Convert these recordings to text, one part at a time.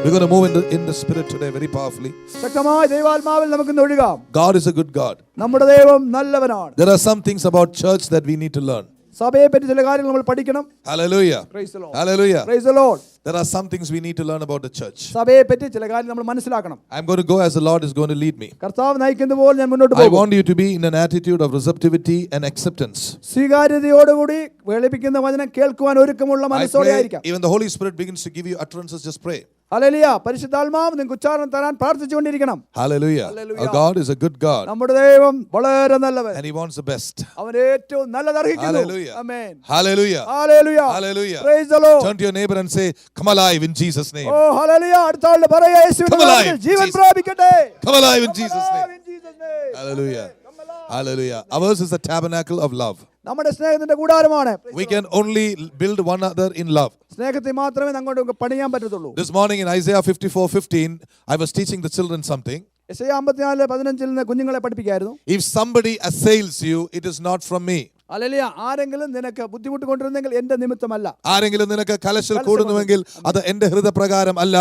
We're going to move in the spirit today very powerfully. God is a good God. There are some things about church that we need to learn. Hallelujah. Praise the Lord. Hallelujah. Praise the Lord. There are some things we need to learn about the church. I'm going to go as the Lord is going to lead me. I want you to be in an attitude of receptivity and acceptance. I pray, even the Holy Spirit begins to give you utterances, just pray. Hallelujah. പരിശുദ്ധാത്മാവ് നിങ്ങൾക്ക് ഉച്ചാരണം തരാൻ പ്രാർത്ഥിച്ചുകൊണ്ടിരിക്കണം. Hallelujah. Our God is a good God. നമ്മുടെ ദൈവം വളരെ നല്ലവൻ. And he wants the best. അവൻ ഏറ്റവും നല്ലത് അർഹിക്കുന്നു. Hallelujah. Amen. Hallelujah. Hallelujah. Hallelujah. Praise the Lord. Turn to your neighbor and say, come alive in Jesus' name. Oh, hallelujah. അടുത്ത ആളുടെ പറയുക യേശുവിന്റെ നാമത്തിൽ ജീവൻ പ്രാപിക്കട്ടെ. Come alive in Jesus' name. In Jesus' name. Hallelujah. Hallelujah. Ours is the tabernacle of love. നമ്മുടെ സ്നേഹത്തിന്റെ കൂടാരമാണ്. We can only build one another in love. സ്നേഹത്തെ മാത്രമേ നമുക്ക് പണിയാൻ പറ്റത്തുള്ളൂ. This morning in Isaiah 54:15, I was teaching the children something. യെശയ്യാ 54:15 നിന്ന് കുഞ്ഞുങ്ങളെ പഠിപ്പിക്കായിരുന്നു. If somebody assails you, it is not from me. Hallelujah. ആരെങ്കിലും നിനക്ക് ബുദ്ധിമുട്ട് കൊണ്ടിരുന്നെങ്കിൽ എന്റെ നിമിത്തമല്ല. ആരെങ്കിലും നിനക്ക് കലശൽ കൂടുന്നുവെങ്കിൽ അത് എന്റെ ഹൃദയപ്രകാരം അല്ല.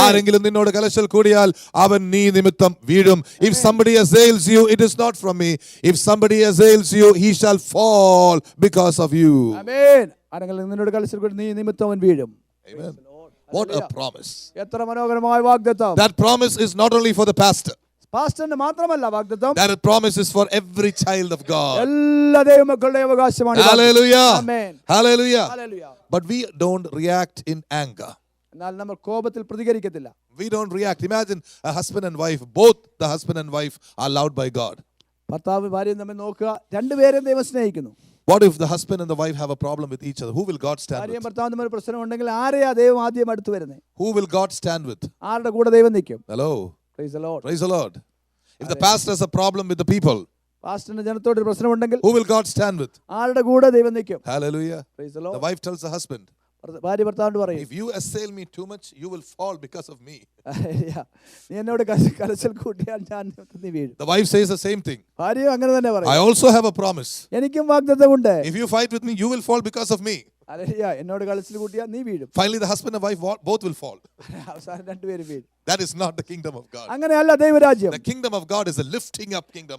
ആരെങ്കിലും നിന്നോട് കലശൽ കൂടിയാൽ അവൻ നീ നിമിത്തം വീഴും. If somebody assails you, it is not from me. If somebody assails you, he shall fall because of you. ആമേൻ. ആരെങ്കിലും നിന്നോട് കലശൽ കൂടി നീ നിമിത്തം അവൻ വീഴും. Amen. What a promise. എത്ര മനോഹരമായ വാഗ്ദത്തം. That promise is not only for the pastor. പാസ്റ്ററിന് മാത്രമല്ല വാഗ്ദത്തം. That promise is for every child of God. എല്ലാ ദൈവമക്കളുടെയും അവകാശമാണ്. Hallelujah. Amen. Hallelujah. Hallelujah. But we don't react in anger. എന്നാൽ നമ്മൾ കോപത്തിൽ പ്രതികരിക്കത്തില്ല. We don't react. Imagine a husband and wife. Both the husband and wife are loved by God. ഭർത്താവ് ഭാര്യയും തമ്മിൽ നോക്കുക, രണ്ടുപേരും ദൈവം സ്നേഹിക്കുന്നു. What if the husband and the wife have a problem with each other? Who will God stand ഭാര്യയും with? ഭർത്താവും തമ്മിൽ പ്രശ്നം ഉണ്ടെങ്കിൽ ആരെയാ ദൈവം ആദ്യം അടുത്ത് വരുന്നത്? Who will God stand with? ആരുടെ കൂടെ ദൈവം നിൽക്കും? Hello. Praise the Lord. Praise the Lord. If the pastor has a problem with the people, പാസ്റ്ററിന് ജനത്തോട് ഒരു പ്രശ്നം ഉണ്ടെങ്കിൽ who will God stand with? ആരുടെ കൂടെ ദൈവം നിൽക്കും? Hallelujah. Praise the Lord. The wife tells the husband, ഭാര്യ ഭർത്താവിനോട് പറയും, if you assail me too much, you will fall because of me. നീ എന്നോട് കലശൽ കൂട്ടിയാൽ ഞാൻ നീ വീഴും. The wife says the same thing. ഭാര്യയും അങ്ങനെ തന്നെ പറയും. I also have a promise. എനിക്കും വാഗ്ദത്തമുണ്ട്. If you fight with me, you will fall because of me. എന്നോട് കലശൽ കൂട്ടിയാൽ നീ വീഴും. Finally, the husband and wife both will fall. അവസാനം രണ്ടുപേരും വീഴും. That is not the kingdom of God. അങ്ങനെയല്ല ദൈവരാജ്യം. The kingdom of God is a lifting up kingdom.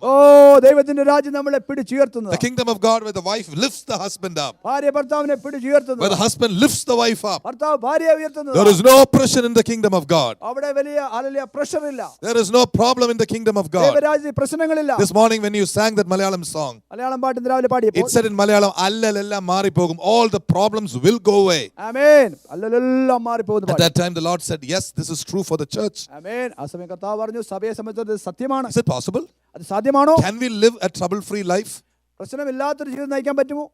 ദൈവത്തിന്റെ രാജ്യം നമ്മളെ പിടിച്ചുയർത്തുന്നു. The kingdom of God where the wife lifts the husband up. ഭാര്യ ഭർത്താവിനെ പിടിച്ചുയർത്തുന്നു. Where the husband lifts the wife up. ഭർത്താവ് ഭാര്യയെ ഉയർത്തുന്നു. There is no oppression in the kingdom of God. അവിടെ വലിയ ഹല്ലേലൂയ പ്രഷർ ഇല്ല. There is no problem in the kingdom of God. ദൈവരാജ്യത്തിൽ പ്രശ്നങ്ങളില്ല. This morning when you sang that Malayalam song, Malayalam പാട്ട് രാവിലെ പാടിയപ്പോൾ it said in Malayalam, allaleല്ലാം മാറിപ്പോകും. All the problems will go away. Amen. അല്ലലെല്ലാം മാറിപ്പോകുന്നു. At that time the Lord said, yes, this is true for the church. ആമേൻ. ആ സമയം കർത്താവ് പറഞ്ഞു സഭയെ സംബന്ധിച്ച് സത്യമാണ്. Is it possible? അത് സാധ്യമാണോ? Can we live a trouble-free life? പ്രശ്നമില്ലാത്തൊരു ജീവിതം നയിക്കാൻ പറ്റുമോ?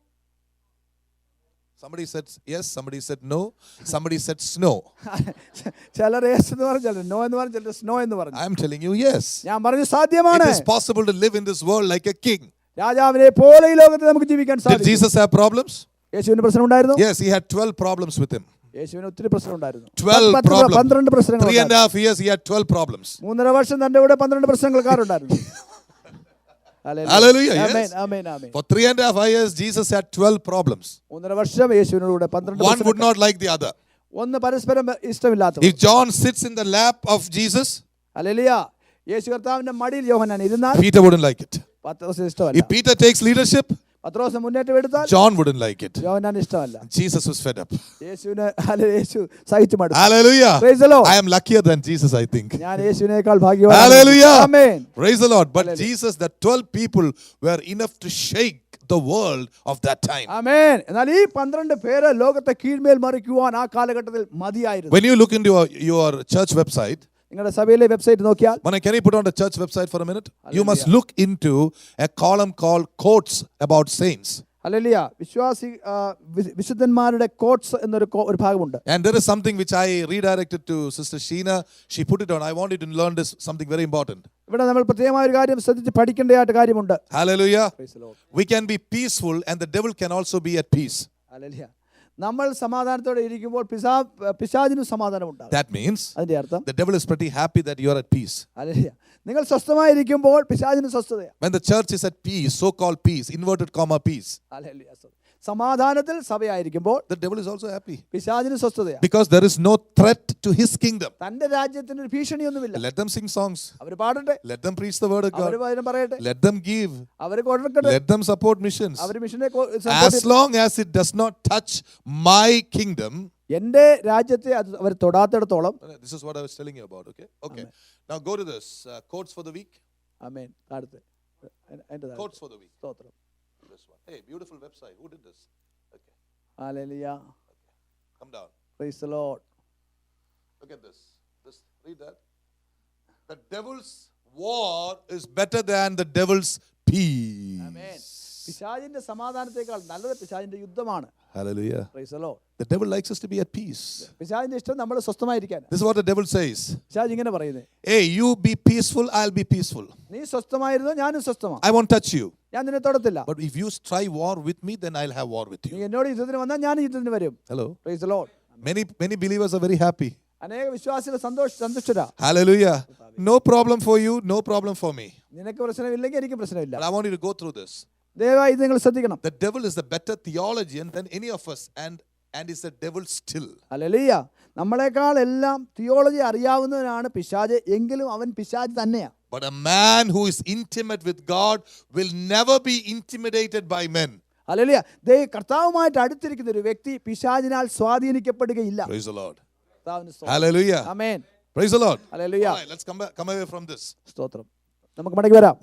Somebody said yes, somebody said no, somebody said snow. ചിലർ യെസ് എന്ന് പറഞ്ഞു, ചിലർ നോ എന്ന് പറഞ്ഞു, ചിലർ സ്നോ എന്ന് പറഞ്ഞു. I am telling you yes. ഞാൻ പറഞ്ഞു സാധ്യമാണ്. It is possible to live in this world like a king. രാജാവിനെ പോലെ ഈ ലോകത്തിൽ നമുക്ക് ജീവിക്കാൻ സാധിക്കും. Did Jesus have problems? യേശുവിന് പ്രശ്നം ഉണ്ടായിരുന്നു. Yes, he had 12 problems with him. യേശുവിന് ഒത്തിരി പ്രശ്നം ഉണ്ടായിരുന്നു. 12 problems. 12 പ്രശ്നങ്ങൾ. 3.5 years he had 12 problems. 3.5 വർഷം തന്റെ കൂടെ 12 പ്രശ്നങ്ങൾക്കാരുണ്ടായിരുന്നു. Hallelujah. Yes. Amen. Amen. Amen. For 3.5 years Jesus had 12 problems. 3.5 വർഷം യേശുവിനോട് കൂടെ 12 One would not like the other. ഒന്ന് പരസ്പരം ഇഷ്ടമില്ലാത്തവർ. If John sits in the lap of Jesus, ഹല്ലേലൂയ, യേശു കർത്താവിന്റെ മടിയിൽ യോഹന്നാൻ ഇരുന്നാൽ Peter wouldn't like it. പത്രോസിന് ഇഷ്ടമല്ല. If Peter takes leadership, പത്രോസ് മുന്നേറ്റം എടുത്താൽ John wouldn't like it. യോഹന്നാൻ ഇഷ്ടമല്ല. Jesus was fed up. യേശുവിനെ യേശു സഹിച്ചു മടുത്തു. Hallelujah. Praise the Lord. I am luckier than Jesus, I think. ഞാൻ യേശുവിനേക്കാൾ ഭാഗ്യവാനാണ്. Hallelujah. Amen. Praise the Lord. But Jesus, the 12 people were enough to shake the world of that time. Amen. എന്നാൽ ഈ 12 പേര് ലോകത്തെ കീഴ്മേൽ മറിക്കുവാൻ ആ കാലഘട്ടത്തിൽ മതിയായിരുന്നു. When you look into your church website, നിങ്ങളുടെ സഭയിലെ വെബ്സൈറ്റ് നോക്കിയാൽ, can you put on the church website for a minute? You must look into a column called quotes about saints. Hallelujah. വിശുദ്ധന്മാരുടെ കോട്ട്സ് എന്നൊരു ഭാഗമുണ്ട്. And there is something which I redirected to Sister Sheena. She put it on. I want you to learn this, something very important. ഇവിടെ നമ്മൾ പ്രത്യേകമായ ഒരു കാര്യം ശ്രദ്ധിച്ച് പഠിക്കേണ്ടതായിട്ട് കാര്യമുണ്ട്. Hallelujah. Praise the Lord. We can be peaceful and the devil can also be at peace. Hallelujah. നമ്മൾ സമാധാനത്തോടെ ഇരിക്കുമ്പോൾ പിശാചിനും സമാധാനം ഉണ്ടാകും. That means അതിന്റെ അർത്ഥം the devil is pretty happy that you are at peace. Hallelujah. നിങ്ങൾ സ്വസ്ഥമായിരിക്കുമ്പോൾ പിശാചിനും സ്വസ്ഥതയാണ്. When the church is at peace, so-called peace, inverted comma peace. Hallelujah. സമാധാനത്തിൽ സഭയായിരിക്കുമ്പോൾ the devil is also happy. പിശാചിന് സ്വസ്ഥതയാണ്. Because there is no threat to his kingdom. തന്റെ രാജ്യത്തിന് ഒരു ഭീഷണിയൊന്നുമില്ല. Let them sing songs. അവർ പാടട്ടെ, Let them preach the word of our God. വചനം പറയട്ടെ, Let them give. അവർ കൊടുക്കട്ടെ, Let them support missions. അവർ മിഷനെ As long as it does not touch my kingdom. എന്റെ രാജ്യത്തെ അത് അവർ തൊടാത്തിടത്തോളം. This is what I was telling you about. Okay. Now go to this quotes for the week. ആമേൻ. അടുത്ത Quotes for the week. സ്തോത്രം. This one. Hey, beautiful website. Who did this? Okay. Hallelujah. Come down. Praise the Lord. Look at this. Read that. The devil's war is better than the devil's peace. ആമേൻ. പിശാചിന്റെ സമാധാനത്തേക്കാൾ നല്ലത് പിശാചിന്റെ യുദ്ധമാണ്. Hallelujah. Praise the Lord. The devil likes us to be at peace. പിശാചിന്റെ ഇഷ്ടം നമ്മൾ സ്വസ്ഥമായിരിക്കാൻ. This is what the devil says. പിശാച് ഇങ്ങനെ പറയുന്നത്. Hey, you be peaceful, I'll be peaceful. നീ സ്വസ്ഥമായിരുന്നു, ഞാനും സ്വസ്ഥമാണ്. I won't touch you. ഞാൻ നിന്നെ തൊടത്തില്ല. But if you try war with me, then I'll have war with നീ you. എന്നോട് യുദ്ധത്തിന് വന്നാൽ ഞാൻ യുദ്ധത്തിന് വരും. Hello. Praise the Lord. Many believers are very happy. അനേക വിശ്വാസികൾ സന്തുഷ്ടരാ. Hallelujah. No problem for you, no problem for me. നിനക്ക് പ്രശ്നമില്ലെങ്കിൽ എനിക്ക് പ്രശ്നമില്ല. But I want you to go through this. ദയവായി ഇത് നിങ്ങൾ ശ്രദ്ധിക്കണം. The devil is the better theologian than any of us, and is the devil still. Hallelujah. നമ്മളെക്കാൾ എല്ലാം theology അറിയാവുന്നവനാണ് പിശാച്, എങ്കിലും അവൻ പിശാച് തന്നെയാണ്. But a man who is intimate with God will never be intimidated by men. ഹല്ലേലൂയ. കർത്താവുമായിട്ട് അടുത്തിരിക്കുന്ന ഒരു വ്യക്തി പിശാചിനാൽ സ്വാധീനിക്കപ്പെടുകയില്ല. Praise the Lord. കർത്താവിന് സ്തോത്രം. Hallelujah. Amen. Praise the Lord. Hallelujah. All right, let's come away from this. സ്തോത്രം. നമുക്ക് മടങ്ങി വരാം.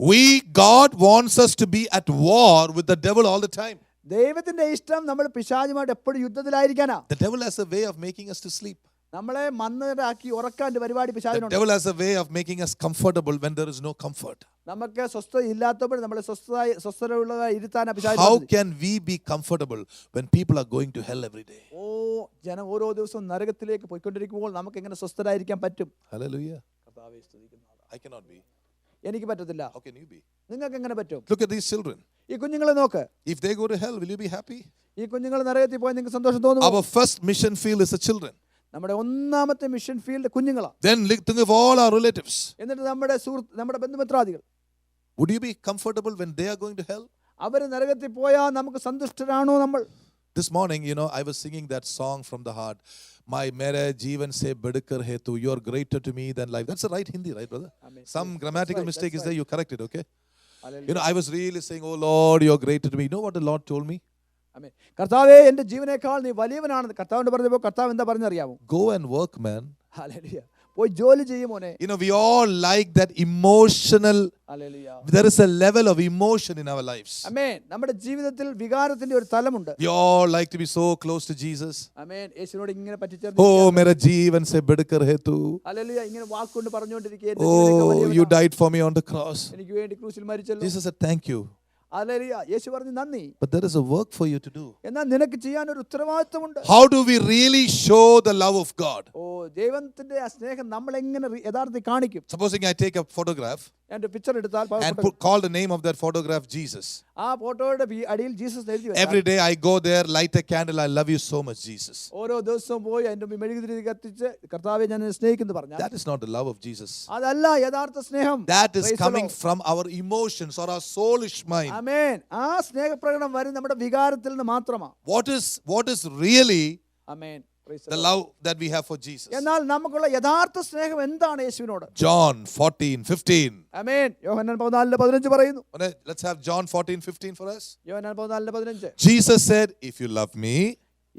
God wants us to be at war with the devil all the time. ദൈവത്തിന്റെ ഇഷ്ടം നമ്മൾ പിശാചുമായിട്ട് എപ്പോഴും യുദ്ധത്തിലായിരിക്കാനാ. The devil has a way of making us to sleep. നമ്മളെ മന്ദരാക്കി ഉറക്കാന്റെ പരിപാടി The പിശാചിനുണ്ട്. devil has a way of making us comfortable when there is no comfort. നമുക്ക് സ്വസ്ഥത ഇല്ലാത്തപ്പോൾ നമ്മളെ സ്വസ്ഥതയുള്ളതായി ഇരുത്താനാ How പിശാച്. can we be comfortable when people are going to hell every day? ജനം ഓരോ ദിവസവും നരകത്തിലേക്ക് പോയിക്കൊണ്ടിരിക്കുമ്പോൾ നമുക്ക് എങ്ങനെ സ്വസ്ഥരായിരിക്കാൻ പറ്റും? Hallelujah. കർത്താവേ സ്തുതിക്കുന്നു. I cannot be. എനിക്ക് പറ്റത്തില്ല. How can you be? നിങ്ങൾക്ക് എങ്ങനെ പറ്റും? Look at these children. ഈ കുഞ്ഞുങ്ങളെ നോക്ക്. If they go to hell, will you be happy? ഈ കുഞ്ഞുങ്ങൾ നരകത്തിൽ പോയാൽ നിങ്ങൾക്ക് സന്തോഷം തോന്നുമോ? Our first mission field is the children. നമ്മുടെ ഒന്നാമത്തെ മിഷൻ ഫീൽഡ് കുഞ്ഞുങ്ങളാണ്. Then think of all our relatives. എന്നിട്ട് നമ്മുടെ ബന്ധുമിത്രാദികൾ. Would you be comfortable when they are going to hell? അവർ നരകത്തിൽ പോയാൽ നമുക്ക് സന്തുഷ്ടരാണോ നമ്മൾ? This morning, I was singing that song from the heart. My mere jeevan se bedkar hai tu, you are greater to me than life. That's the right Hindi, right, brother? Amen. Some grammatical That's mistake is right. there, you correct it, okay? Hallelujah. I was really saying, oh Lord, you are greater to me. You know what the Lord told me? ആമേൻ. കർത്താവേ എന്റെ ജീവനേക്കാൾ നീ വലിയവനാണെന്ന് കർത്താവിനോട് പറഞ്ഞപ്പോൾ കർത്താവ് എന്താ പറഞ്ഞറിയാമോ? Go and work, man. Hallelujah. പോയി ജോലി ചെയ്യും മോനെ. We all like that emotional. Hallelujah. There is a level of emotion in our lives. ആമേൻ. നമ്മുടെ ജീവിതത്തിൽ വികാരത്തിന്റെ ഒരു തലമുണ്ട്. We all like to be so close to Jesus. ആമേൻ. യേശുവിനോട് ഇങ്ങനെ പറ്റിച്ചേർന്ന്. Oh, mera jeevan se bedkar hai tu. Hallelujah. ഇങ്ങനെ വാക്കുകൊണ്ട് പറഞ്ഞുകൊണ്ടിരിക്കുകയാണ്. Oh, you died for me on the cross. എനിക്ക് വേണ്ടി ക്രൂശിൽ മരിച്ചല്ലോ. Jesus said, thank you. ഹല്ലേലൂയ. യേശു പറഞ്ഞു നന്ദി. But there is a work for you to do. എന്നാൽ നിനക്ക് ചെയ്യാൻ ഒരു ഉത്തരവാദിത്തമുണ്ട്. How do we really show the love of God? ദൈവത്തിന്റെ ആ സ്നേഹം നമ്മൾ എങ്ങനെ യഥാർത്ഥത്തിൽ കാണിക്കും? Supposing I take a photograph എന്റെ പിക്ചർ എടുത്താൽ and call the name of that photograph Jesus. ആ ഫോട്ടോയുടെ അടിയിൽ ജീസസ് എഴുതി വെച്ചാൽ Every day I go there, light a candle, I love you so much, Jesus. ഓരോ ദിവസവും പോയി അതിന്റെ മെഴുകുതിരി കത്തിച്ച് കർത്താവേ ഞാൻ നിന്നെ സ്നേഹിക്കുന്നു പറഞ്ഞാൽ That is not the love of Jesus. അതല്ല യഥാർത്ഥ സ്നേഹം. That is Praise the coming Lord. from our emotions or our soulish mind. ആമേൻ. ആ സ്നേഹപ്രകടനം വരും നമ്മുടെ വികാരത്തിൽ നിന്ന് മാത്രമാണ്. What is really amen. Praise the the Lord. love that we have for Jesus? എന്നാൽ നമുക്കുള്ള യഥാർത്ഥ സ്നേഹം എന്താണ് യേശുവിനോട്? John 14:15. ആമേൻ. യോഹന്നാൻ 14:15 പറയുന്നു. Let's have John 14:15 for us. Yohannan 14:15. Jesus said, if you love me,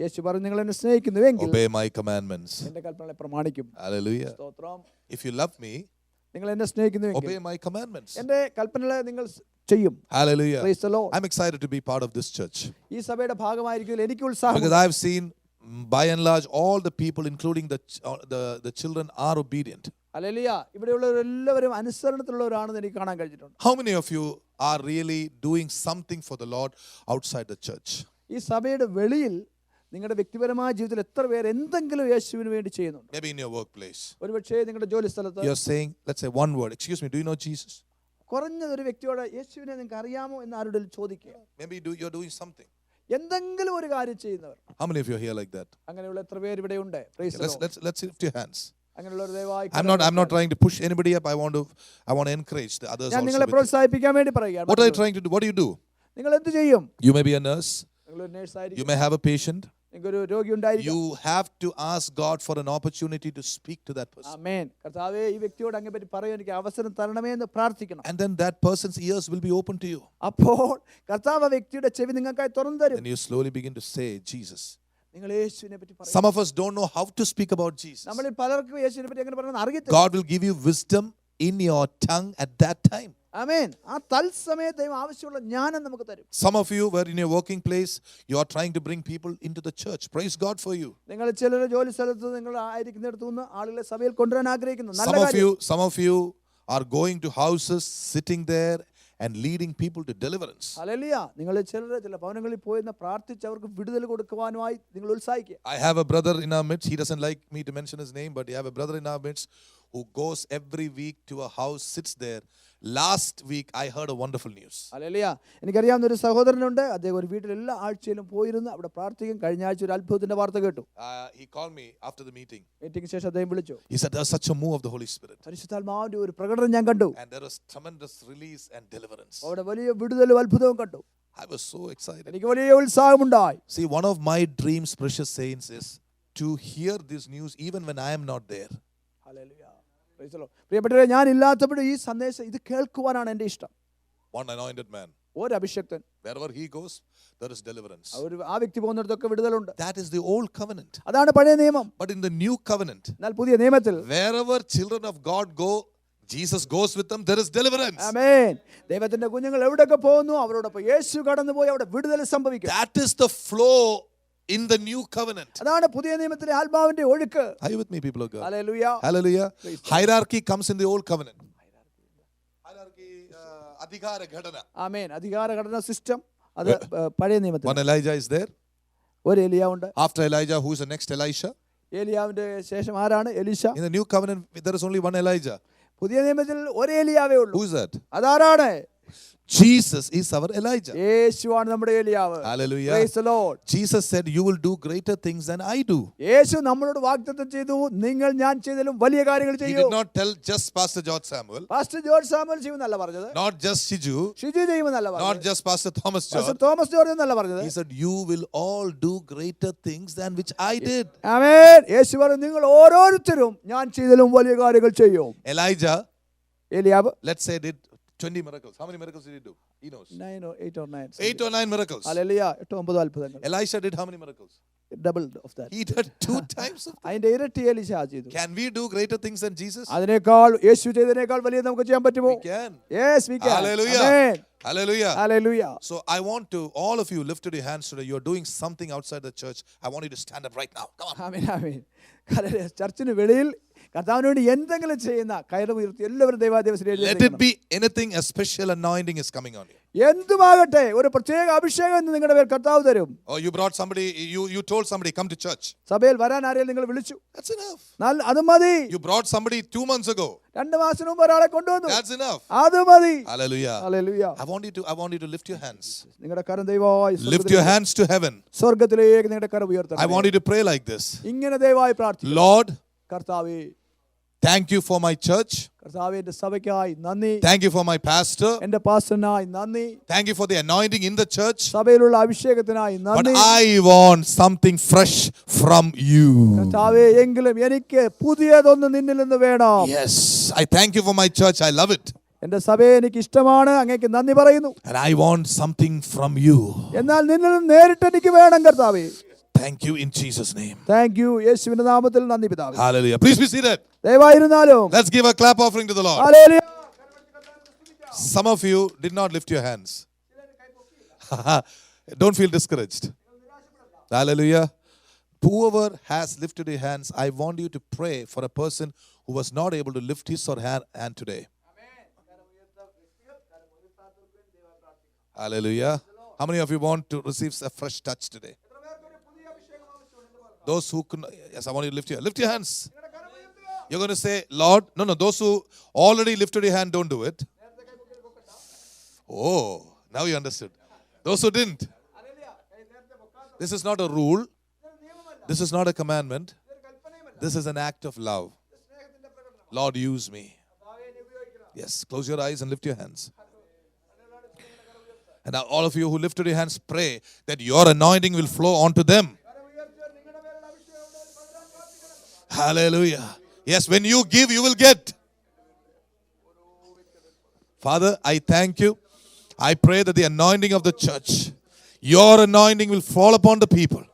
യേശു പറഞ്ഞു നിങ്ങൾ എന്നെ സ്നേഹിക്കുന്നുവെങ്കിൽ obey my commandments. എന്റെ കൽപ്പനകളെ പ്രമാണിക്കും. Hallelujah. സ്തോത്രം. If you love me, നിങ്ങൾ എന്നെ സ്നേഹിക്കുന്നുവെങ്കിൽ obey my commandments. എന്റെ കൽപ്പനകളെ നിങ്ങൾ ചെയ്യും. Hallelujah. Praise the Lord. I'm excited to be part of this church ഈ സഭയുടെ ഭാഗമായിരിക്കുന്നതിൽ എനിക്ക് ഉത്സാഹം. because I've seen by and large all the people including the children are obedient. ഹല്ലേലൂയ. ഇവിടെയുള്ളവരെല്ലാവരും അനുസരണത്തിലുള്ളവരാണെന്ന് എനിക്ക് കാണാൻ കഴിഞ്ഞിട്ടുണ്ട്. How many of you are really doing something for the Lord outside the church? ഈ സഭയുടെ വെളിയിൽ നിങ്ങളുടെ വ്യക്തിപരമായ ജീവിതത്തിൽ എത്ര പേർ എന്തെങ്കിലും യേശുവിന് വേണ്ടി ചെയ്യുന്നുണ്ട്? Maybe in your workplace. ഒരുപക്ഷേ നിങ്ങളുടെ ജോലി സ്ഥലത്ത് You're saying, let's say one word, excuse me, do you know Jesus? കുറഞ്ഞതൊരു വ്യക്തിയോട് യേശുവിനെ നിങ്ങൾക്ക് അറിയാമോ എന്ന് ആരോടും ചോദിക്കുക. Maybe you're doing something. എന്തെങ്കിലും ഒരു കാര്യം ചെയ്യുന്നവർ. How many of you are here like that? അങ്ങനെയുള്ള എത്ര പേർ ഇവിടെ ഉണ്ട്? Let's lift your hands. അങ്ങനെയുള്ളവർ ദയവായി. I'm not trying to push anybody up. I want to encourage the others ഞാൻ also. നിങ്ങളെ പ്രോത്സാഹിപ്പിക്കാൻ വേണ്ടി പറയുകയാണ്. What are you trying to do? What do you do? നിങ്ങൾ എന്ത് ചെയ്യും? You may be a nurse. നിങ്ങളൊരു നേഴ്സായിരിക്കും, You may have a patient. നിങ്ങൾക്കൊരു രോഗി ഉണ്ടായിരിക്കും. You have to ask God for an opportunity to speak to that person. ആമേൻ. കർത്താവേ, ഈ വ്യക്തിയോട് അങ്ങേ പറ്റി പറയാൻ എനിക്ക് അവസരം തരണമേ എന്ന് പ്രാർത്ഥിക്കണം. And then that person's ears will be open to you. അപ്പോൾ കർത്താവ് ആ വ്യക്തിയുടെ ചെവി നിങ്ങൾക്കായി തുറന്നു തരും. And you slowly begin to say, Jesus. നിങ്ങൾ യേശുവിനെ പറ്റി പറയും. Some of us don't know how to speak about Jesus. നമ്മളിൽ പലർക്കും യേശുവിനെ പറ്റി എങ്ങനെ പറയണമെന്ന് അറിയത്തില്ല. God will give you wisdom in your tongue at that time. ആമേൻ. ആ തൽസമയത്ത് ദൈവം ആവശ്യമുള്ള ജ്ഞാനം നമുക്ക് തരും. Some of you were in your working place, you are trying to bring people into the church. Praise God for you. നിങ്ങൾ ചിലർ ജോലി സ്ഥലത്ത് നിങ്ങൾ ആയിരിക്കുന്നിടത്തു നിന്ന് ആളുകളെ സഭയിൽ കൊണ്ടുവരാൻ ആഗ്രഹിക്കുന്നു. നല്ല Some of you are going to houses, sitting there and leading people to deliverance. Hallelujah. നിങ്ങൾ ചില ഭവനങ്ങളിൽ പോയി പ്രാർത്ഥിച്ച് അവർക്ക് വിടുതൽ കൊടുക്കുവാനുമായി നിങ്ങൾ ഉത്സാഹിക്കുക. I have a brother in our midst. He doesn't like me to mention his name, but we have a brother in our midst who goes every week to a house, sits there. Last week I heard a wonderful news. Hallelujah. എനിക്കറിയാവുന്ന ഒരു സഹോദരനുണ്ട്. അദ്ദേഹം ഒരു വീട്ടിൽ എല്ലാ ആഴ്ചയിലും പോയിരുന്നു അവിടെ പ്രാർത്ഥിക്കും. കഴിഞ്ഞ ആഴ്ച ഒരു അത്ഭുതത്തിന്റെ വാർത്ത കേട്ടു. He called me after the meeting. മീറ്റിംഗിന് ശേഷം അദ്ദേഹം വിളിച്ചു. He said there's such a move of the Holy Spirit. പരിശുദ്ധാത്മാവിന്റെ ഒരു പ്രകടനം ഞാൻ കണ്ടു. And there was tremendous release and deliverance. അവിടെ വലിയ വിടുതലും അത്ഭുതവും കണ്ടു. I was so excited. എനിക്ക് വലിയ ഉത്സാഹമുണ്ടായി. See, one of my dreams, precious saints, is to hear this news even when I am not there. Hallelujah. Praise the Lord. പ്രിയപ്പെട്ടവരെ, ഞാൻ ഇല്ലാത്തപ്പോൾ ഈ സന്ദേശം ഇത് കേൾക്കുവാനാണ് എൻ്റെ ഇഷ്ടം. One anointed man. ഒരു അഭിഷക്തൻ. Wherever he goes, there is deliverance. ആ വ്യക്തി പോകുന്നിടത്തൊക്കെ വിടുതലുണ്ട്. That is the old covenant. അതാണ് പഴയ നിയമം. But in the new covenant, എന്നാൽ പുതിയ നിയമത്തിൽ wherever children of God go, Jesus goes with them, there is deliverance. ആമേൻ. ദൈവത്തിന്റെ കുഞ്ഞുങ്ങൾ എവിടെയൊക്കെ പോകുന്നു അവരോടൊപ്പം യേശു കടന്നുപോയി അവിടെ വിടുതൽ സംഭവിക്കും. That is the flow in the new covenant. അതാണ് പുതിയ നിയമത്തിലെ ആത്മാവിന്റെ ഒഴുക്ക്. Are you with me, people of God? Hallelujah. Hallelujah. Hierarchy comes in the old covenant. Hierarchy, adhikara ghadana. ആമേൻ. അധികാര ഘടന സിസ്റ്റം അത് പഴയ നിയമത്തിൽ. One Elijah is there. ഒരു എലിയാവുണ്ട്. After Elijah, who is the next Elisha? ഏലിയാവിന്റെ ശേഷം ആരാണ്? എലീശ. In the new covenant, there is only one Elijah. പുതിയ നിയമത്തിൽ ഒരു ഏലിയാവേ ഉള്ളൂ. Who is that? അതാരാണ്? Jesus is our Elijah. യേശുവാണ് നമ്മുടെ ഏലിയാവ്. Hallelujah. Praise the Lord. Jesus said, you will do greater things than I do. യേശു നമ്മളോട് വാഗ്ദത്തം ചെയ്തു, നിങ്ങൾ ഞാൻ ചെയ്തതിലും വലിയ കാര്യങ്ങൾ He ചെയ്യും. did not tell just Pastor George Samuel. Pastor George Samuel ചെയ്യുമെന്നല്ല പറഞ്ഞത്. Not just Shiju. ഷിജു ചെയ്യുമെന്നല്ല Not പറഞ്ഞത്. just Pastor Thomas pastor George. Thomas George എന്നല്ല പറഞ്ഞത്. He said, you will all do greater things than which I did. ആമേൻ. യേശു പറഞ്ഞു, നിങ്ങൾ ഓരോരുത്തരും ഞാൻ ചെയ്തതിലും വലിയ കാര്യങ്ങൾ ചെയ്യും. Elijah, ഏലിയാവ് let's say, did 20 miracles. How many miracles did he do? He knows. 8 or 9. 8 or 9 miracles. Hallelujah. 8-9 അത്ഭുതങ്ങൾ. Elisha did how many miracles? Double of that. He did 2 times of that. അതിന്റെ ഇരട്ടി എലീശ ചെയ്തു. Can we do greater things than Jesus? അതിനേക്കാൾ യേശു ചെയ്തതിനേക്കാൾ വലിയ നമുക്ക് ചെയ്യാൻ പറ്റുമോ? We can. Yes, we can. Hallelujah. Amen. Hallelujah. Hallelujah. So I want to, all of you lifted your hands today. You're doing something outside the church. I want you to stand up right now. Come on. ആമേൻ, ആമേൻ. ഹല്ലേലൂയ. ചർച്ചിന് വെളിയിൽ കർത്താവിന് വേണ്ടി എന്തെങ്കിലും ചെയ്യുന്ന കയറുയർത്തി എല്ലാവരും ദൈവാദിവസത്തിൽ Let it be anything, a special anointing is coming on you. എന്തുമാകട്ടെ ഒരു പ്രത്യേക അഭിഷേകം നിങ്ങളുടെ പേർ കർത്താവ് തരും. Or you brought somebody, you told somebody, come to church. സഭയിൽ വരാൻ ആരെയും നിങ്ങൾ വിളിച്ചു. That's enough. അത് മതി. You brought somebody 2 months ago. 2 മാസം മുമ്പ് ഒരാളെ കൊണ്ടുവന്നു. That's enough. അത് മതി. Hallelujah. Hallelujah. I want you to lift your hands. നിങ്ങളുടെ കരം ദൈവമായി Lift your hands to heaven. സ്വർഗ്ഗത്തിലേക്ക് നിങ്ങളുടെ കരം ഉയർത്തണം. I want you to pray like this. ഇങ്ങനെ ദൈവമായി പ്രാർത്ഥിക്കുക. Lord, കർത്താവേ, thank you for my church. കർത്താവേ, എന്റെ സഭയ്ക്കായി നന്ദി. Thank you for my pastor. എന്റെ പാസ്റ്ററിനായി നന്ദി. Thank you for the anointing in the church. സഭയിലുള്ള അഭിഷേകത്തിനായി But നന്ദി. I want something fresh from you. കർത്താവേ, എങ്കിലും എനിക്ക് പുതിയതൊന്ന് നിന്നിൽ നിന്ന് വേണം. Yes, I thank you for my church. I love it. എന്റെ സഭയെ എനിക്ക് ഇഷ്ടമാണ്, അങ്ങേക്ക് നന്ദി പറയുന്നു. And I want something from you. എന്നാൽ നിന്നിൽ നിന്ന് നേരിട്ട് എനിക്ക് വേണം കർത്താവേ. Thank you in Jesus' name. Thank you യേശുവിന്റെ നാമത്തിൽ നന്ദി പിതാവേ. Hallelujah. Please be seated. ദയവായിരുന്നാലും Let's give a clap offering to the Lord. Hallelujah. Some of you did not lift your hands. Don't feel discouraged. Hallelujah. Whoever has lifted your hands, I want you to pray for a person who was not able to lift his or her hand today. Hallelujah. How many of you want to receive a fresh touch today? Those who could, yes, I want you to lift your hands. You're going to say, Lord, no, those who already lifted your hand, don't do it. Oh, now you understood. Those who didn't. This is not a rule. This is not a commandment. This is an act of love. Lord, use me. Yes, close your eyes and lift your hands. And now all of you who lifted your hands, pray that your anointing will flow onto them. Hallelujah. Yes, when you give, you will get. Father, I thank you. I pray that the anointing of the church, your anointing will fall upon the people,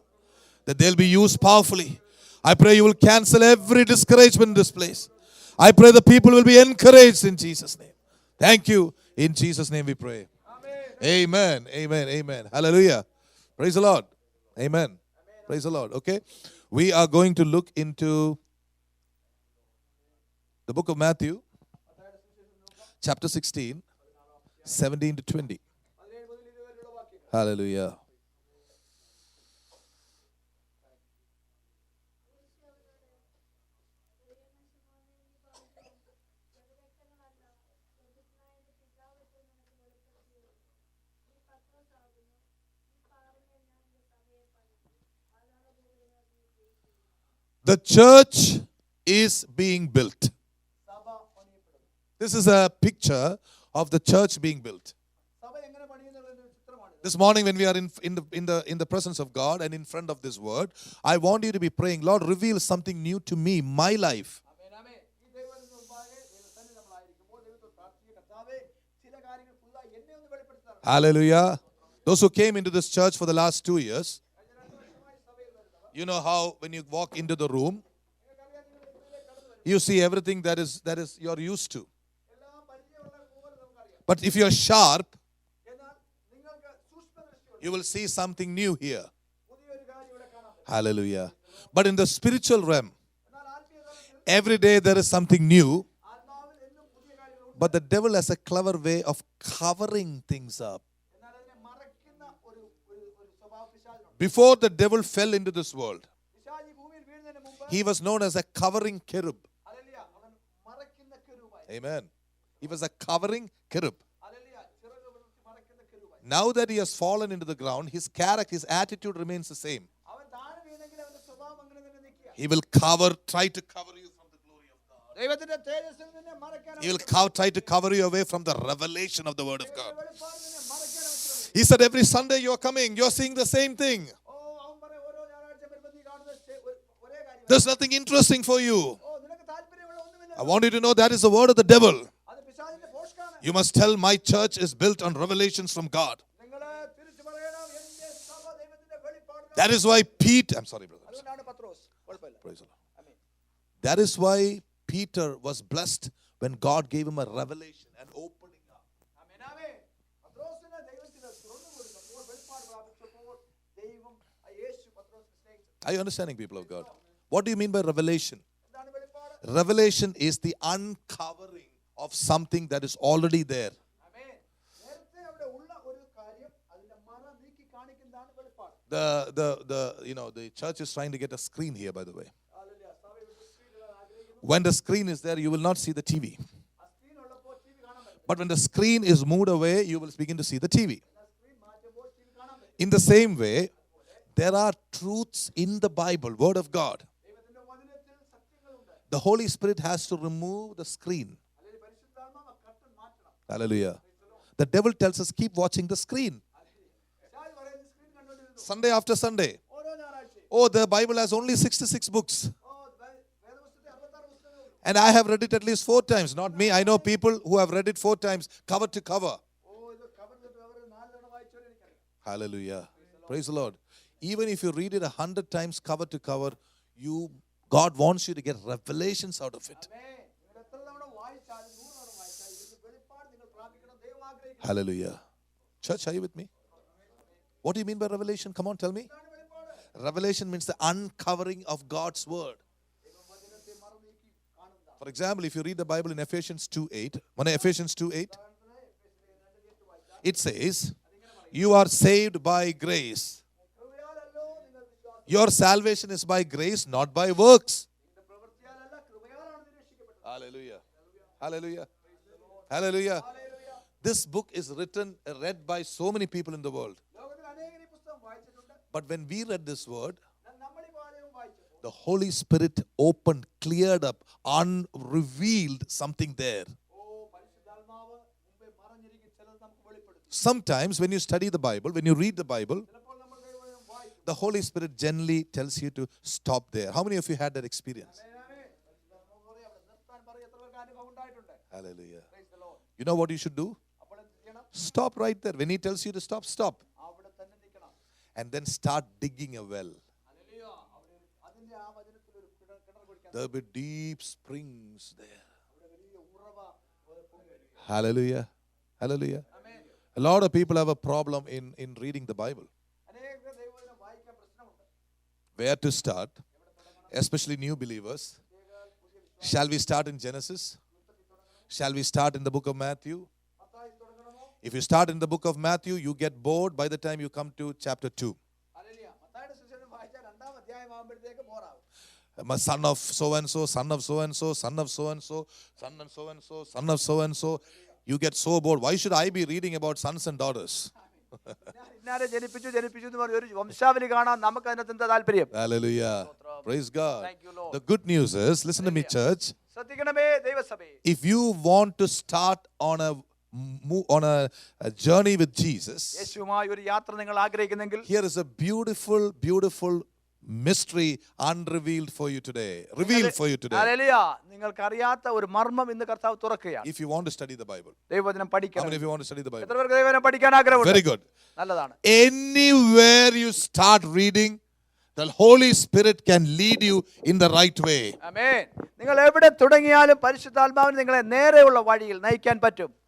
that they'll be used powerfully. I pray you will cancel every discouragement in this place. I pray the people will be encouraged in Jesus' name. Thank you. In Jesus' name we pray. Amen. Amen. Amen. Hallelujah. Praise the Lord. Amen. Praise the Lord. Okay. We are going to look into the book of Matthew, chapter 16, 17 to 20. Hallelujah. The church is being built. This is a picture of the church being built. This morning when we are in the presence of God and in front of this word, I want you to be praying, Lord, reveal something new to me, my life. Hallelujah. Those who came into this church for the last 2 years, you know how when you walk into the room, you see everything that is you're used to. But if you're sharp, you will see something new here. Hallelujah. But in the spiritual realm, every day there is something new. But the devil has a clever way of covering things up. Before the devil fell into this world, he was known as a covering cherub. Amen. He was a covering cherub. Now that he has fallen into the ground, his character, his attitude remains the same. He will try to cover you from the glory of God. He will try to cover you away from the revelation of the word of God. He said every Sunday you are coming, you are seeing the same thing. There's nothing interesting for you. I want you to know that is the word of the devil. You must tell my church is built on revelations from God. That is why Peter, I'm sorry, brother. Praise the Lord. That is why Peter was blessed when God gave him a revelation and opening up. Are you understanding, people of God? What do you mean by revelation? Revelation is the uncovering of something that is already there. The church is trying to get a screen here, by the way. When the screen is there, you will not see the TV. But when the screen is moved away, you will begin to see the TV. In the same way, there are truths in the Bible, Word of God. The Holy Spirit has to remove the screen. Hallelujah. The devil tells us, keep watching the screen. Sunday after Sunday. Oh, the Bible has only 66 books. And I have read it at least 4 times. Not me. I know people who have read it 4 times, cover to cover. Hallelujah. Praise the Lord. Even if you read it 100 times cover to cover, God wants you to get revelations out of it. Hallelujah. Church, are you with me? What do you mean by revelation? Come on, tell me. Revelation means the uncovering of God's word. For example, if you read the Bible in Ephesians 2:8, Ephesians 2:8, it says, you are saved by grace. Your salvation is by grace, not by works. Hallelujah. Hallelujah. Hallelujah. This book is read by so many people in the world. But when we read this word, the Holy Spirit opened, cleared up, unrevealed something there. Sometimes when you study the Bible, when you read the Bible, the Holy Spirit generally tells you to stop there. How many of you had that experience? Hallelujah. You know what you should do? Stop right there. When he tells you to stop, stop. And then start digging a well. There will be deep springs there. Hallelujah. Hallelujah. A lot of people have a problem in reading the Bible. Where to start? Especially new believers. Shall we start in Genesis? Shall we start in the book of Matthew? If you start in the book of Matthew, you get bored by the time you come to chapter 2. My son of so and so, son of so and so, son of so and so, son of so and so, son of so and so. You get so bored. Why should I be reading about sons and daughters? Hallelujah. Praise God. Thank you, Lord. The good news is, listen to me, church. If you want to start on a journey with Jesus, here is a beautiful, beautiful mystery unrevealed for you today, revealed for you today. If you want to study the Bible, how many of you want to study the Bible? Very good. Anywhere you start reading, the Holy Spirit can lead you in the right way. Amen.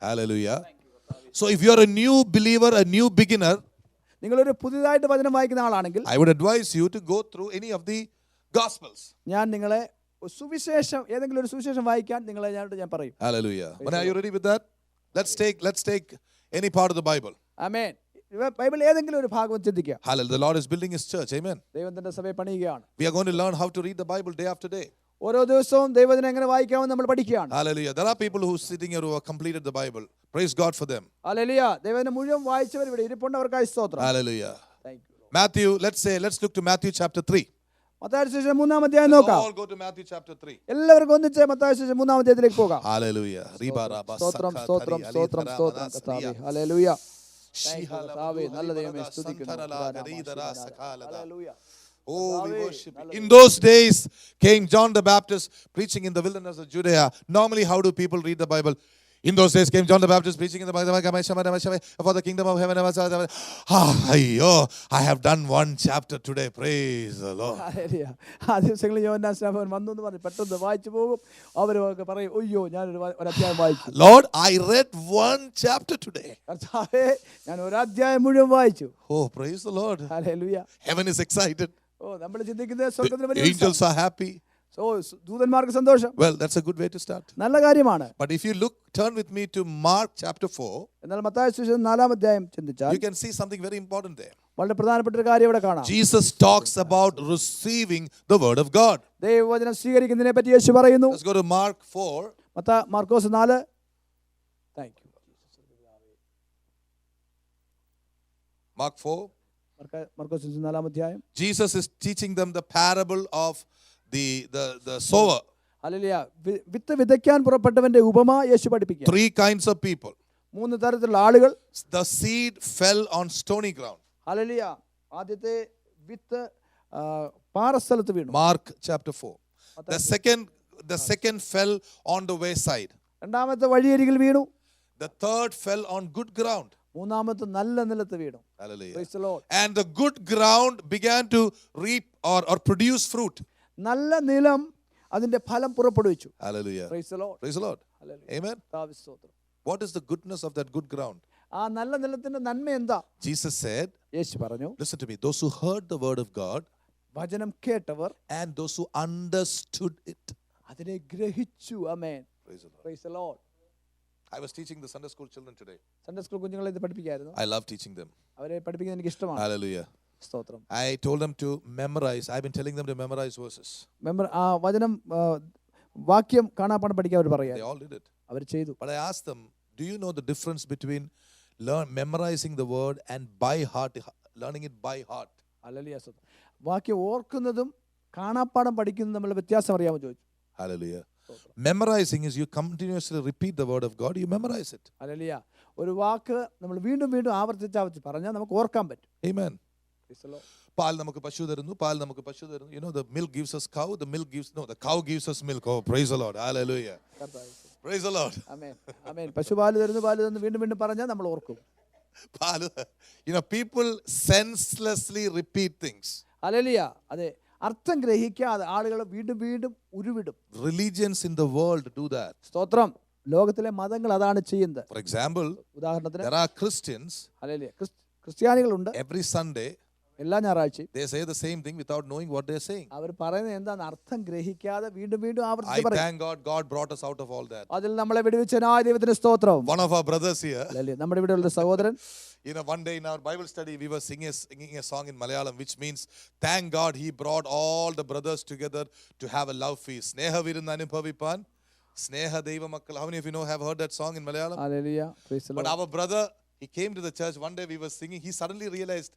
Hallelujah. So if you're a new believer, a new beginner, I would advise you to go through any of the Gospels. Hallelujah. But are you ready with that? Let's take any part of the Bible. Amen. Hallelujah. The Lord is building His church. Amen. We are going to learn how to read the Bible day after day. Hallelujah. There are people who are sitting here who have completed the Bible. Praise God for them. Hallelujah. Hallelujah. Thank you. Matthew, let's look to Matthew chapter 3. Let's all go to Matthew chapter 3. Hallelujah. Hallelujah. Oh, we worship you. In those days came John the Baptist preaching in the wilderness of Judea. Normally, how do people read the Bible? In those days came John the Baptist preaching in the Bible for the kingdom of heaven. I have done one chapter today. Praise the Lord. Lord, I read one chapter today. Oh, praise the Lord. Hallelujah. Heaven is excited. The angels are happy. Well, that's a good way to start. But if you turn with me to Mark chapter 4, you can see something very important there. Jesus talks about receiving the word of God. Let's go to Mark 4. Thank you. Mark 4. Jesus is teaching them the parable of the sower. Hallelujah. Three kinds of people. The seed fell on stony ground. Hallelujah. Mark chapter 4. The second fell on the wayside. The third fell on good ground. Hallelujah. Praise the Lord. And the good ground began to reap or produce fruit. Hallelujah. Praise the Lord. Praise the Lord. Hallelujah. Amen. What is the goodness of that good ground? Jesus said, listen to me, those who heard the word of God and those who understood it. Amen. Praise the Lord. Praise the Lord. I was teaching the Sunday school children today. I love teaching them. Hallelujah. I told them to memorize. I've been telling them to memorize verses. They all did it. But I asked them, do you know the difference between memorizing the word and by heart, learning it by heart? Hallelujah. Memorizing is you continuously repeat the word of God, you memorize it. Hallelujah. ഒരു വാക്ക് നമ്മൾ വീണ്ടും വീണ്ടും ആവർത്തിച്ച് പറഞ്ഞാൽ നമുക്ക് ഓർക്കാൻ പറ്റും. Amen. പാൽ നമുക്ക് പശു തരുന്നു, പാൽ നമുക്ക് പശു തരുന്നു. You know, the milk gives us cow, the milk gives, no, the cow gives us milk. Oh, praise the Lord. Hallelujah. Praise the Lord. ആമേൻ, ആമേൻ. പശു പാല് തരുന്നു വീണ്ടും വീണ്ടും പറഞ്ഞാൽ നമ്മൾ ഓർക്കും. പാല്, you know, people senselessly repeat things. Hallelujah. അതെ, അർത്ഥം ഗ്രഹിക്കാതെ ആളുകൾ വീണ്ടും വീണ്ടും ഉരുവിടും. Religions in the world do that. സ്തോത്രം. ലോകത്തിലെ മതങ്ങൾ അതാണ് ചെയ്യുന്നത്. For example, ഉദാഹരണത്തിന് there are Christians, ഹല്ലേലൂയ, ക്രിസ്ത്യാനികളുണ്ട്. every Sunday എല്ലാ ഞായറാഴ്ചയും they say the same thing without knowing what they're saying. അവർ പറയുന്നത് എന്താണ് അർത്ഥം ഗ്രഹിക്കാതെ വീണ്ടും വീണ്ടും I ആവർത്തിച്ച് പറയും. thank God, God brought us out of all that. അതിൽ നമ്മളെ വിടുവിച്ചനായ ദൈവത്തിന് സ്തോത്രം. One of our brothers here, hallelujah. നമ്മുടെ ഇവിടെയുള്ള സഹോദരൻ, you know, one day in our Bible study we were singing a song in Malayalam which means thank God he brought all the brothers together to have a love feast. Sneha virunnu anubhavipan, Sneha deiva makkal. How many of you know have heard that song in Malayalam? Hallelujah. Praise the But Lord. our brother, he came to the church one day, we were singing, he suddenly realized,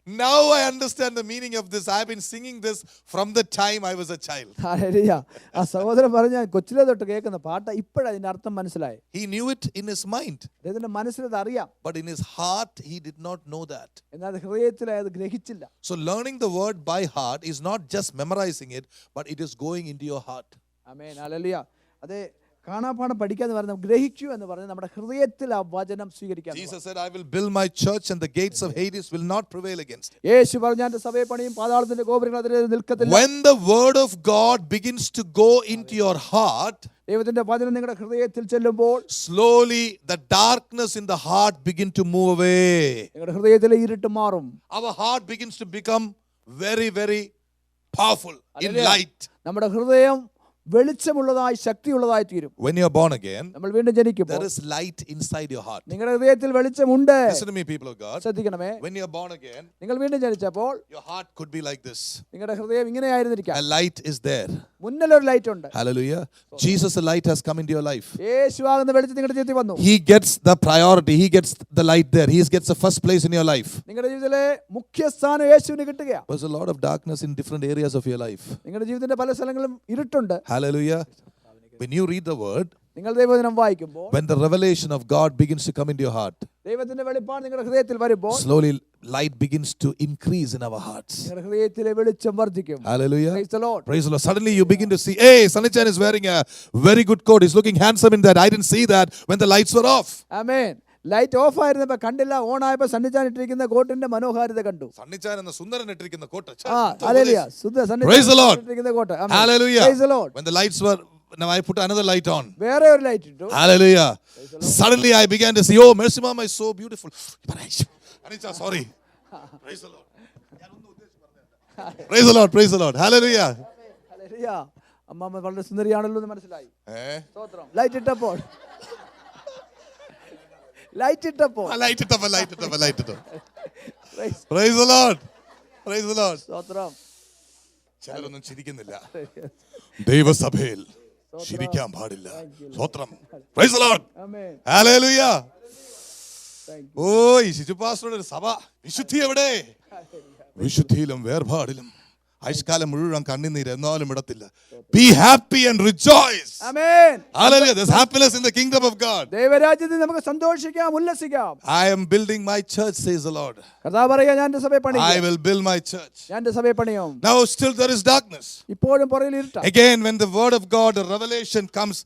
now I understand the meaning of this. I've been singing this from the time I was a child. Hallelujah. ആ സഹോദരൻ പറഞ്ഞ കൊച്ചിലെ തൊട്ട് കേൾക്കുന്ന പാട്ട് ഇപ്പോഴാണ് അതിന്റെ അർത്ഥം മനസ്സിലായി. He knew it in his mind, അദ്ദേഹത്തിന്റെ മനസ്സിൽ അത് അറിയാം, but in his heart he did not know that. എന്നാൽ ഹൃദയത്തിൽ അത് ഗ്രഹിച്ചില്ല. So learning the word by heart is not just memorizing it, but it is going into your heart. Amen. Hallelujah. അതെ, കാണാപ്പാഠം പഠിക്കാന്ന് പറഞ്ഞാൽ ഗ്രഹിക്കൂ എന്ന് പറഞ്ഞാൽ നമ്മുടെ ഹൃദയത്തിൽ ആ വചനം സ്വീകരിക്കാം. Jesus said, I will build my church and the gates of Hades will not prevail against it. യേശു പറഞ്ഞു, ഞാൻ സഭയെ പണിയും, പാതാളത്തിന്റെ ഗോപുരങ്ങൾ അതിനെ നിൽക്കത്തില്ല. When the word of God begins to go into your heart, ദൈവത്തിന്റെ വചനം നിങ്ങളുടെ ഹൃദയത്തിൽ ചെല്ലുമ്പോൾ slowly the darkness in the heart begin to move away. നിങ്ങളുടെ ഹൃദയത്തിലെ ഇരുട്ട് മാറും. Our heart begins to become very, very powerful in light. നമ്മുടെ ഹൃദയം വെളിച്ചമുള്ളതായി ശക്തിയുള്ളതായി തീരും. When you are born again, നമ്മൾ വീണ്ടും ജനിക്കുമ്പോൾ there is light inside your heart. നിങ്ങളുടെ ഹൃദയത്തിൽ വെളിച്ചമുണ്ട്. Listen to me, people of God. ശ്രദ്ധിക്കണമേ, When you are born again, നിങ്ങൾ വീണ്ടും ജനിച്ചപ്പോൾ your heart could be like this. നിങ്ങളുടെ ഹൃദയം ഇങ്ങനെയായിരുന്നിരിക്കാം. A light is there. മുന്നിൽ ഒരു ലൈറ്റ് ഉണ്ട്. Hallelujah. Jesus, the light has come into your life. യേശുവാകുന്ന വെളിച്ചം നിങ്ങളുടെ ജീവിതത്തിൽ വന്നു. He gets the priority. He gets the light there. He gets the first place in your life. നിങ്ങളുടെ ജീവിതത്തിലെ മുഖ്യ സ്ഥാനം യേശുവിന് കിട്ടുകയാണ്. There's a lot of darkness in different areas of your life. നിങ്ങളുടെ ജീവിതത്തിന്റെ പല സ്ഥലങ്ങളിലും ഇരുട്ടുണ്ട്. Hallelujah. When you read the word, നിങ്ങൾ ദൈവവചനം വായിക്കുമ്പോൾ, when the revelation of God begins to come into your heart, ദൈവത്തിന്റെ വെളിപ്പാട് നിങ്ങളുടെ ഹൃദയത്തിൽ വരുമ്പോൾ, slowly light begins to increase in our hearts. നിങ്ങളുടെ ഹൃദയത്തിലെ വെളിച്ചം വർദ്ധിക്കും. Hallelujah. Praise the Lord. Praise the Lord. Suddenly you begin to see, hey, Sanichan is wearing a very good coat. He's looking handsome in that. I didn't see that when the lights were off. ആമേൻ. Light off ആയിരുന്നപ്പോ കണ്ടില്ല, on ആയപ്പോ സന്നിധാനം ഇട്ടിരിക്കുന്ന കോട്ടിന്റെ മനോഹാരിത കണ്ടു. Sanichan എന്ന സുന്ദരൻ ഇട്ടിരിക്കുന്ന coat. Hallelujah. Praise the Lord. ഇട്ടിരിക്കുന്ന coat. Amen. Hallelujah. Praise the Lord. When the lights were, now I put another light on. വേറെ ഒരു ലൈറ്റ് ഇട്ടു. Hallelujah. Suddenly I began to see, oh, Mercy Mama is so beautiful. Anisha, sorry. Praise the Lord. Praise the Lord. Praise the Lord. Hallelujah. Hallelujah. അമ്മമ്മ വളരെ സുന്ദരിയാണല്ലോ എന്ന് മനസ്സിലായി. സ്തോത്രം. Light ഇട്ടപ്പോൾ Light it up. Praise the Lord. Praise the Lord. സ്തോത്രം. ചിലരൊന്നും ചിരിക്കുന്നില്ല. ദൈവസഭയിൽ ചിരിക്കാൻ പാടില്ല. സ്തോത്രം. Praise the Lord. Amen. Hallelujah. Thank ഓ, ഈ ശിശു പാസ്റ്ററുടെ ഒരു സഭ വിശുദ്ധി എവിടെ? വിശുദ്ധിയിലും വേർപാടിലും ആയുഷ്കാലം മുഴുവൻ കണ്ണുനീര് എന്നാലും ഇടത്തില്ല. Be happy and rejoice. Amen. Hallelujah. There's happiness in the kingdom of God. ദൈവരാജ്യത്തിൽ നമുക്ക് സന്തോഷിക്കാം, ഉല്ലസിക്കാം. I am building my church, says the Lord. കർത്താവ് പറയുക, ഞാൻ എൻ്റെ സഭയെ പണിയും. I will build my church. ഞാൻ എൻ്റെ സഭയെ പണിയും. Now still there is darkness. ഇപ്പോഴും പുറകിൽ ഇരുട്ടാ. Again, when the word of God, the revelation comes,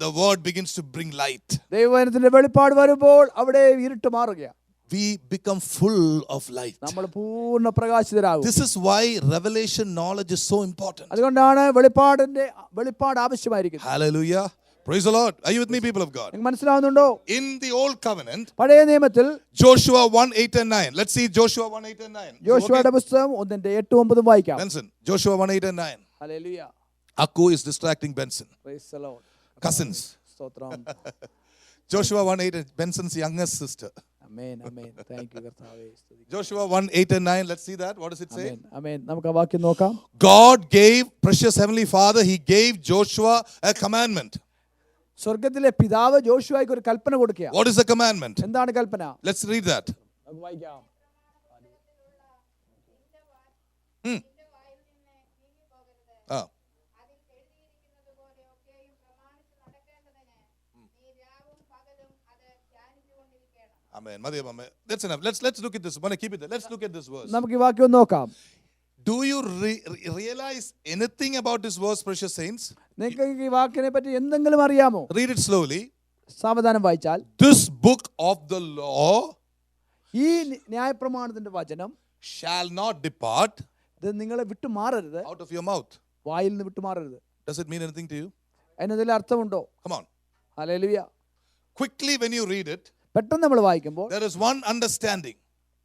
the word begins to bring light. ദൈവവചനത്തിന്റെ വെളിപ്പാട് വരുമ്പോൾ അവിടെ ഇരുട്ട് മാറുകയാണ്. We become full of light. നമ്മൾ പൂർണ്ണ പ്രകാശിതരാകും. This is why revelation knowledge is so important. അതുകൊണ്ടാണ് വെളിപ്പാട് ആവശ്യമായിരിക്കുന്നത്. Hallelujah. Praise the Lord. Are you with me, people of God? നിങ്ങൾക്ക് മനസ്സിലാവുന്നുണ്ടോ? In the old covenant, പഴയ നിയമത്തിൽ Joshua 1:8 and 9. Let's see Joshua 1:8 and 9. യോശുവയുടെ പുസ്തകം 1:8-9 വായിക്കാം. Benson, Joshua 1:8 and 9. Hallelujah. Akku is distracting Benson. Praise the Lord. Cousins. സ്തോത്രം. Joshua 1:8, Benson's youngest sister. Amen, amen. Thank you കർത്താവേ. Joshua 1:8 and 9. Let's see that. What does it say? ആമേൻ, ആമേൻ. നമുക്ക് ആ വാക്യം നോക്കാം. God gave, precious heavenly Father, he gave Joshua a commandment. സ്വർഗ്ഗത്തിലെ പിതാവ് ജോഷുവയ്ക്ക് ഒരു കൽപ്പന കൊടുക്കുക. What is the commandment? എന്താണ് കൽപ്പന? Let's read that. നമുക്ക് വായിക്കാം. Ah. Amen. Madhyamame. That's enough. Let's look at this. Want to keep it there. Let's look at this verse. നമുക്ക് ഈ വാക്യം ഒന്ന് നോക്കാം. Do you realize anything about this verse, precious saints? നിങ്ങൾക്ക് ഈ വാക്കിനെ പറ്റി എന്തെങ്കിലും അറിയാമോ? Read it slowly. സാവധാനം വായിച്ചാൽ, This book of the law ഈ ന്യായപ്രമാണത്തിന്റെ വചനം shall not depart ഇത് നിങ്ങളെ വിട്ടു മാറരുത്, out of your mouth. വായിൽ നിന്ന് വിട്ടു മാറരുത്. Does it mean anything to you? അതിനെന്തെങ്കിലും അർത്ഥമുണ്ടോ? Come on. Hallelujah. Quickly when you read it, പെട്ടെന്ന് നമ്മൾ വായിക്കുമ്പോൾ there is one understanding.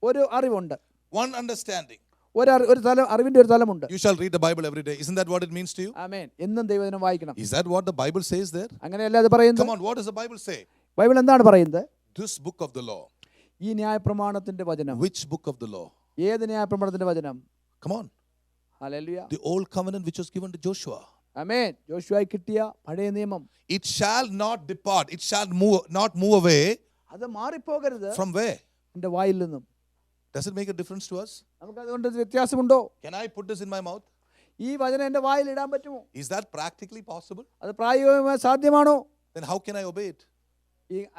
ഒരു അറിവുണ്ട്. One understanding. ഒരു തലം, അറിവിന്റെ ഒരു തലമുണ്ട്. You shall read the Bible every day. Isn't that what it means to you? ആമേൻ. എന്നും ദൈവവചനം വായിക്കണം. Is that what the Bible says there? അങ്ങനെയല്ല അത് പറയുന്നത്. Come on, what does the Bible say? Bible എന്താണ് പറയുന്നത്? This book of the law. ഈ ന്യായപ്രമാണത്തിന്റെ വചനം. Which book of the law? ഏത് ന്യായപ്രമാണത്തിന്റെ വചനം? Come on. Hallelujah. The old covenant which was given to Joshua. ആമേൻ. യോശുവയ്ക്ക് കിട്ടിയ പഴയ നിയമം. It shall not depart. It shall not move away. അത് മാറിപ്പോകരുത്. From where? എൻ്റെ വായിൽ നിന്നും. Does it make a difference to us? നമുക്ക് അതുകൊണ്ട് വ്യത്യാസമുണ്ടോ? Can I put this in my mouth? ഈ വചനം എൻ്റെ വായിൽ ഇടാൻ പറ്റുമോ? Is that practically possible? അത് പ്രായോഗികമായി സാധ്യമാണോ? Then how can I obey it?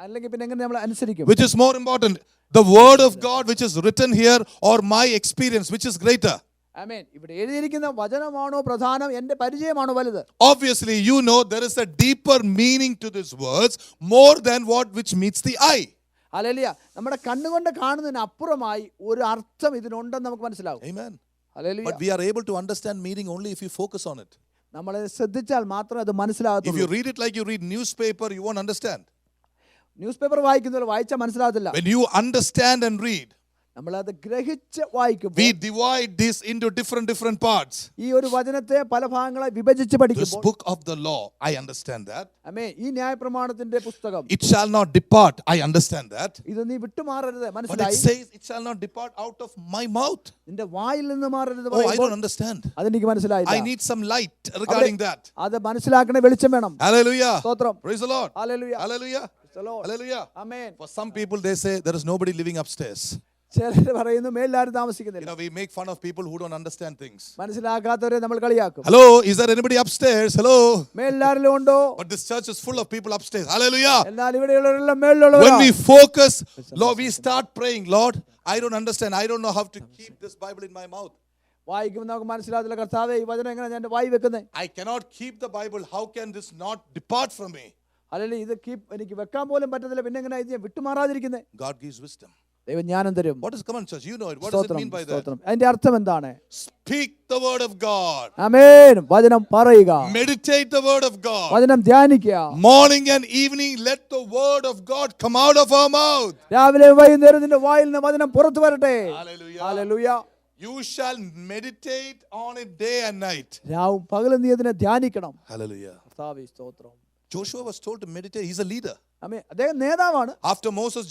അല്ലെങ്കിൽ പിന്നെ എങ്ങനെ നമ്മൾ അനുസരിക്കും? Which is more important? The word of God which is written here or my experience which is greater? ആമേൻ. ഇവിടെ എഴുതിയിരിക്കുന്ന വചനമാണോ പ്രധാനം, എൻ്റെ പരിചയമാണോ വലുത്? Obviously you know there is a deeper meaning to these words more than what which meets the eye. Hallelujah. നമ്മുടെ കണ്ണുകൊണ്ട് കാണുന്നതിന് അപ്പുറമായി ഒരു അർത്ഥം ഇതിനുണ്ടെന്ന് നമുക്ക് മനസ്സിലാവും. Amen. Hallelujah. But we are able to understand meaning only if you focus on it. നമ്മൾ ശ്രദ്ധിച്ചാൽ മാത്രമേ അത് If മനസ്സിലാകത്തുള്ളൂ. you read it like you read newspaper, you won't understand. Newspaper വായിക്കുന്നവർ വായിച്ചാൽ മനസ്സിലാകത്തില്ല. When you understand and read, നമ്മളത് ഗ്രഹിച്ച് വായിക്കുമ്പോൾ we divide this into different parts. ഈ ഒരു വചനത്തെ പല ഭാഗങ്ങളായി വിഭജിച്ച് This പഠിക്കുമ്പോൾ book of the law, I understand that. ആമേൻ. ഈ ന്യായപ്രമാണത്തിന്റെ പുസ്തകം It shall not depart, I understand that. ഇത് നീ വിട്ടുമാറരുത്, But it മനസ്സിലായി? says it shall not depart out of my mouth. നിന്റെ വായിൽ നിന്ന് മാറരുത് Oh, I പറയുമ്പോൾ don't understand. അതെനിക്ക് മനസ്സിലായില്ല. I need some light regarding that. അത് മനസ്സിലാക്കണ വെളിച്ചം വേണം. Hallelujah. സ്തോത്രം. Praise the Lord. Hallelujah. Hallelujah. Praise the Lord. Hallelujah. Amen. For some people they say there is nobody living upstairs. ചിലർ പറയുന്നു മേലാരും You താമസിക്കുന്നില്ല. know, we make fun of people who don't understand things. മനസ്സിലാക്കാത്തവരെ നമ്മൾ കളിയാക്കും. Hello, is there anybody upstairs? Hello. മേലാരിലും ഉണ്ടോ? But this church is full of people upstairs. Hallelujah. എന്നാൽ ഇവിടെയുള്ളവരെല്ലാം മേളിലുള്ളവരാ. When we focus, Lord, we start praying, Lord, I don't understand. I don't know how to keep this Bible in my mouth. വായിക്കുമ്പോൾ നമുക്ക് മനസ്സിലാകത്തില്ല, കർത്താവേ ഈ വചനം എങ്ങനെ ഞാൻ എൻ്റെ വായി വെക്കുന്നത്? I cannot keep the Bible. How can this not depart from me? അല്ലെങ്കിൽ ഇത് എനിക്ക് വെക്കാൻ പോലും പറ്റത്തില്ല, പിന്നെ എങ്ങനെ ഇത് വിട്ടുമാറാതിരിക്കുന്നത്? God gives wisdom. ദൈവം ജ്ഞാനം തരും. What is, come on church, you know it. What does it mean by that? സ്തോത്രം. അതിന്റെ അർത്ഥം എന്താണ്? Speak the word of God. ആമേൻ. വചനം പറയുക. Meditate the word of God. വചനം ധ്യാനിക്കുക. Morning and evening let the word of God come out of our mouth. രാവിലെ വൈകുന്നേരം നിന്റെ വായിൽ നിന്ന് വചനം പുറത്തു വരട്ടെ. Hallelujah. Hallelujah. You shall meditate on it day and night. രാവും പകലും നീ അതിനെ ധ്യാനിക്കണം. Hallelujah. കർത്താവേ സ്തോത്രം. Joshua was told to meditate. He's a leader. ആമേൻ. അദ്ദേഹം നേതാവാണ്. After Moses,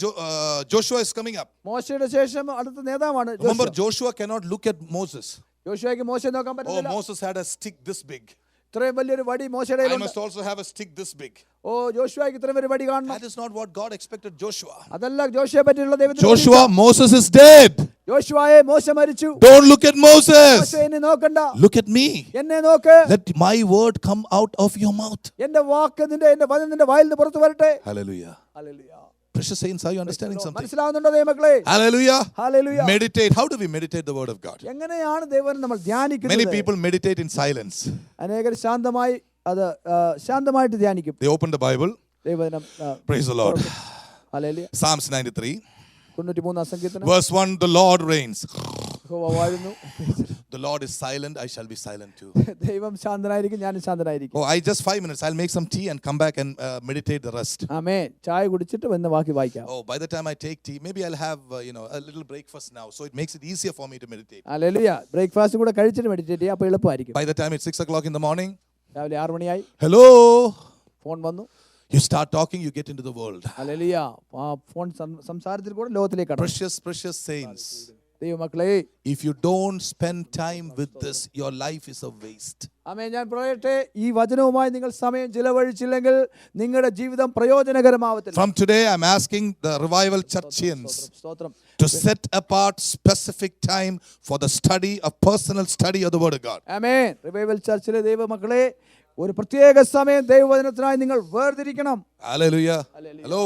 Joshua is coming up. മോശയുടെ ശേഷം അടുത്ത നേതാവാണ് Remember, Joshua. Joshua cannot look at Moses. യോശുവയ്ക്ക് മോശയെ നോക്കാൻ Oh, പറ്റില്ല. Moses had a stick this big. ഇത്രയും വലിയൊരു വടി മോശയുടെ I കയ്യിലുണ്ട്. must also have a stick this big. ഓ, ജോഷുവയ്ക്ക് ഇത്രയും വലിയ വടി കാണണം. That is not what God expected Joshua. അതല്ല ജോഷുവയെ പറ്റിയുള്ള ദൈവത്തിന്റെ Joshua, Moses is dead. യോശുവയെ മോശ മരിച്ചു. Don't look at Moses. മോശയെ എന്നെ നോക്കണ്ട. Look at me. എന്നെ നോക്ക്. Let my word come out of your mouth. എന്റെ വാക്ക് എന്റെ വചനം നിന്റെ വായിൽ നിന്ന് പുറത്തു വരട്ടെ. Hallelujah. Hallelujah. Precious saints, are you understanding something? മനസ്സിലാവുന്നുണ്ടോ ദൈവമക്കളെ? Hallelujah. Hallelujah. Meditate. How do we meditate the word of God? എങ്ങനെയാണ് ദൈവം നമ്മൾ ധ്യാനിക്കുന്നത്? Many people meditate in silence. അനേകർ ശാന്തമായി ശാന്തമായിട്ട് ധ്യാനിക്കും. They open the Bible. ദൈവവചനം Praise the Lord. Hallelujah. Psalms 93. 93 സങ്കീർത്തനം. Verse 1, the Lord reigns. യഹോവ വാഴുന്നു. The Lord is silent, I shall be silent too. ദൈവം ശാന്തനായിരിക്കും, ഞാനും ശാന്തനായിരിക്കും. Oh, I just 5 minutes. I'll make some tea and come back and meditate the rest. ആമേൻ. ചായ കുടിച്ചിട്ട് വന്ന് ബാക്കി വായിക്കാം. Oh, by the time I take tea, maybe I'll have a little breakfast now, so it makes it easier for me to meditate. Hallelujah. Breakfast കൂടെ കഴിച്ചിട്ട് meditate ചെയ്യാം, അപ്പോൾ എളുപ്പമായിരിക്കും. By the time it's 6 o'clock in the morning, രാവിലെ 6 മണിയായി. hello, phone വന്നു. you start talking, you get into the world. Hallelujah. Phone സംസാരത്തിൽ കൂടെ ലോകത്തിലേക്ക് കടന്നു. Precious saints, ദൈവമക്കളെ, if you don't spend time with this, your life is a waste. ആമേൻ. ഞാൻ പറയട്ടെ, ഈ വചനവുമായി നിങ്ങൾ സമയം ചിലവഴിച്ചില്ലെങ്കിൽ നിങ്ങളുടെ ജീവിതം പ്രയോജനകരമാവത്തില്ല. From today, I'm asking the revival churchians സ്തോത്രം. to set apart specific time for the study, a personal study of the word of God. ആമേൻ. Revival ചർച്ചിലെ ദൈവമക്കളെ, ഒരു പ്രത്യേക സമയം ദൈവവചനത്തിനായി നിങ്ങൾ വേർതിരിക്കണം. Hallelujah. Hallelujah. Hello.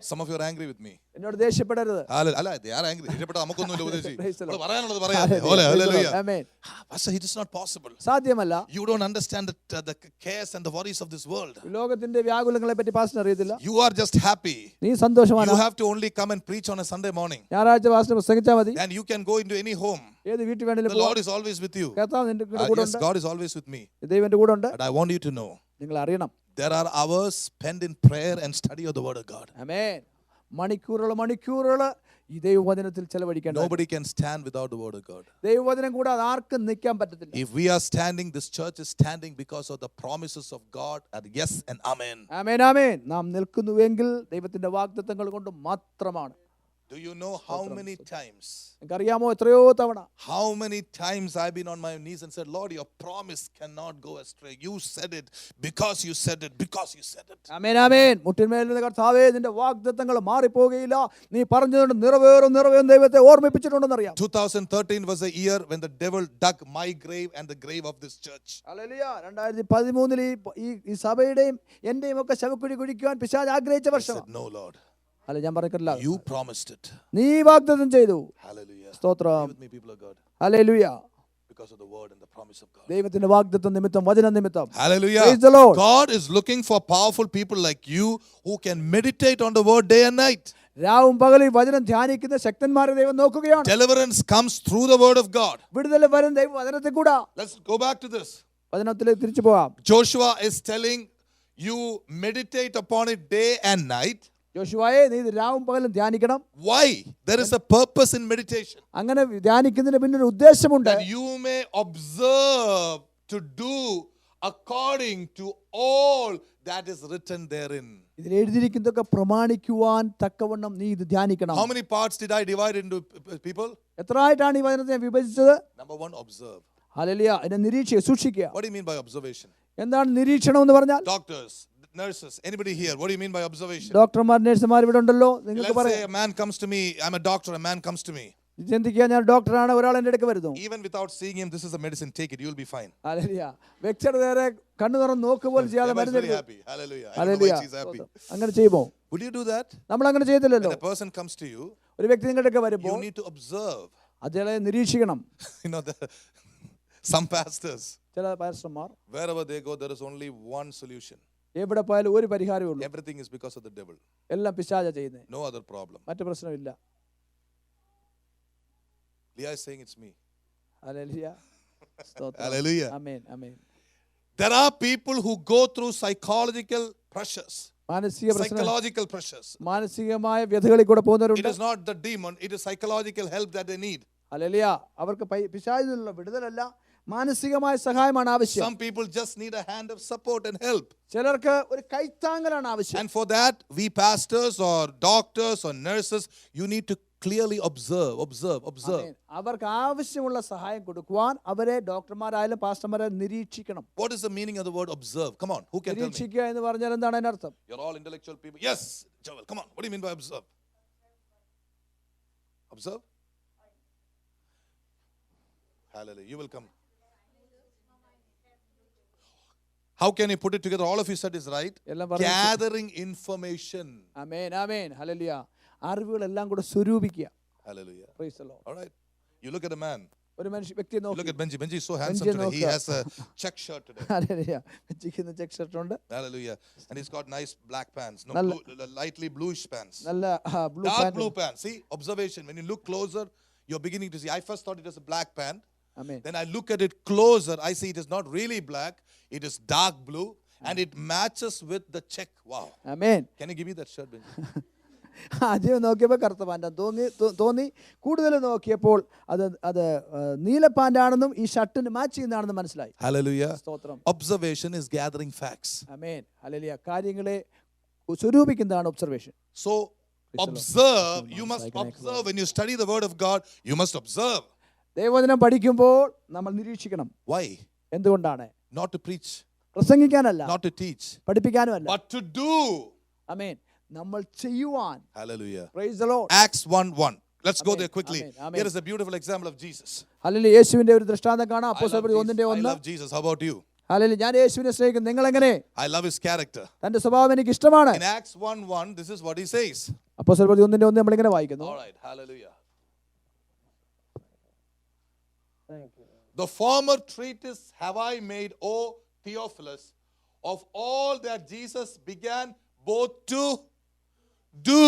Some of you are angry with me. എന്നോട് ദേഷ്യപ്പെടരുത്. അല്ല, they are angry. ദേഷ്യപ്പെട്ട നമുക്കൊന്നുമില്ല ഉപദേശി. Praise the Lord. പറയാനുള്ളത് പറയാം. Hallelujah. Amen. Pastor, it is not possible. സാധ്യമല്ല. You don't understand the cares and the worries of this world. ലോകത്തിന്റെ വ്യാകുലങ്ങളെ പറ്റി pastor അറിയത്തില്ല. You are just happy. നീ സന്തോഷമാണ്. You have to only come and preach on a Sunday morning. ഞായറാഴ്ച pastor പ്രസംഗിച്ചാൽ മതി. And you can go into any home. ഏത് വീട്ടിൽ വേണമെങ്കിലും The പോകാം. Lord is always with you. കർത്താവ് നിന്റെ കൂടെ Yes, ഉണ്ട്. God is always with me. ദൈവം എന്റെ കൂടെ ഉണ്ട്. But I want you to know, നിങ്ങൾ അറിയണം. there are hours spent in prayer and study of the word of God. ആമേൻ. മണിക്കൂറുകൾ ഈ ദൈവവചനത്തിൽ ചെലവഴിക്കണം. Nobody can stand without the word of God. ദൈവവചനം കൂടാതെ ആർക്കും നിൽക്കാൻ പറ്റത്തില്ല. If we are standing, this church is standing because of the promises of God and yes and amen. ആമേൻ ആമേൻ. നാം നിൽക്കുന്നുവെങ്കിൽ ദൈവത്തിന്റെ വാഗ്ദത്തങ്ങൾ കൊണ്ട് മാത്രമാണ്. Do you know how many times? നിങ്ങൾക്കറിയാമോ എത്രയോ തവണ How many times I've been on my knees and said, Lord, your promise cannot go astray. You said it because you said it, because you said it. ആമേൻ ആമേൻ. മുട്ടിന്മേൽ നിന്ന് കർത്താവേ നിന്റെ വാഗ്ദത്തങ്ങൾ മാറിപ്പോകുകയില്ല. നീ പറഞ്ഞതുകൊണ്ട് നിറവേറും ദൈവത്തെ ഓർമ്മിപ്പിച്ചിട്ടുണ്ടെന്നറിയാം. 2013 was a year when the devil dug my grave and the grave of this church. Hallelujah. 2013 ഈ സഭയുടെയും എന്റെയും ഒക്കെ ശവക്കുഴി കുഴിക്കുവാൻ പിശാച് ആഗ്രഹിച്ച I വർഷം. said, no, Lord. അല്ല, ഞാൻ പറഞ്ഞിട്ടില്ല. You promised it. നീ വാഗ്ദത്തം ചെയ്തു. Hallelujah. സ്തോത്രം. Be with me, people of God. Hallelujah. Because of the word and the promise of God. ദൈവത്തിന്റെ വാഗ്ദത്തം നിമിത്തം വചന നിമിത്തം. Hallelujah. Praise the Lord. God is looking for powerful people like you who can meditate on the word day and night. രാവും പകലും വചനം ധ്യാനിക്കുന്ന ശക്തന്മാരെ ദൈവം നോക്കുകയാണ്. Deliverance comes through the word of God. വിടുതൽ വരും ദൈവ വചനത്തിൽ കൂടാ. Let's go back to this. വചനത്തിലേക്ക് തിരിച്ചു പോകാം. Joshua is telling you meditate upon it day and night. യോശുവയെ നീ ഇത് രാവും പകലും ധ്യാനിക്കണം. Why? There is a purpose in meditation. അങ്ങനെ ധ്യാനിക്കുന്നതിന് പിന്നെ ഒരു ഉദ്ദേശമുണ്ട്. That you may observe to do according to all that is written therein. ഇതിൽ എഴുതിയിരിക്കുന്നതൊക്കെ പ്രമാണിക്കുവാൻ തക്കവണ്ണം നീ ഇത് ധ്യാനിക്കണം. How many parts did I divide into people? എത്രയായിട്ടാണ് ഈ വചനത്തെ വിഭജിച്ചത്? Number 1, observe. ഹല്ലേലൂയ. ഇതിനെ നിരീക്ഷിക്കുക, സൂക്ഷിക്കുക. What do you mean by observation? എന്താണ് നിരീക്ഷണം എന്ന് പറഞ്ഞാൽ? Doctors, nurses, anybody here, what do you mean by observation? ഡോക്ടർമാർ നഴ്സുമാർ ഇവിടെ ഉണ്ടല്ലോ. നിങ്ങൾക്ക് Let's say പറയാം. a man comes to me, I'm a doctor, a man comes to me. ചിന്തിക്കുക, ഞാൻ ഡോക്ടറാണ്, ഒരാൾ എൻ്റെ അടുക്ക് വരുന്നു. Even without seeing him, this is a medicine, take it, you'll be fine. Hallelujah. വ്യക്തിയുടെ നേരെ കണ്ണു തുറന്ന് നോക്കുക പോലും ചെയ്യാതെ Everybody's മരുന്ന് very എടുക്കും. happy. Hallelujah. Hallelujah. Everybody is happy. അങ്ങനെ ചെയ്യുമോ? Would you do that? നമ്മൾ അങ്ങനെ ചെയ്തില്ലല്ലോ. When a person comes to you, ഒരു വ്യക്തി നിങ്ങളുടെ അടുക്ക് you വരുമ്പോൾ need to observe. അദ്ദേഹത്തെ നിരീക്ഷിക്കണം. You know, some pastors, ചില പാസ്റ്റർമാർ wherever they go, there is only one solution. എവിടെ പോയാലും ഒരു പരിഹാരമേ ഉള്ളൂ. Everything is because of the devil. എല്ലാം പിശാചാ ചെയ്യുന്നത്. No other problem. മറ്റു പ്രശ്നമില്ല. Leah is saying it's me. Hallelujah. സ്തോത്രം. Hallelujah. Amen amen. There are people who go through psychological pressures. മാനസിക പ്രശ്നം, Psychological pressures. മാനസികമായ വ്യഥകളിൽ കൂടെ It പോകുന്നവരുണ്ട്. is not the demon, it is psychological help that they need. Hallelujah. അവർക്ക് പിശാചിൽ നിന്നുള്ള വിടുതലല്ല, മാനസികമായ സഹായമാണ് ആവശ്യം. Some people just need a hand of support and help. ചിലർക്ക് ഒരു കൈത്താങ്ങലാണ് ആവശ്യം. And for that, we pastors or doctors or nurses, you need to clearly observe. ആമേൻ. അവർക്ക് ആവശ്യമുള്ള സഹായം കൊടുക്കുവാൻ അവരെ ഡോക്ടർമാരായാലും പാസ്റ്റർമാരായാലും നിരീക്ഷിക്കണം. What is the meaning of the word observe? Come on, who can tell me? നിരീക്ഷിക്കുക എന്ന് പറഞ്ഞാൽ എന്താണ് അതിന്റെ അർത്ഥം? You're all intellectual people. Yes, Joel, come on. What do you mean by observe? Observe? Hallelujah. You will come. How can you put it together? All of you said is right. എല്ലാം പറഞ്ഞു. Gathering information. ആമേൻ ആമേൻ. Hallelujah. അറിവുകളെല്ലാം കൂടെ സ്വരൂപിക്കുക. Hallelujah. Praise the Lord. All right. You look at a man. ഒരു വ്യക്തിയെ You look നോക്കി. at Benji. Benji is so handsome Benji today. He നോക്കുക. has a check shirt today. Hallelujah. വെച്ചിരിക്കുന്ന check shirt ഉണ്ട്. Hallelujah. And he's got nice black pants. No, നല്ല- lightly bluish pants. നല്ല blue Dark pant. blue pants. See, observation. When you look closer, you're beginning to see. I first thought it was a black pant. Amen. Then I look at it closer. I see it is not really black. It is dark blue. And it matches with the check. Wow. Amen. Can you give me that shirt, Benji? ആദ്യം നോക്കിയപ്പോൾ കറുത്ത പാൻറ്റാണ് തോന്നി. കൂടുതൽ നോക്കിയപ്പോൾ അത് നീല പാൻറ്റാണെന്നും ഈ ഷർട്ടിന് match ചെയ്യുന്നതാണെന്ന് മനസ്സിലായി. Hallelujah. സ്തോത്രം. Observation is gathering facts. Amen. Hallelujah. കാര്യങ്ങളെ സ്വരൂപിക്കുന്നതാണ് observation. So, observe. You must observe. When you study the word of God, you must observe. ദൈവവചനം പഠിക്കുമ്പോൾ നമ്മൾ നിരീക്ഷിക്കണം. Why? എന്തുകൊണ്ടാണ്? Not to preach, പ്രസംഗിക്കാനല്ല, not to teach, പഠിപ്പിക്കാനുമല്ല. but to do. ആമേൻ. നമ്മൾ ചെയ്യുവാൻ. Hallelujah. Praise the Lord. Acts 1:1. Let's go Amen. there quickly. Amen. Amen. Here is a beautiful example of Jesus. Hallelujah. യേശുവിന്റെ ഒരു ദൃഷ്ടാന്തം കാണാം. I അപ്പോസ്തലർ 1:1. love Jesus. How about you? Hallelujah. ഞാൻ യേശുവിനെ സ്നേഹിക്കുന്നു. നിങ്ങൾ എങ്ങനെ? I love his character. തന്റെ സ്വഭാവം എനിക്ക് ഇഷ്ടമാണ്. In Acts 1:1, this is what he says. അപ്പോസ്തലപ്രവൃത്തി 1:1 നമ്മൾ ഇങ്ങനെ വായിക്കുന്നു. All right, hallelujah. The former treatise have I made, O Theophilus, of all that Jesus began both to do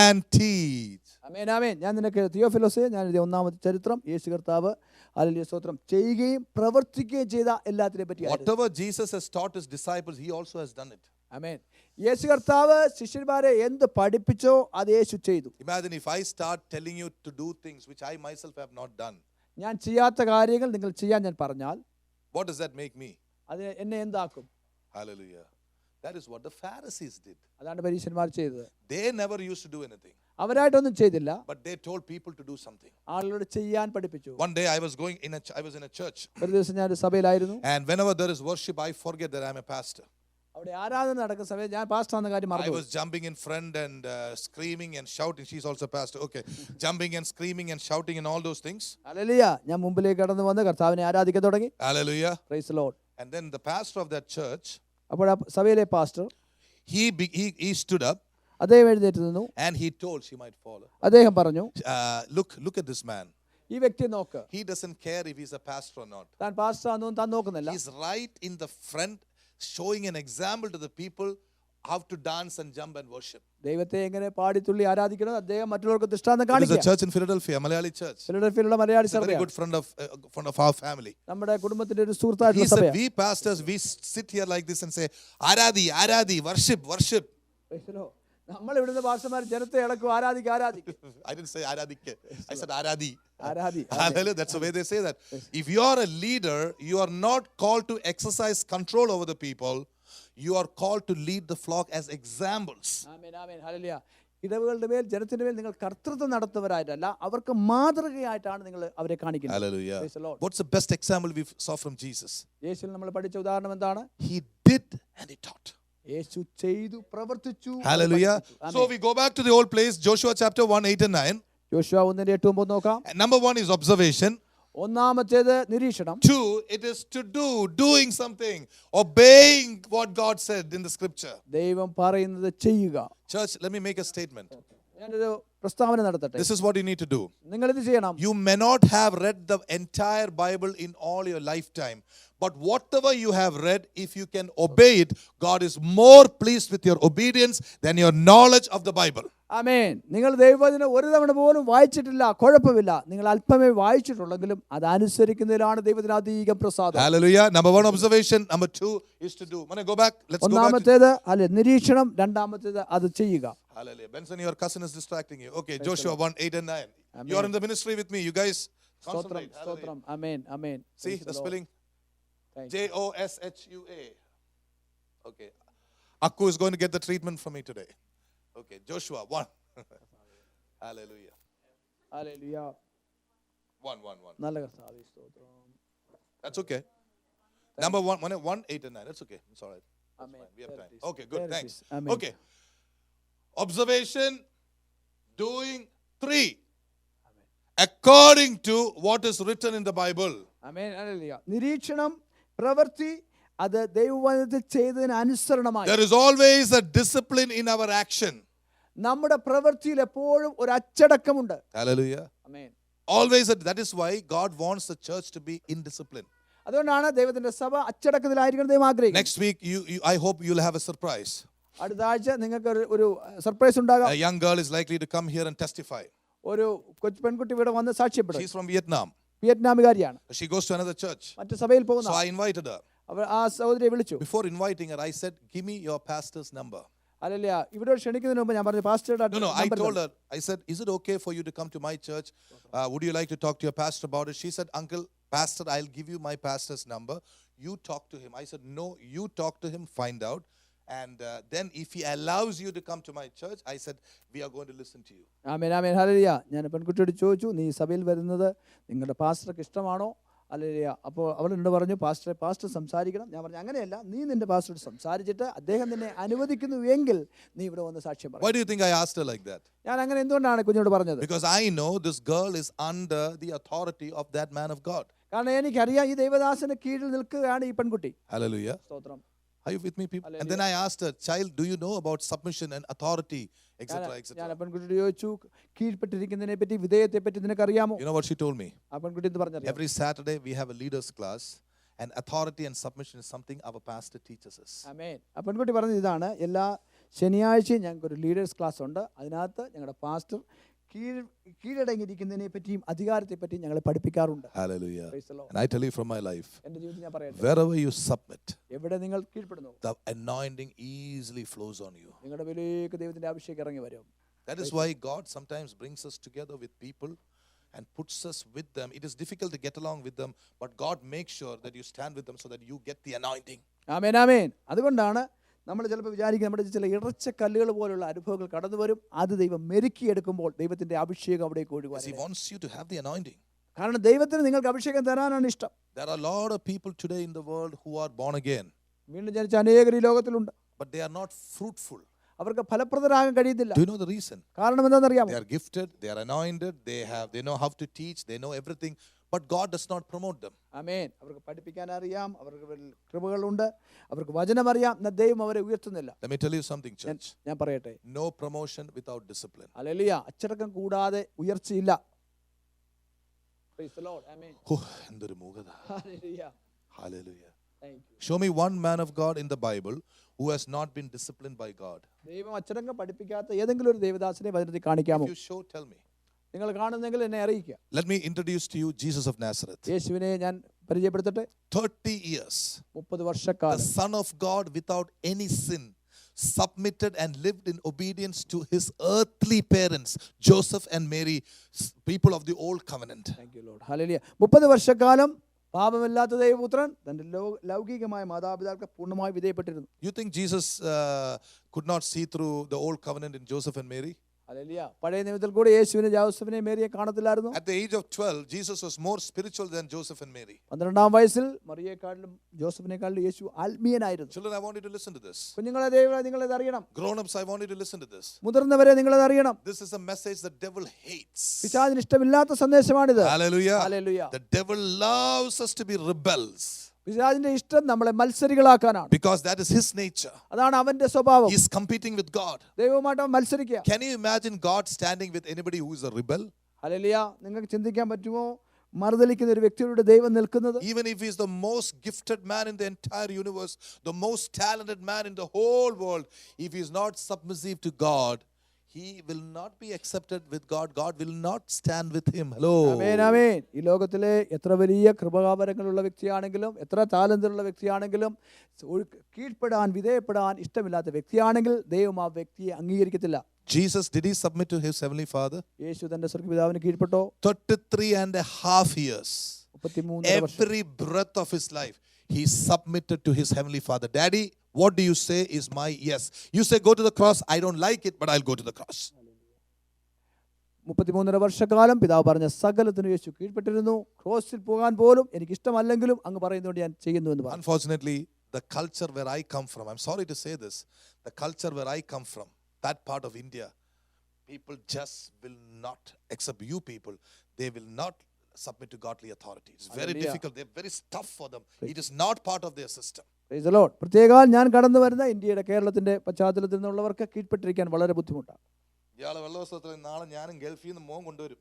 and teach. ആമേൻ, ആമേൻ. ഞാൻ നിനക്ക് തിയോഫിലോസേ, ഞാൻ എഴുതിയ ഒന്നാമത്തെ ചരിത്രം യേശു കർത്താവ് ഹല്ലേലൂയ സ്തോത്രം ചെയ്യുകയും പ്രവർത്തിക്കുകയും ചെയ്ത എല്ലാത്തിനെ പറ്റി. Whatever Jesus has taught his disciples, he also has done it. ആമേൻ. യേശു കർത്താവ് ശിഷ്യന്മാരെ എന്ത് പഠിപ്പിച്ചോ അത് യേശു ചെയ്തു. Imagine if I start telling you to do things which I myself have not done. ഞാൻ ചെയ്യാത്ത കാര്യങ്ങൾ നിങ്ങൾ ചെയ്യാൻ ഞാൻ പറഞ്ഞാൽ What does that make me? അത് എന്നെ എന്താക്കും? Hallelujah. That is what the Pharisees did. അതാണ് പരീശന്മാർ ചെയ്തത്. They never used to do anything, അവരായിട്ടൊന്നും ചെയ്തില്ല, but they told people to do something. ആളുകളോട് ചെയ്യാൻ പഠിപ്പിച്ചു. One day I was in a church, ഒരു ദിവസം ഞാൻ ഒരു സഭയിലായിരുന്നു. and whenever there is worship, I forget that I'm a pastor. അവിടെ ആരാധന നടക്കുന്ന സമയത്ത് ഞാൻ പാസ്റ്റർ എന്ന കാര്യം I മറന്നു. was jumping in front and screaming and shouting. She's also a pastor. Okay. Jumping and screaming and shouting and all those things. Hallelujah. ഞാൻ മുമ്പിലേക്ക് കടന്നു വന്ന് കർത്താവിനെ ആരാധിക്കാൻ തുടങ്ങി. Hallelujah. Praise the Lord. And then the pastor of that church, അപ്പോൾ ആ സഭയിലെ പാസ്റ്റർ he stood up അദ്ദേഹം എഴുന്നേറ്റ് നിന്നു. and he told, she might fall. അദ്ദേഹം പറഞ്ഞു, Look at this man. ഈ വ്യക്തിയെ നോക്ക്. He doesn't care if he's a pastor or not. താൻ പാസ്റ്റർ ആണെന്ന് താൻ നോക്കുന്നില്ല. He's right in the front, showing an example to the people how to dance and jump and worship. ദൈവത്തെ എങ്ങനെ പാടിത്തുള്ളി ആരാധിക്കണം അദ്ദേഹം മറ്റുള്ളവർക്ക് ദൃഷ്ടാന്തം There's a കാണിക്കുക. church in Philadelphia, Malayali church. ഫിലഡൽഫിയയിലുള്ള Malayali He's a very സഭയാണ്. good friend of our family. നമ്മുടെ കുടുംബത്തിന്റെ ഒരു He സുഹൃത്തായിട്ടുള്ള said, സഭയാണ്. we pastors, we sit here like this and say, Aradi, worship. നമ്മൾ ഇവിടുന്ന് പാസ്റ്റർമാർ ജനത്തെ ഇളക്കും, ആരാധിക്കും. I didn't say Aradike. I said Aradi. ആരാധി. Hallelujah. That's the way they say that. If you are a leader, you are not called to exercise control over the people. You are called to lead the flock as examples. ആമേൻ, ആമേൻ. ഹല്ലേലൂയ. ഇടവുകളുടെ മേൽ ജനത്തിന്റെ മേൽ നിങ്ങൾ കർത്തൃത്വം നടത്തുന്നവരായിട്ടല്ല, അവർക്ക് മാതൃകയായിട്ടാണ് നിങ്ങൾ അവരെ കാണിക്കുന്നത്. Hallelujah. Praise the Lord. What's the best example we saw from Jesus? യേശുവിൽ നമ്മൾ പഠിച്ച ഉദാഹരണം എന്താണ്? He did and he taught. യേശു ചെയ്തു, പ്രവർത്തിച്ചു. Hallelujah. So we go back to the old place, Joshua chapter 1, 8 and 9. യോശുവ 1:8-9 നോക്കാം. And number 1 is observation. ഒന്നാമത്തേത് നിരീക്ഷണം. 2, it is to doing something, obeying what God said in the scripture. ദൈവം പറയുന്നത് ചെയ്യുക. Church, let me make a statement. ഞാനൊരു പ്രസ്താവന നടത്തട്ടെ. This is what you need to do. നിങ്ങൾ ഇത് ചെയ്യണം. You may not have read the entire Bible in all your lifetime, but whatever you have read, if you can obey it, God is more pleased with your obedience than your knowledge of the Bible. ആമേൻ. നിങ്ങൾ ദൈവവചനം ഒരു തവണ പോലും വായിച്ചിട്ടില്ല, കുഴപ്പമില്ല. നിങ്ങൾ അല്പമേ വായിച്ചിട്ടുള്ളെങ്കിലും അത് അനുസരിക്കുന്നതിലാണ് ദൈവത്തിന് അധികം പ്രസാദം. Hallelujah. Number 1 observation, number 2 is to do. Go back. Let's go back. ഒന്നാമത്തേത് അല്ലെ നിരീക്ഷണം, രണ്ടാമത്തേത് അത് ചെയ്യുക. Hallelujah. Benson, your cousin is distracting you. Okay, Joshua 1, 8 and 9. Amen. You are in the ministry with me. You guys സ്തോത്രം, concentrate. സ്തോത്രം. ആമേൻ, ആമേൻ. See the spelling? Thank you. Joshua. Okay. Akku is going to get the treatment from me today. Okay, Joshua 1. Hallelujah. Hallelujah. 1. നല്ല കർത്താവേ, സ്തോത്രം. That's okay. Number 1, 8 and 9. That's okay. It's all right. That's Amen. fine. We have There time. it is. Okay, good. There it Thanks. is. Amen. Okay. Observation, doing 3. According to what is written in the Bible. Amen, hallelujah. നിരീക്ഷണം, പ്രവൃത്തി, അത് ദൈവവചനത്തിൽ ചെയ്തതിന് അനുസരണമായി. There is always a discipline in our action. നമ്മുടെ പ്രവൃത്തിയിൽ എപ്പോഴും ഒരു അച്ചടക്കമുണ്ട്. Hallelujah. Amen. Always, that is why God wants the church to be in discipline. അതുകൊണ്ടാണ് ദൈവത്തിന്റെ സഭ അച്ചടക്കത്തിലായിരിക്കണം ദൈവം ആഗ്രഹിക്കുന്നത്. Next week, I hope you'll have a surprise. അടുത്ത ആഴ്ച നിങ്ങൾക്ക് ഒരു സർപ്രൈസ് ഉണ്ടാകാം. A young girl is likely to come here and testify. ഒരു കൊച്ചു പെൺകുട്ടി ഇവിടെ വന്ന് സാക്ഷ്യപ്പെടും. She's from Vietnam. വിയറ്റ്നാമുകാരിയാണ്. She goes to another church. മറ്റു സഭയിൽ പോകുന്ന. So I invited her. അവർ ആ സഹോദരിയെ വിളിച്ചു. Before inviting her, I said, give me your pastor's number. അല്ലല്ല, ഇവിടെ ക്ഷണിക്കുന്നതിന് മുമ്പ് ഞാൻ പറഞ്ഞു പാസ്റ്ററുടെ No, I told her, I said, is it okay for you to come to my church? Would you like to talk to your pastor about it? She said, Uncle, Pastor, I'll give you my pastor's number. You talk to him. I said, no, you talk to him, find out. And then if he allows you to come to my church, I said, we are going to listen to you. ആമേൻ, ആമേൻ. Hallelujah. ഞാൻ പെൺകുട്ടിയോട് ചോദിച്ചു, നീ സഭയിൽ വരുന്നത് നിങ്ങളുടെ പാസ്റ്റർക്ക് ഇഷ്ടമാണോ? Hallelujah. അപ്പോൾ അവൾ എന്നോട് പറഞ്ഞു, പാസ്റ്റർ സംസാരിക്കണം. ഞാൻ പറഞ്ഞു, അങ്ങനെയല്ല, നീ നിന്റെ പാസ്റ്ററോട് സംസാരിച്ചിട്ട് അദ്ദേഹം നിന്നെ അനുവദിക്കുന്നു എങ്കിൽ നീ ഇവിടെ വന്ന് സാക്ഷ്യം പറ. Why do you think I asked her like that? ഞാൻ അങ്ങനെ എന്തുകൊണ്ടാണ് കുഞ്ഞോട് പറഞ്ഞത്? Because I know this girl is under the authority of that man of God. കാരണം എനിക്കറിയാം ഈ ദൈവദാസന് കീഴിൽ നിൽക്കുകയാണ് ഈ പെൺകുട്ടി. Hallelujah. സ്തോത്രം. Are you with me, people? And then I asked her, child, do you know about submission and authority, etc., ഞാൻ etc.? ആ പെൺകുട്ടിയോട് ചോദിച്ചു, കീഴ്പ്പെട്ടിരിക്കുന്നതിനെ പറ്റി, വിധേയത്തെ പറ്റി നിനക്കറിയാമോ? You know what she told me? ആ പെൺകുട്ടി എന്ത് പറഞ്ഞറിയാം? Every Saturday we have a leaders class, and authority and submission is something our pastor teaches us. ആമേൻ. ആ പെൺകുട്ടി പറഞ്ഞത് ഇതാണ്, എല്ലാ ശനിയാഴ്ചയും ഞങ്ങൾക്കൊരു ലീഡേഴ്സ് ക്ലാസ് ഉണ്ട്, അതിനകത്ത് ഞങ്ങളുടെ പാസ്റ്റർ കീഴടങ്ങിയിരിക്കുന്നതിനെ പറ്റിയും അധികാരത്തെ പറ്റിയും ഞങ്ങളെ പഠിപ്പിക്കാറുണ്ട്. Hallelujah. Praise the Lord. And I tell you from my life, എൻ്റെ ജീവിതത്തിൽ ഞാൻ പറയട്ടെ, wherever you submit, എവിടെ നിങ്ങൾ കീഴ്പ്പെടുന്നു, the anointing easily flows on you. നിങ്ങളുടെ മേലേക്ക് ദൈവത്തിന്റെ അഭിഷേകം ഇറങ്ങി വരും. That is why God sometimes brings us together with people and puts us with them. It is difficult to get along with them, but God makes sure that you stand with them so that you get the anointing. ആമേൻ, ആമേൻ. അതുകൊണ്ടാണ് നമ്മൾ ചിലപ്പോൾ വിചാരിക്കും നമ്മുടെ ചില ഇറച്ച കല്ലുകൾ പോലുള്ള അനുഭവങ്ങൾ കടന്നു വരും, അത് ദൈവം മെരുക്കിയെടുക്കുമ്പോൾ ദൈവത്തിന്റെ അഭിഷേകം അവിടേക്ക് ഒഴുകുവാൻ. He wants you to have the anointing. കാരണം ദൈവത്തിന് നിങ്ങൾക്ക് അഭിഷേകം തരാനാണ് ഇഷ്ടം. There are a lot of people today in the world who are born again, വീണ്ടും ജനിച്ച അനേകർ ഈ ലോകത്തിലുണ്ട്. but they are not fruitful. അവർക്ക് ഫലപ്രദരാകാൻ കഴിയുന്നില്ല. Do you know the reason? കാരണം എന്താണെന്നറിയാമോ? They are gifted, they are anointed, they know how to teach, they know everything, but God does not promote them. ആമേൻ. അവർക്ക് പഠിപ്പിക്കാൻ അറിയാം, അവർക്ക് കൃപകളുണ്ട്, അവർക്ക് വചനം അറിയാം, എന്നാൽ ദൈവം അവരെ ഉയർത്തുന്നില്ല. Let me tell you something, church. ഞാൻ പറയട്ടെ, No promotion without discipline. Hallelujah. അച്ചടക്കം കൂടാതെ ഉയർച്ചയില്ല. Praise the Lord. ആമേൻ. എന്തൊരു മൂകത. Hallelujah. Hallelujah. Thank you. Show me one man of God in the Bible who has not been disciplined by God. ദൈവം അച്ചടക്കം പഠിപ്പിക്കാത്ത ഏതെങ്കിലും ഒരു ദേവദാസനെ വചനത്തിൽ കാണിക്കാമോ? If you show, tell me. നിങ്ങൾ കാണുന്നെങ്കിൽ എന്നെ അറിയിക്കുക. Let me introduce to you Jesus of Nazareth. യേശുവിനെ ഞാൻ പരിചയപ്പെടുത്തട്ടെ. 30 years. 30 The വർഷക്കാലം Son of God without any sin submitted and lived in obedience to his earthly parents, Joseph and Mary, people of the old covenant. Thank you, Lord. Hallelujah. 30 വർഷക്കാലം പാപമില്ലാത്ത ദൈവപുത്രൻ തന്റെ ലൗകികമായ മാതാപിതാക്കൾക്ക് പൂർണ്ണമായി വിധേയപ്പെട്ടിരുന്നു. You think Jesus could not see through the old covenant in Joseph and Mary? Hallelujah. പഴയ നിയമത്തിൽ കൂടെ യേശുവിനെ ജോസഫിനെ മേരിയെ കാണത്തില്ലായിരുന്നു. At the age of 12, Jesus was more spiritual than Joseph and Mary. 12-ാം വയസ്സിൽ മറിയേക്കാളിലും ജോസഫിനെക്കാളിലും യേശു ആത്മീയനായിരുന്നു. Children, I want you to listen to this. കുഞ്ഞുങ്ങളെ ദൈവം നിങ്ങളിത് അറിയണം. Grown-ups, I want you to listen to this. മുതിർന്നവരെ നിങ്ങളിത് അറിയണം. This is a message the devil hates. പിശാചിന് ഇഷ്ടമില്ലാത്ത സന്ദേശമാണിത്. Hallelujah. Hallelujah. The devil loves us to be rebels. പിശാചിന്റെ ഇഷ്ടം നമ്മളെ മത്സരികളാക്കാനാണ്. Because that is his nature. അതാണ് അവന്റെ സ്വഭാവം. He is competing with God. ദൈവവുമായിട്ട് അവൻ മത്സരിക്കുക. Can you imagine God standing with anybody who is a rebel? Hallelujah. നിങ്ങൾക്ക് ചിന്തിക്കാൻ പറ്റുമോ മറുതലിക്കുന്ന ഒരു വ്യക്തിയോട് ദൈവം നിൽക്കുന്നത്? Even if he is the most gifted man in the entire universe, the most talented man in the whole world, if he is not submissive to God, he will not be accepted with God. God will not stand with him. Hello. ആമേൻ, ആമേൻ. ഈ ലോകത്തിലെ എത്ര വലിയ കൃപാവരങ്ങളുള്ള വ്യക്തിയാണെങ്കിലും എത്ര താലന്തുള്ള വ്യക്തിയാണെങ്കിലും കീഴ്പ്പെടാൻ വിധേയപ്പെടാൻ ഇഷ്ടമില്ലാത്ത വ്യക്തിയാണെങ്കിൽ ദൈവം ആ വ്യക്തിയെ അംഗീകരിക്കത്തില്ല. Jesus, did he submit to his heavenly Father? യേശു തന്റെ സ്വർഗ്ഗപിതാവിന് കീഴ്പ്പെട്ടോ? 33.5 years. 33 വർഷം. Every breath of his life, he submitted to his heavenly Father. Daddy, what do you say is my yes? You say go to the cross. I don't like it, but I'll go to the cross. 33 വർഷക്കാലം പിതാവ് പറഞ്ഞ സകലത്തിനും യേശു കീഴ്പ്പെട്ടിരുന്നു. ക്രോസിൽ പോകാൻ പോലും എനിക്ക് ഇഷ്ടമല്ലെങ്കിലും അങ്ങ് പറയുന്നതുകൊണ്ട് ഞാൻ ചെയ്യുന്നു എന്ന് പറഞ്ഞു. Unfortunately, the culture where I come from, I'm sorry to say this, the culture where I come from, that part of India, people just will not, except you people, they will not submit to godly authority. It's very Hallelujah. difficult. They're very tough for them. It is not part of their system. Praise the Lord. പ്രത്യേകം ഞാൻ കടന്നു വരുന്ന ഇന്ത്യയുടെ കേരളത്തിന്റെ പശ്ചാത്തലത്തിൽ നിന്നുള്ളവർക്ക് കീഴ്പ്പെട്ടിരിക്കാൻ വളരെ ബുദ്ധിമുട്ടാണ്. ഇയാളെ വെള്ളവസ്ത്രത്തിൽ നാളെ ഞാനും ഗൾഫിൽ നിന്ന് മോൻ കൊണ്ടുവരും.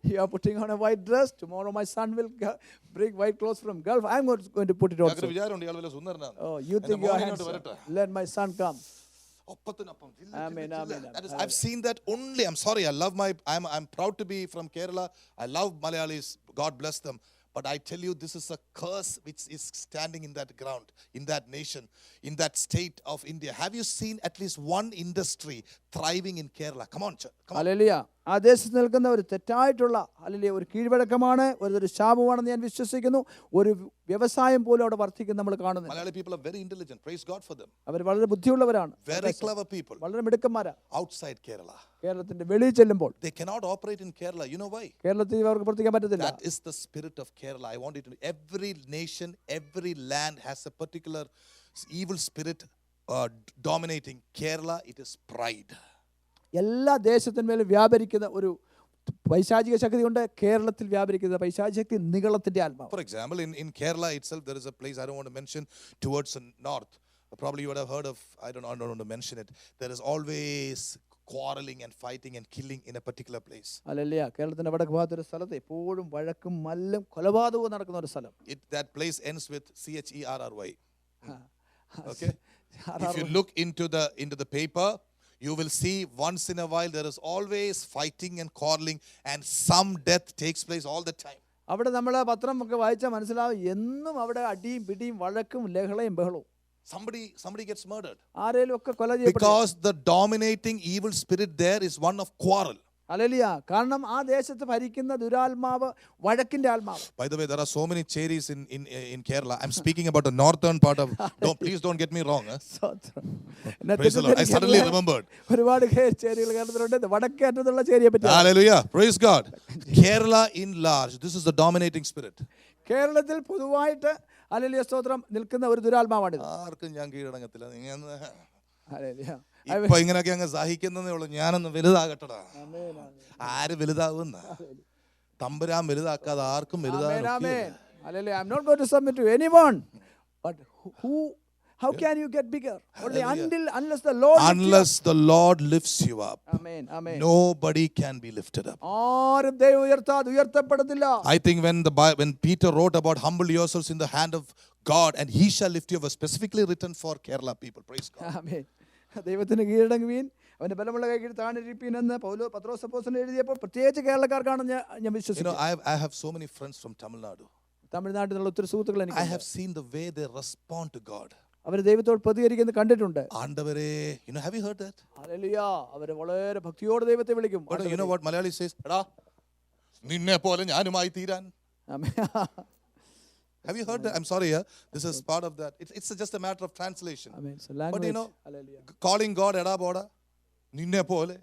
You are putting on a white dress. Tomorrow my son will bring white clothes from Gulf. I'm going to put it on. വിചാരമുണ്ട് ഇയാൾ വലിയ സുന്ദരനാണ്. Oh, you think you are handsome? Let my son come. Amen, amen. I've seen that only. I'm sorry. I'm proud to be from Kerala. I love Malayalis. God bless them. But I tell you, this is a curse which is standing in that ground, in that nation, in that state of India. Have you seen at least one industry thriving in Kerala? Come on, church. Come on. Hallelujah. ആ ദേശത്ത് നിൽക്കുന്ന ഒരു തെറ്റായിട്ടുള്ള അല്ലെങ്കിൽ ഒരു കീഴ്വഴക്കമാണ്, ഒരു ശാപമാണെന്ന് ഞാൻ വിശ്വസിക്കുന്നു. ഒരു വ്യവസായം പോലും അവിടെ വർദ്ധിക്കുന്ന നമ്മൾ കാണുന്നു. Malayali people are very intelligent. Praise God for them. അവർ വളരെ ബുദ്ധിയുള്ളവരാണ്. Very clever people. വളരെ മിടുക്കന്മാരാണ്. Outside Kerala, കേരളത്തിന്റെ വെളിയിൽ ചെല്ലുമ്പോൾ they cannot operate in Kerala. You know why? കേരളത്തിൽ അവർക്ക് പ്രവർത്തിക്കാൻ പറ്റത്തില്ല. That is the spirit of Kerala. I want you to know. Every nation, every land has a particular evil spirit dominating. Kerala, it is pride. എല്ലാ ദേശത്തിന്മേലും വ്യാപരിക്കുന്ന ഒരു പൈശാചിക ശക്തിയുണ്ട്. കേരളത്തിൽ വ്യാപരിക്കുന്ന പൈശാചിക ശക്തി നിഗളത്തിന്റെ ആത്മാവ്. For example, in Kerala itself, there is a place I don't want to mention towards the north. Probably you would have heard of, I don't want to mention it. There is always quarreling and fighting and killing in a particular place. Hallelujah. കേരളത്തിന്റെ വടക്ക് ഭാഗത്തൊരു സ്ഥലത്ത് എപ്പോഴും വഴക്കും മല്ലും കൊലപാതകവും നടക്കുന്ന ഒരു സ്ഥലം. That place ends with CHERRY. Okay. If you look into the paper, you will see once in a while there is always fighting and quarreling, and some death takes place all the time. അവിടെ നമ്മൾ പത്രം ഒക്കെ വായിച്ചാൽ മനസ്സിലാവും, എന്നും അവിടെ അടിയും പിടിയും വഴക്കും ലഹളയും ബഹളവും. Somebody gets murdered ആരെങ്കിലും ഒക്കെ കൊല ചെയ്യപ്പെടും. because the dominating evil spirit there is one of quarrel. Hallelujah. കാരണം ആ ദേശത്ത് ഭരിക്കുന്ന ദുരാത്മാവ് വഴക്കിന്റെ ആത്മാവ്. By the way, there are so many cherries in Kerala. I'm speaking about the northern part of. Please don't get me wrong. Praise the Lord. I suddenly remembered. ഒരുപാട് ചേരികൾ കേരളത്തിലുണ്ട്. വടക്കേ അറ്റത്തുള്ള ചേരിയെ പറ്റി. Hallelujah. Praise God. Kerala in large, this is the dominating spirit. കേരളത്തിൽ പൊതുവായിട്ട് hallelujah സ്തോത്രം നിൽക്കുന്ന ഒരു ദുരാത്മാവാണിത്. ആർക്കും ഞാൻ കീഴടങ്ങത്തില്ല. ഹല്ലേലൂയ. ഇപ്പൊ ഇങ്ങനെയൊക്കെ അങ്ങ് സഹിക്കുന്നതേ ഉള്ളൂ. ഞാനൊന്ന് വലുതാകട്ടടാ. ആര് വലുതാകുന്ന? തമ്പുരാൻ വലുതാക്കാതെ ആർക്കും വലുതാകാൻ. Hallelujah. I'm not going to submit to anyone. But how can you get bigger? Only unless the Lord lifts you up. Amen. Amen. Nobody can be lifted up. ആരും ദൈവം ഉയർത്തപ്പെടത്തില്ല. I think when Peter wrote about humble yourselves in the hand of God and he shall lift you up, was specifically written for Kerala people. Praise God. Amen. ദൈവത്തിന് കീഴടങ്ങുവീൻ, അവന്റെ ബലമുള്ള കൈകീഴ് താണിരിപ്പീൻ എന്ന് പത്രോസ് അപ്പോസ്തലൻ എഴുതിയപ്പോൾ പ്രത്യേകിച്ച് കേരളക്കാർക്കാണ് ഞാൻ വിശ്വസിക്കുന്നത്. I have so many friends from Tamil Nadu. തമിഴ്നാട്ടിൽ നിന്നുള്ള ഒത്തിരി സുഹൃത്തുക്കൾ എനിക്ക്. I have seen the way they respond to God. അവർ ദൈവത്തോട് പ്രതികരിക്കുന്നത് കണ്ടിട്ടുണ്ട്. ആണ്ടവരേ, have you heard that? ഹല്ലേലൂയ. അവർ വളരെ ഭക്തിയോടെ ദൈവത്തെ വിളിക്കും. You know what Malayali says? എടാ നിന്നെ പോലെ ഞാനുമായി തീരാൻ. Have you heard that? I'm sorry, this is part of that. It's just a matter of translation. Amen. So language. But you know, calling God എടാ പോടാ, നിന്നെ പോലെ,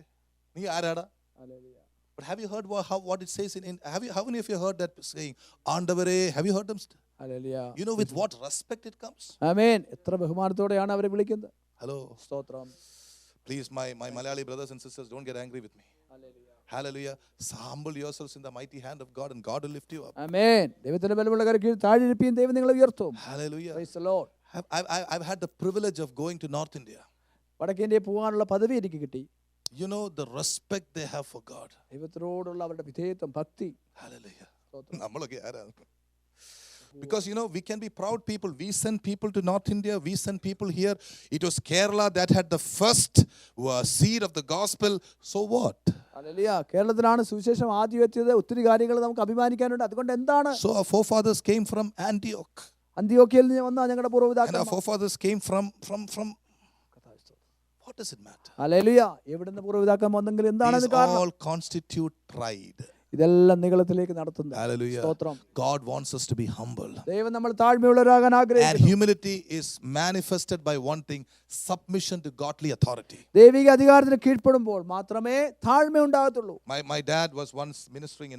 നീ ആരാടാ? Hallelujah. But have you heard what it says in how many of you heard that saying? ആണ്ടവരേ, have you heard them? Hallelujah. You know with what respect it comes? Amen. എത്ര ബഹുമാനത്തോടെയാണ് അവരെ വിളിക്കുന്നത്. Hello. സ്തോത്രം. Please, my Malayali brothers and sisters, don't get angry with me. Hallelujah. Hallelujah. Humble yourselves in the mighty hand of God and God will lift you up. Amen. ദൈവത്തിന്റെ ബലമുള്ള കരക്കീഴിൽ താഴിരിപ്പീൻ, ദൈവം നിങ്ങളെ ഉയർത്തും. Hallelujah. Praise the Lord. I've had the privilege of going to North India. വടക്കേ ഇന്ത്യയിൽ പോകാനുള്ള പദവി എനിക്ക് കിട്ടി. You know the respect they have for God. ദൈവത്തോടുള്ള അവരുടെ വിധേയത്വം, ഭക്തി. Hallelujah. നമ്മളൊക്കെ ആരാണ്? Because we can be proud people. We send people to North India. We send people here. It was Kerala that had the first seed of the gospel. So what? Hallelujah. കേരളത്തിലാണ് സുവിശേഷം ആദ്യം എത്തിയത്. ഒത്തിരി കാര്യങ്ങൾ നമുക്ക് അഭിമാനിക്കാനുണ്ട്. അതുകൊണ്ട് എന്താണ്? So our forefathers came from Antioch. അന്ത്യോക്യയിൽ നിന്ന് വന്ന ഞങ്ങളുടെ പൂർവ്വപിതാക്കൾ. And our forefathers came from what does it matter? Hallelujah. എവിടുന്ന് പൂർവ്വപിതാക്കൾ വന്നെങ്കിൽ എന്താണ് These കാരണം? all constitute pride. ഇതെല്ലാം നിഗളത്തിലേക്ക് നടത്തുന്നത്. Hallelujah. സ്തോത്രം. God wants us to be humble. ദൈവം നമ്മൾ താഴ്മയുള്ളവരാകാൻ And ആഗ്രഹിക്കുന്നു. humility is manifested by one thing: submission to godly authority. ദൈവിക അധികാരത്തിന് കീഴ്പ്പെടുമ്പോൾ മാത്രമേ താഴ്മ ഉണ്ടാകത്തുള്ളൂ. My dad was once ministering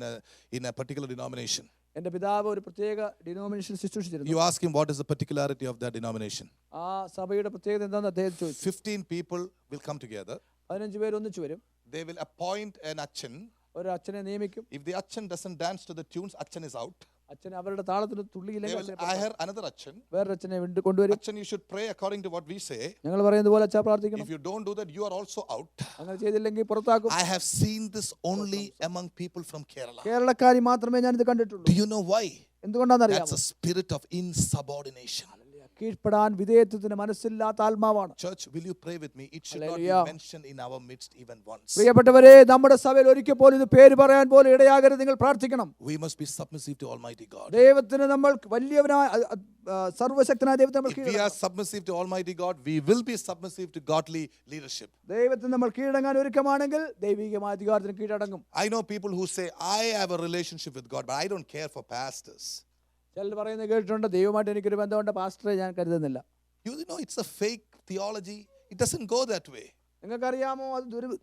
in a particular denomination. എന്റെ പിതാവ് ഒരു പ്രത്യേക denomination ശുശ്രൂഷിച്ചിരുന്നു. You ask him what is the particularity of that denomination. ആ സഭയുടെ പ്രത്യേകത എന്താണെന്ന് അദ്ദേഹം ചോദിച്ചു. 15 people will come together. 15 പേര് ഒന്നിച്ചു വരും. They will appoint an achan. ഒരു അച്ഛനെ നിയമിക്കും. If the achan doesn't dance to the tunes, achan is out. അച്ഛൻ അവരുടെ താളത്തിന് They തുള്ളിയില്ലെങ്കിൽ will hire another achan. വേറൊരു അച്ഛനെ കൊണ്ടുവരും. Achan, you should pray according to what we say. ഞങ്ങൾ പറയുന്നത് പോലെ അച്ഛാ പ്രാർത്ഥിക്കണം. If you don't do that, you are also out. അങ്ങനെ ചെയ്തില്ലെങ്കിൽ പുറത്താക്കും. I have seen this only among people from Kerala. കേരളക്കാരി മാത്രമേ ഞാൻ ഇത് കണ്ടിട്ടുള്ളൂ. Do you know why? എന്തുകൊണ്ടാണെന്ന് That's അറിയാമോ? a spirit of insubordination. കീഴ്പ്പെടാൻ വിധേയത്വത്തിന് മനസ്സില്ലാത്ത ആത്മാവാണ്. Church, will you pray with me? It should not be mentioned in our midst even once. പ്രിയപ്പെട്ടവരെ, നമ്മുടെ സഭയിൽ ഒരിക്കൽ പോലും ഇത് പേര് പറയാൻ പോലും ഇടയാകരുത്. നിങ്ങൾ പ്രാർത്ഥിക്കണം. We must be submissive to Almighty God. ദൈവത്തിന് നമ്മൾ വലിയവനായ സർവശക്തനായ ദൈവത്തെ നമ്മൾ If we are submissive to Almighty God, we will be submissive to godly leadership. ദൈവത്തിന് നമ്മൾ കീഴടങ്ങാൻ ഒരുക്കമാണെങ്കിൽ ദൈവികമായ അധികാരത്തിന് കീഴടങ്ങും. I know people who say, I have a relationship with God, but I don't care for pastors. ചിലർ പറയുന്നത് കേട്ടിട്ടുണ്ട്, ദൈവമായിട്ട് എനിക്കൊരു ബന്ധമുണ്ട്, പാസ്റ്ററെ ഞാൻ കരുതുന്നില്ല. You know, it's a fake theology. It doesn't go that way. നിങ്ങൾക്കറിയാമോ,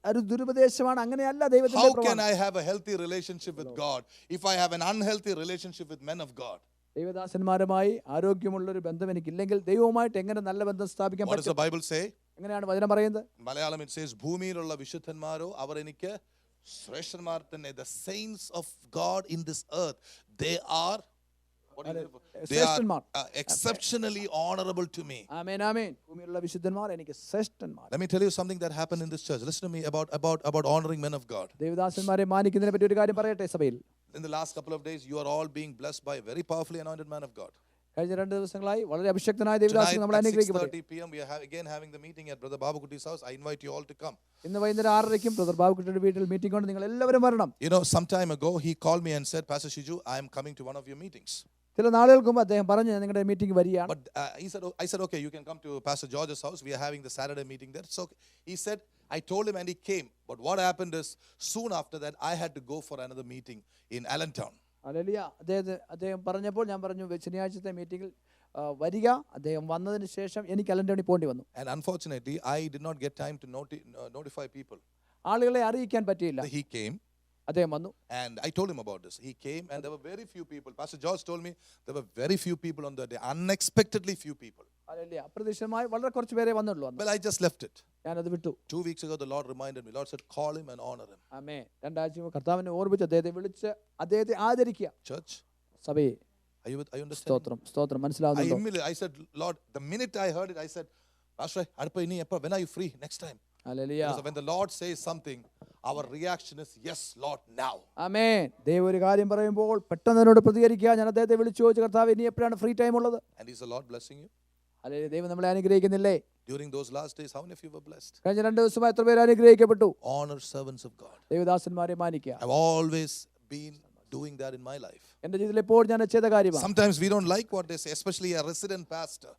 അത് ദുരുപദേശമാണ്. അങ്ങനെയല്ല ദൈവത്തിന്റെ How പ്രവൃത്തി. can I have a healthy relationship with God if I have an unhealthy relationship with men of God? ദൈവദാസന്മാരുമായി ആരോഗ്യമുള്ളൊരു ബന്ധം എനിക്കില്ലെങ്കിൽ ദൈവവുമായിട്ട് എങ്ങനെ നല്ല ബന്ധം സ്ഥാപിക്കാൻ What does the പറ്റും? Bible say? എങ്ങനെയാണ് വചനം പറയുന്നത്? മലയാളം it says ഭൂമിയിലുള്ള വിശുദ്ധന്മാരോ അവർ എനിക്ക് ശ്രേഷ്ഠന്മാർ തന്നെ, the saints of God in this earth, they are what do you say? They are ശ്രേഷ്ഠന്മാർ. exceptionally honorable to me. ആമേൻ ആമേൻ. ഭൂമിയിലുള്ള വിശുദ്ധന്മാർ എനിക്ക് ശ്രേഷ്ഠന്മാർ. Let me tell you something that happened in this church. Listen to me about honoring men of God. ദേവദാസന്മാരെ മാനിക്കുന്നതിനെ പറ്റി ഒരു കാര്യം പറയട്ടെ സഭയിൽ. In the last couple of days, you are all being blessed by a very powerfully anointed man of God. കഴിഞ്ഞ 2 ദിവസങ്ങളായി വളരെ അഭിഷക്തനായ Tonight Devadasan നമ്മളെ at അനുഗ്രഹിക്കട്ടെ. 6:30 p.m. we are again having the meeting at Brother Babakutti's house. I invite you all to come. ഇന്ന് വൈകുന്നേരം 6:30ക്കും brother ബാബുക്കുട്ടിയുടെ വീട്ടിൽ meeting ഉണ്ട്. നിങ്ങൾ എല്ലാവരും വരണം. You know, some time ago, he called me and said, Pastor Shiju, I am coming to one of your meetings. ചില നാളുകൾക്ക് മുമ്പ് അദ്ദേഹം പറഞ്ഞു ഞാൻ നിങ്ങളുടെ മീറ്റിംഗ് വരികയാണ്. But I said, okay, you can come to Pastor George's house. We are having the Saturday meeting there. So he said, I told him and he came. But what happened is, soon after that, I had to go for another meeting in Allentown. Hallelujah. അദ്ദേഹം പറഞ്ഞപ്പോൾ ഞാൻ പറഞ്ഞു ശനിയാഴ്ചത്തെ മീറ്റിംഗിൽ വരിക. അദ്ദേഹം വന്നതിന് ശേഷം എനിക്ക് അലൻടോണിൽ പോകേണ്ടി വന്നു. And unfortunately, I did not get time to notify people. ആളുകളെ അറിയിക്കാൻ പറ്റിയില്ല. He came. അദ്ദേഹം വന്നു. And I told him about this. He came and there were very few people. Pastor George told me there were very few people on that day. Unexpectedly few people. Hallelujah. അപ്രതീക്ഷിതമായി വളരെ കുറച്ച് പേരെ വന്നുള്ളൂ അന്ന്. Well, I just left it. ഞാനത് വിട്ടു. 2 weeks ago, the Lord reminded me. Lord said, call him and honor him. ആമേൻ. 2 ആഴ്ച മുമ്പ് കർത്താവിനെ ഓർമ്മിച്ച് അദ്ദേഹത്തെ വിളിച്ച് അദ്ദേഹത്തെ ആദരിക്കുക. Church, സഭയെ are you understanding? സ്തോത്രം സ്തോത്രം മനസ്സിലാവുന്നുണ്ടോ? I said, Lord, the minute I heard it, I said, Pastor, when are you free next time? Hallelujah. Because when the Lord says something, our reaction is, yes, Lord, now. ആമേൻ. ദൈവം ഒരു കാര്യം പറയുമ്പോൾ പെട്ടെന്ന് എന്നോട് പ്രതികരിക്കുക. ഞാൻ അദ്ദേഹത്തെ വിളിച്ചു ചോദിച്ചു, കർത്താവ് ഇനി എപ്പോഴാണ് ഫ്രീ ടൈം ഉള്ളത്? And is the Lord blessing you? Hallelujah. ദൈവം നമ്മളെ അനുഗ്രഹിക്കുന്നില്ലേ? During those last days, how many of you were blessed? കഴിഞ്ഞ 2 ദിവസമായി എത്ര പേര് അനുഗ്രഹിക്കപ്പെട്ടു? Honor servants of God. ദൈവദാസന്മാരെ മാനിക്കുക. I've always been doing that in my life. എൻ്റെ ജീവിതത്തിൽ എപ്പോഴും ഞാൻ ചെയ്ത കാര്യമാണ്. Sometimes we don't like what they say, especially a resident pastor.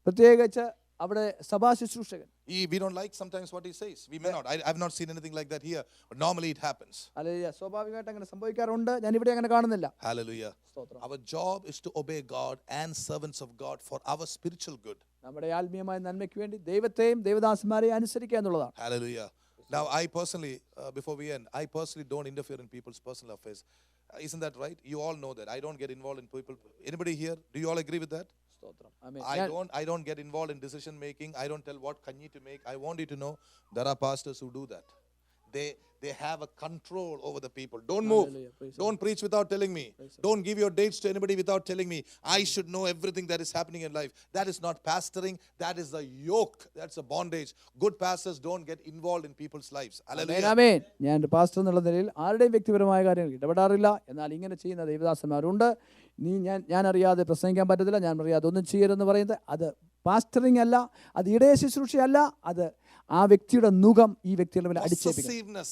പ്രത്യേകിച്ച് അവിടെ സഭാ ശുശ്രൂഷകൻ. We don't like sometimes what he says. We may not. I've not seen anything like that here, but normally it happens. Hallelujah. സ്വാഭാവികമായിട്ട് അങ്ങനെ സംഭവിക്കാറുണ്ട്. ഞാൻ ഇവിടെ അങ്ങനെ കാണുന്നില്ല. Hallelujah. സ്തോത്രം. Our job is to obey God and servants of God for our spiritual good. നമ്മുടെ ആത്മീയമായ നന്മയ്ക്ക് വേണ്ടി ദൈവത്തെയും ദൈവദാസന്മാരെയും അനുസരിക്കുക എന്നുള്ളതാണ്. Hallelujah. Now, I personally, before we end, I personally don't interfere in people's personal affairs. Isn't that right? You all know that. I don't get involved in people. Anybody here? Do you all agree with that? സ്തോത്രം. ആമേൻ. I don't get involved in decision making. I don't tell what kanyi to make. I want you to know there are pastors who do that. They have a control over the people. Don't move. Hallelujah. Praise Don't preach without telling me. Don't give your dates to anybody without telling me. I should know everything that is happening in life. That is not pastoring. That is a yoke. That's a bondage. Good pastors don't get involved in people's lives. Hallelujah. ആമേൻ. ഞാൻ ഒരു pastor എന്നുള്ള നിലയിൽ ആരുടെയും വ്യക്തിപരമായ കാര്യങ്ങൾ ഇടപെടാറില്ല. എന്നാൽ ഇങ്ങനെ ചെയ്യുന്ന ദൈവദാസന്മാരുണ്ട്. ഞാൻ അറിയാതെ പ്രസംഗിക്കാൻ പറ്റത്തില്ല, ഞാൻ അറിയാതെ ഒന്നും ചെയ്യരുതെന്ന് പറയുന്നത് അത് പാസ്റ്ററിംഗ് അല്ല, അത് ഇടയ ശുശ്രൂഷയല്ല, അത് ആ വ്യക്തിയുടെ മുഖം ഈ വ്യക്തിയുടെ മേലെ അടിച്ചേൽപ്പിക്കണം. Possessiveness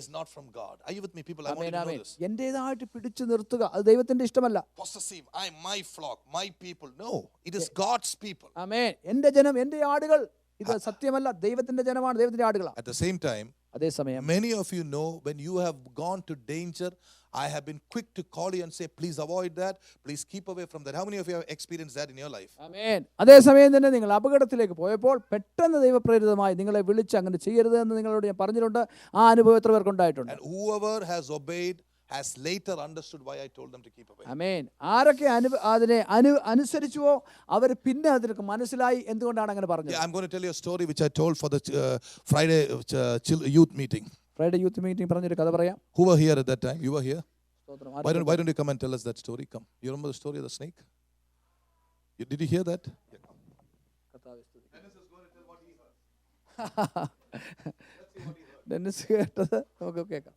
is not from God. Are you with me, people? I want you to know this. എന്റേതായിട്ട് പിടിച്ചു നിർത്തുക അത് ദൈവത്തിന്റെ ഇഷ്ടമല്ല. Possessive. My flock, my people. No, it is God's people. ആമേൻ. എന്റെ ജനം, എന്റെ ആടുകൾ. ഇത് സത്യമല്ല, ദൈവത്തിന്റെ ജനമാണ്, ദൈവത്തിന്റെ ആടുകളാണ്. At the same time, അതേസമയം many of you know when you have gone to danger, I have been quick to call you and say, please avoid that. Please keep away from that. How many of you have experienced that in your life? ആമേൻ. അതേസമയം തന്നെ നിങ്ങൾ അപകടത്തിലേക്ക് പോയപ്പോൾ പെട്ടെന്ന് ദൈവപ്രേരിതമായി നിങ്ങളെ വിളിച്ച് അങ്ങനെ ചെയ്യരുത് എന്ന് നിങ്ങളോട് ഞാൻ പറഞ്ഞിട്ടുണ്ട്. ആ അനുഭവം എത്ര പേർക്ക് ഉണ്ടായിട്ടുണ്ട്? And whoever has obeyed has later understood why I told them to keep away. ആമേൻ. ആരൊക്കെ അതിനെ അനുസരിച്ചുവോ അവർ പിന്നെ അതിനൊക്കെ മനസ്സിലായി എന്തുകൊണ്ടാണ് അങ്ങനെ പറഞ്ഞത്. Yeah, I'm going to tell you a story which I told for the Friday youth meeting. Friday youth meeting പറഞ്ഞൊരു കഥ പറയാം. Who were here at that time? You were here? സ്തോത്രം. Why don't you come and tell us that story? Come. You remember the story of the snake? Did you hear that? കർത്താവേ സ്തുതി. Dennis is going to tell what he heard. Dennis കേട്ടത് നമുക്ക് കേൾക്കാം.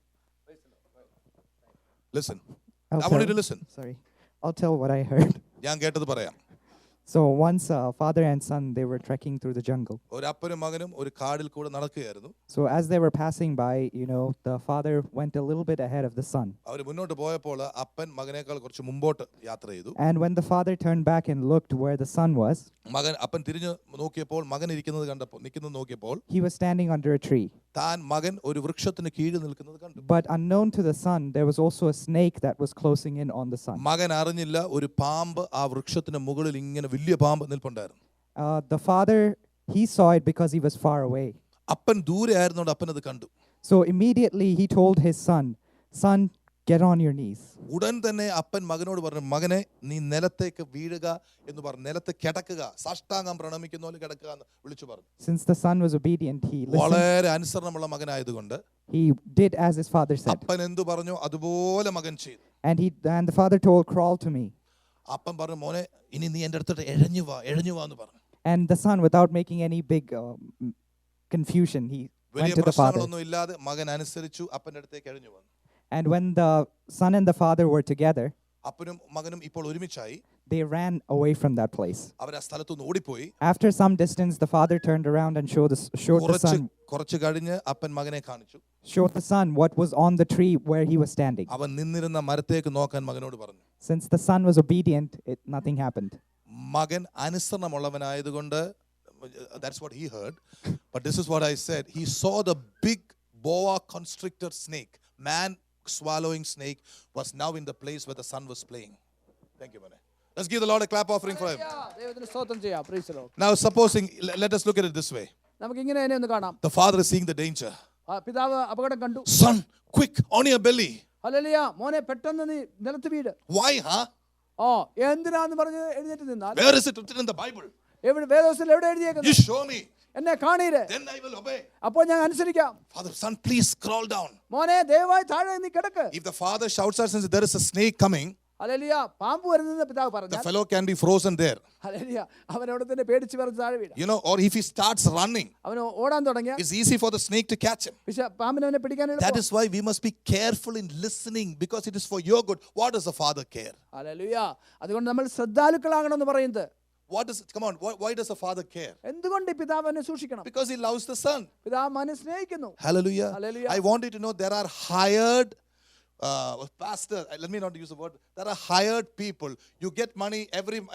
Listen. I want you to listen. Sorry. I'll tell what I heard. ഞാൻ കേട്ടത് പറയാം. So once father and son, they were trekking through the jungle. ഒരു അപ്പനും മകനും ഒരു കാടിൽ കൂടെ നടക്കുകയായിരുന്നു. So as they were passing by, the father went a little bit ahead of the son. അവർ മുന്നോട്ട് പോയപ്പോൾ അപ്പൻ മകനേക്കാൾ കുറച്ച് മുമ്പോട്ട് യാത്ര ചെയ്തു. And when the father turned back and looked where the son was, അപ്പൻ തിരിഞ്ഞു നോക്കിയപ്പോൾ മകൻ നിൽക്കുന്നത് നോക്കിയപ്പോൾ he was standing under a tree. താൻ മകൻ ഒരു വൃക്ഷത്തിന് കീഴിൽ നിൽക്കുന്നത് കണ്ടു. But unknown to the son, there was also a snake that was closing in on the son. മകൻ അറിഞ്ഞില്ല ഒരു പാമ്പ് ആ വൃക്ഷത്തിന് മുകളിൽ ഇങ്ങനെ വലിയ പാമ്പ് നിൽപ്പുണ്ടായിരുന്നു. The father, he saw it because he was far away. അപ്പൻ ദൂരെ ആയിരുന്നോണ്ട് അപ്പൻ അത് കണ്ടു. So immediately he told his son, get on your knees. ഉടൻ തന്നെ അപ്പൻ മകനോട് പറഞ്ഞു, മകനെ നീ നിലത്തേക്ക് വീഴുക എന്ന് പറഞ്ഞു. നിലത്ത് കിടക്കുക, സാഷ്ടാംഗം പ്രണമിക്കുന്ന പോലെ കിടക്കുക എന്ന് വിളിച്ചു പറഞ്ഞു. Since the son was obedient, he listened. വളരെ അനുസരണമുള്ള മകനായതുകൊണ്ട് He did as his father said. അപ്പൻ എന്തു പറഞ്ഞു അതുപോലെ മകൻ ചെയ്തു. And the father told, crawl to me. അപ്പൻ പറഞ്ഞു, മോനെ ഇനി നീ എൻ്റെ അടുത്തോട്ട് എഴഞ്ഞു വാ എന്ന് പറഞ്ഞു. And the son, without making any big confusion, he went വലിയ to the father. പ്രശ്നങ്ങളൊന്നും ഇല്ലാതെ മകൻ അനുസരിച്ചു അപ്പൻ്റെ അടുത്തേക്ക് എഴഞ്ഞു വന്നു. And when the son and the father were together, അപ്പനും മകനും ഇപ്പോൾ ഒരുമിച്ചായി. they ran away from that place. അവർ ആ സ്ഥലത്തുനിന്ന് ഓടിപ്പോയി. After some distance, the father turned around and showed കുറച്ച് കഴിഞ്ഞ് അപ്പൻ മകനെ കാണിച്ചു. showed the son what was on the tree where he was standing. അവൻ നിന്നിരുന്ന മരത്തേക്ക് നോക്കാൻ മകനോട് പറഞ്ഞു. Since the son was obedient, nothing happened. മകൻ അനുസരണമുള്ളവനായതുകൊണ്ട്, that's what he heard, but this is what I said. He saw the big boa constrictor snake, man swallowing snake, was now in the place where the son was playing. Thank you, man. Let's give the Lord a clap offering for him. ദൈവത്തിന് സ്തോത്രം ചെയ്യാം. Praise the Lord. Now supposing, let us look at it this way. നമുക്ക് ഇങ്ങനെ തന്നെ ഒന്ന് കാണാം. The father is seeing the danger. പിതാവ് അപകടം കണ്ടു. Son, quick, on your belly. Hallelujah. മോനെ പെട്ടെന്ന് നീ നിലത്ത് വീട്. Why, huh? എന്തിനാന്ന് പറഞ്ഞ് എഴുന്നേറ്റ് നിന്നാൽ, Where is it written in the Bible? എവിടെ വേദപുസ്തകത്തിൽ എവിടെ You എഴുതിയേക്കുന്നു? show me, എന്നെ കാണീര്, then I will obey. അപ്പോൾ ഞാൻ അനുസരിക്കാം. Father, son, please crawl down. മോനെ ദയവായി താഴെ നീ കിടക്ക്. If the father shouts out, since there is a snake coming, hallelujah. പാമ്പ് വരുന്നെന്ന് പിതാവ് the പറഞ്ഞു. fellow can be frozen there. Hallelujah. അവൻ അവിടെ തന്നെ പേടിച്ച് പറഞ്ഞ് താഴെ വീഴും. You know, or if he starts running, അവന് ഓടാൻ തുടങ്ങിയ it's easy for the snake to catch him. പക്ഷെ പാമ്പിനെ അവനെ പിടിക്കാൻ That എളുപ്പം. is why we must be careful in listening, because it is for your good. What does the father care? Hallelujah. അതുകൊണ്ട് നമ്മൾ ശ്രദ്ധാലുക്കളാകണമെന്ന് പറയുന്നത്. What does it, come on, why does the father care? എന്തുകൊണ്ട് ഈ പിതാവ് എന്നെ സൂക്ഷിക്കണം? Because he loves the son. പിതാവ് മകനെ സ്നേഹിക്കുന്നു. Hallelujah. Hallelujah. I want you to know there are hired pastor, let me not use the word, there are hired people. You get money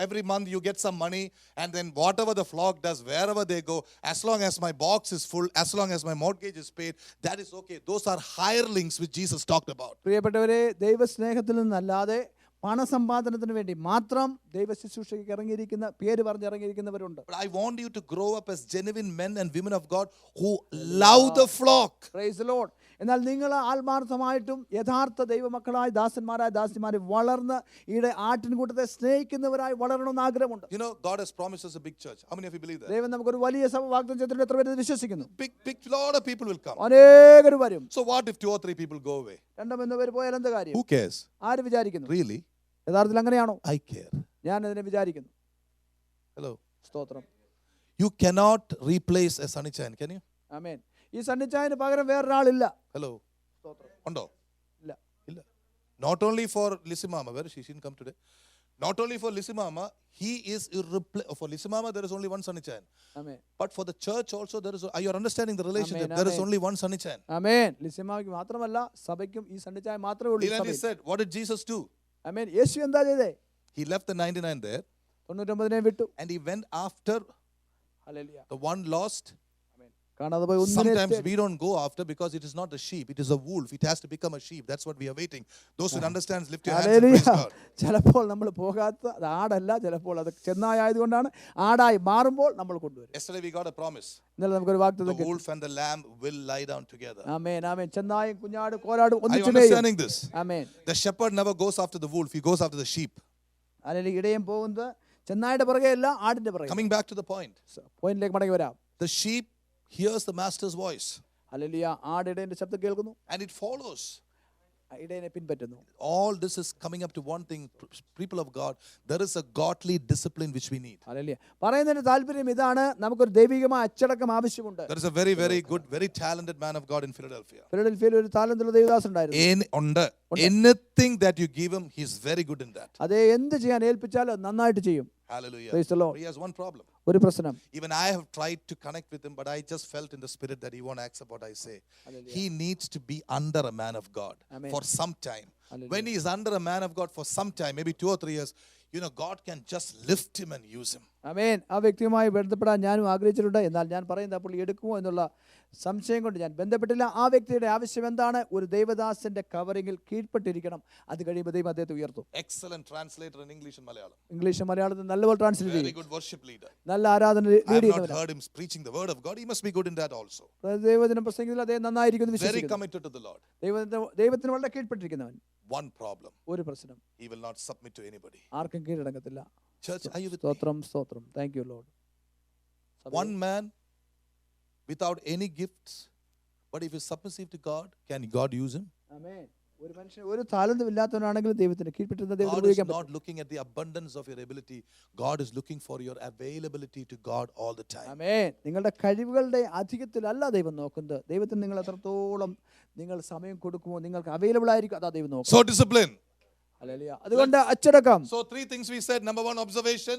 every month, you get some money, and then whatever the flock does, wherever they go, as long as my box is full, as long as my mortgage is paid, that is okay. Those are hirelings which Jesus talked about. പ്രിയപ്പെട്ടവരെ, ദൈവസ്നേഹത്തിൽ നിന്നല്ലാതെ പണസമ്പാദനത്തിന് വേണ്ടി മാത്രം ദൈവ ശുശ്രൂഷയ്ക്ക് ഇറങ്ങിയിരിക്കുന്ന പേര് പറഞ്ഞിറങ്ങിയിരിക്കുന്നവരുണ്ട്. But I want you to grow up as genuine men and women of God who love the flock. Praise the Lord. എന്നാൽ നിങ്ങൾ ആത്മാർത്ഥമായിട്ടും യഥാർത്ഥ ദൈവമക്കളായ ദാസന്മാരായ ദാസിമാരെ വളർന്ന് ഈടെ ആട്ടിൻകൂട്ടത്തെ സ്നേഹിക്കുന്നവരായി വളരണമെന്ന് ആഗ്രഹമുണ്ട്. You know, God has promised us a big church. How many of you believe that? ദൈവം നമുക്കൊരു വലിയ സഭ വാഗ്ദാനം ചെയ്തിട്ടുണ്ട്. എത്ര പേര് വിശ്വസിക്കുന്നു? Big lot of people will come. അനേകർ വരും. So what if 2 or 3 people go away? 2-3 പേര് പോയാൽ എന്താ കാര്യം? Who cares? ആര് വിചാരിക്കുന്നു? Really? യഥാർത്ഥത്തിൽ അങ്ങനെയാണോ? I care. ഞാൻ അതിനെ വിചാരിക്കുന്നു. Hello. സ്തോത്രം. You cannot replace a Sanichan, can you? ആമേൻ. ഈ സണ്ണിച്ചായന് പകരം വേറൊരാളില്ല. Hello. സ്തോത്രം. Undo? ഇല്ല. Not only for Lissimama, where she didn't come today. Not only for Lissimama, he is irreplaceable. For Lissimama, there is only one Sanichan. Amen. But for the church also, there is. Are you understanding the relationship? Amen, There is amen. only one Sanichan. ആമേൻ. ലിസിമാക്ക് മാത്രമല്ല സഭയ്ക്കും ഈ സണ്ണിച്ചായ മാത്രമേ ഉള്ളൂ. Leland said, what did Jesus do? ആമേൻ. യേശു എന്താ ചെയ്തേ? He left the 99 there. 99 വിട്ടു. And he went after hallelujah. the one lost. കാണാതെ പോയി ഒന്നിനെ Sometimes തേടി. we don't go after because it is not a sheep, it is a wolf. It has to become a sheep. That's what we are waiting. Those who understand, lift your hands and hallelujah. praise God. ചിലപ്പോൾ നമ്മൾ പോകാത്ത അത് ആടല്ല, ചിലപ്പോൾ അത് ചെന്നായതുകൊണ്ടാണ്. ആടായി മാറുമ്പോൾ നമ്മൾ കൊണ്ടുവരും. Yesterday we got a promise. ഇന്നലെ നമുക്കൊരു വാഗ്ദത്തം The കിട്ടി. wolf and the lamb will lie down together. Amen. Amen. ചെന്നായും കുഞ്ഞാടും കോലാടും Are you ഒന്നിച്ചു understanding this? Amen. The shepherd never goes after the wolf, he goes after the sheep. അല്ലെങ്കിൽ ഇടയൻ പോകുന്നത് ചെന്നായുടെ പുറകെ അല്ല, ആടിന്റെ പുറകെ. Coming back to the point, പോയിന്റിലേക്ക് മടങ്ങി വരാം. the sheep hears the master's voice hallelujah. ആട് ഇടയന്റെ ശബ്ദം കേൾക്കുന്നു, and it follows. ഇടയനെ പിൻപറ്റുന്നു. All this is coming up to one thing, people of God, there is a godly discipline which we need. Hallelujah. പറയുന്നതിന്റെ താല്പര്യം ഇതാണ്, നമുക്കൊരു ദൈവികമായ അച്ചടക്കം ആവശ്യമുണ്ട്. There is a very, very good, very talented man of God in Philadelphia. ഫിലഡൽഫിയയിൽ ഒരു താലന്തുള്ള ദേവദാസൻ ഉണ്ടായിരുന്നു. Anything that you give him, he's very good in that. അതേ എന്ത് ചെയ്യാൻ ഏൽപ്പിച്ചാലും നന്നായിട്ട് ചെയ്യും. Hallelujah. Praise the Lord. He has one problem. ഒരു പ്രശ്നം. Even I have tried to connect with him, but I just felt in the spirit that he won't accept what I say. Hallelujah. He needs to be under a man of God Amen. for some time. Hallelujah. When he is under a man of God for some time, maybe 2 or 3 years, You know, God can just lift him and use him. ആമേൻ. ആ വ്യക്തിയുമായി ബന്ധപ്പെടാൻ ഞാനും ആഗ്രഹിച്ചിട്ടുണ്ട്. എന്നാൽ ഞാൻ പറയുന്നത് പുള്ളി എടുക്കുമോ എന്നുള്ള സംശയം കൊണ്ട് ഞാൻ ബന്ധപ്പെട്ടില്ല. ആ വ്യക്തിയുടെ ആവശ്യം എന്താണ്? ഒരു ദൈവദാസന്റെ കവറിങ്ങിൽ കീഴ്പ്പെട്ടിരിക്കണം. അത് കഴിയുമ്പോൾ ദൈവം അദ്ദേഹത്തെ ഉയർത്തും. Excellent translator in English and Malayalam. English മലയാളത്തിൽ നല്ലപോലെ ട്രാൻസ്ലേറ്റ് Very ചെയ്യും. good worship leader. നല്ല ആരാധന I ലീഡ് have not ചെയ്യുന്നവരാണ്. heard him preaching the word of God. He must be good in that also. ദൈവദിനം പ്രസംഗിക്കുന്നതിൽ അദ്ദേഹം നന്നായിരിക്കുന്നു Very വിശ്വസിക്കുന്നു. committed to the Lord. ദൈവത്തിന് വളരെ കീഴ്പ്പെട്ടിരിക്കുന്നവൻ. One problem. ഒരു പ്രശ്നം, He will not submit to anybody. ആർക്കും കീഴടങ്ങത്തില്ല. Church, are you with me? സ്തോത്രം സ്തോത്രം. Thank you Lord. One man without any gifts, but if he's submissive to God, can God use him? ആമേൻ. ഒരു മനുഷ്യൻ ഒരു താലന്തും ഇല്ലാത്തവനാണെങ്കിൽ ദൈവത്തിന് കീഴ്പ്പെട്ടിരുന്ന ദൈവത്തിന് God is ഉപയോഗിക്കാൻ not looking at the abundance of your ability. God is looking for your availability to God all the time. ആമേൻ. നിങ്ങളുടെ കഴിവുകളുടെ അധികത്തിലല്ല ദൈവം നോക്കുന്നത്. ദൈവത്തിന് നിങ്ങൾ എത്രത്തോളം നിങ്ങൾ സമയം കൊടുക്കുമോ, നിങ്ങൾക്ക് അവൈലബിൾ ആയിരിക്കും, അതാ ദൈവം നോക്കുന്നത്. So discipline. ഹല്ലേലൂയ. അതുകൊണ്ട് അച്ചടക്കം. So three things we said. Number one, observation.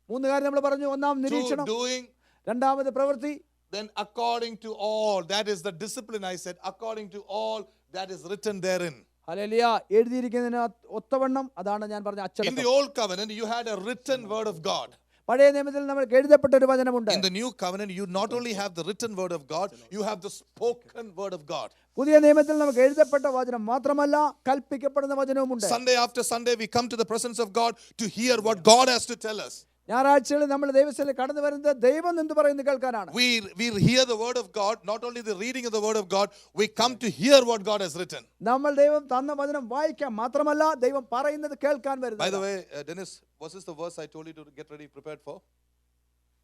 മൂന്ന് കാര്യം നമ്മൾ പറഞ്ഞു. ഒന്നാം Two, നിരീക്ഷണം, doing. രണ്ടാമത് പ്രവൃത്തി, Then according to all, that is the discipline I said, according to all that is written therein. ഹല്ലേലൂയ. എഴുതിയിരിക്കുന്നതിന് ഒത്തവണ്ണം, അതാണ് ഞാൻ പറഞ്ഞ In അച്ചടക്കം. the old covenant, you had a written word of God. പഴയ നിയമത്തിൽ നമുക്ക് എഴുതപ്പെട്ട ഒരു വചനമുണ്ട്. In the new covenant, you not only have the written word of God, you have the spoken word of God. പുതിയ നിയമത്തിൽ നമുക്ക് എഴുതപ്പെട്ട വചനം മാത്രമല്ല, കൽപ്പിക്കപ്പെടുന്ന വചനവുമുണ്ട്. Sunday after Sunday, we come to the presence of God to hear what God has to tell us. ഞായറാഴ്ചകളിൽ നമ്മൾ ദൈവസന്നിധിയിൽ കടന്നു വരുന്നത് ദൈവം എന്ത് പറയുന്നത് കേൾക്കാനാണ്. We hear the word of God, not only the reading of the word of God, we come to hear what God has written. നമ്മൾ ദൈവം തന്ന വചനം വായിക്കാൻ മാത്രമല്ല, ദൈവം പറയുന്നത് കേൾക്കാൻ By the വരുന്നത്. way, Dennis, was this the verse I told you to get ready, prepared for?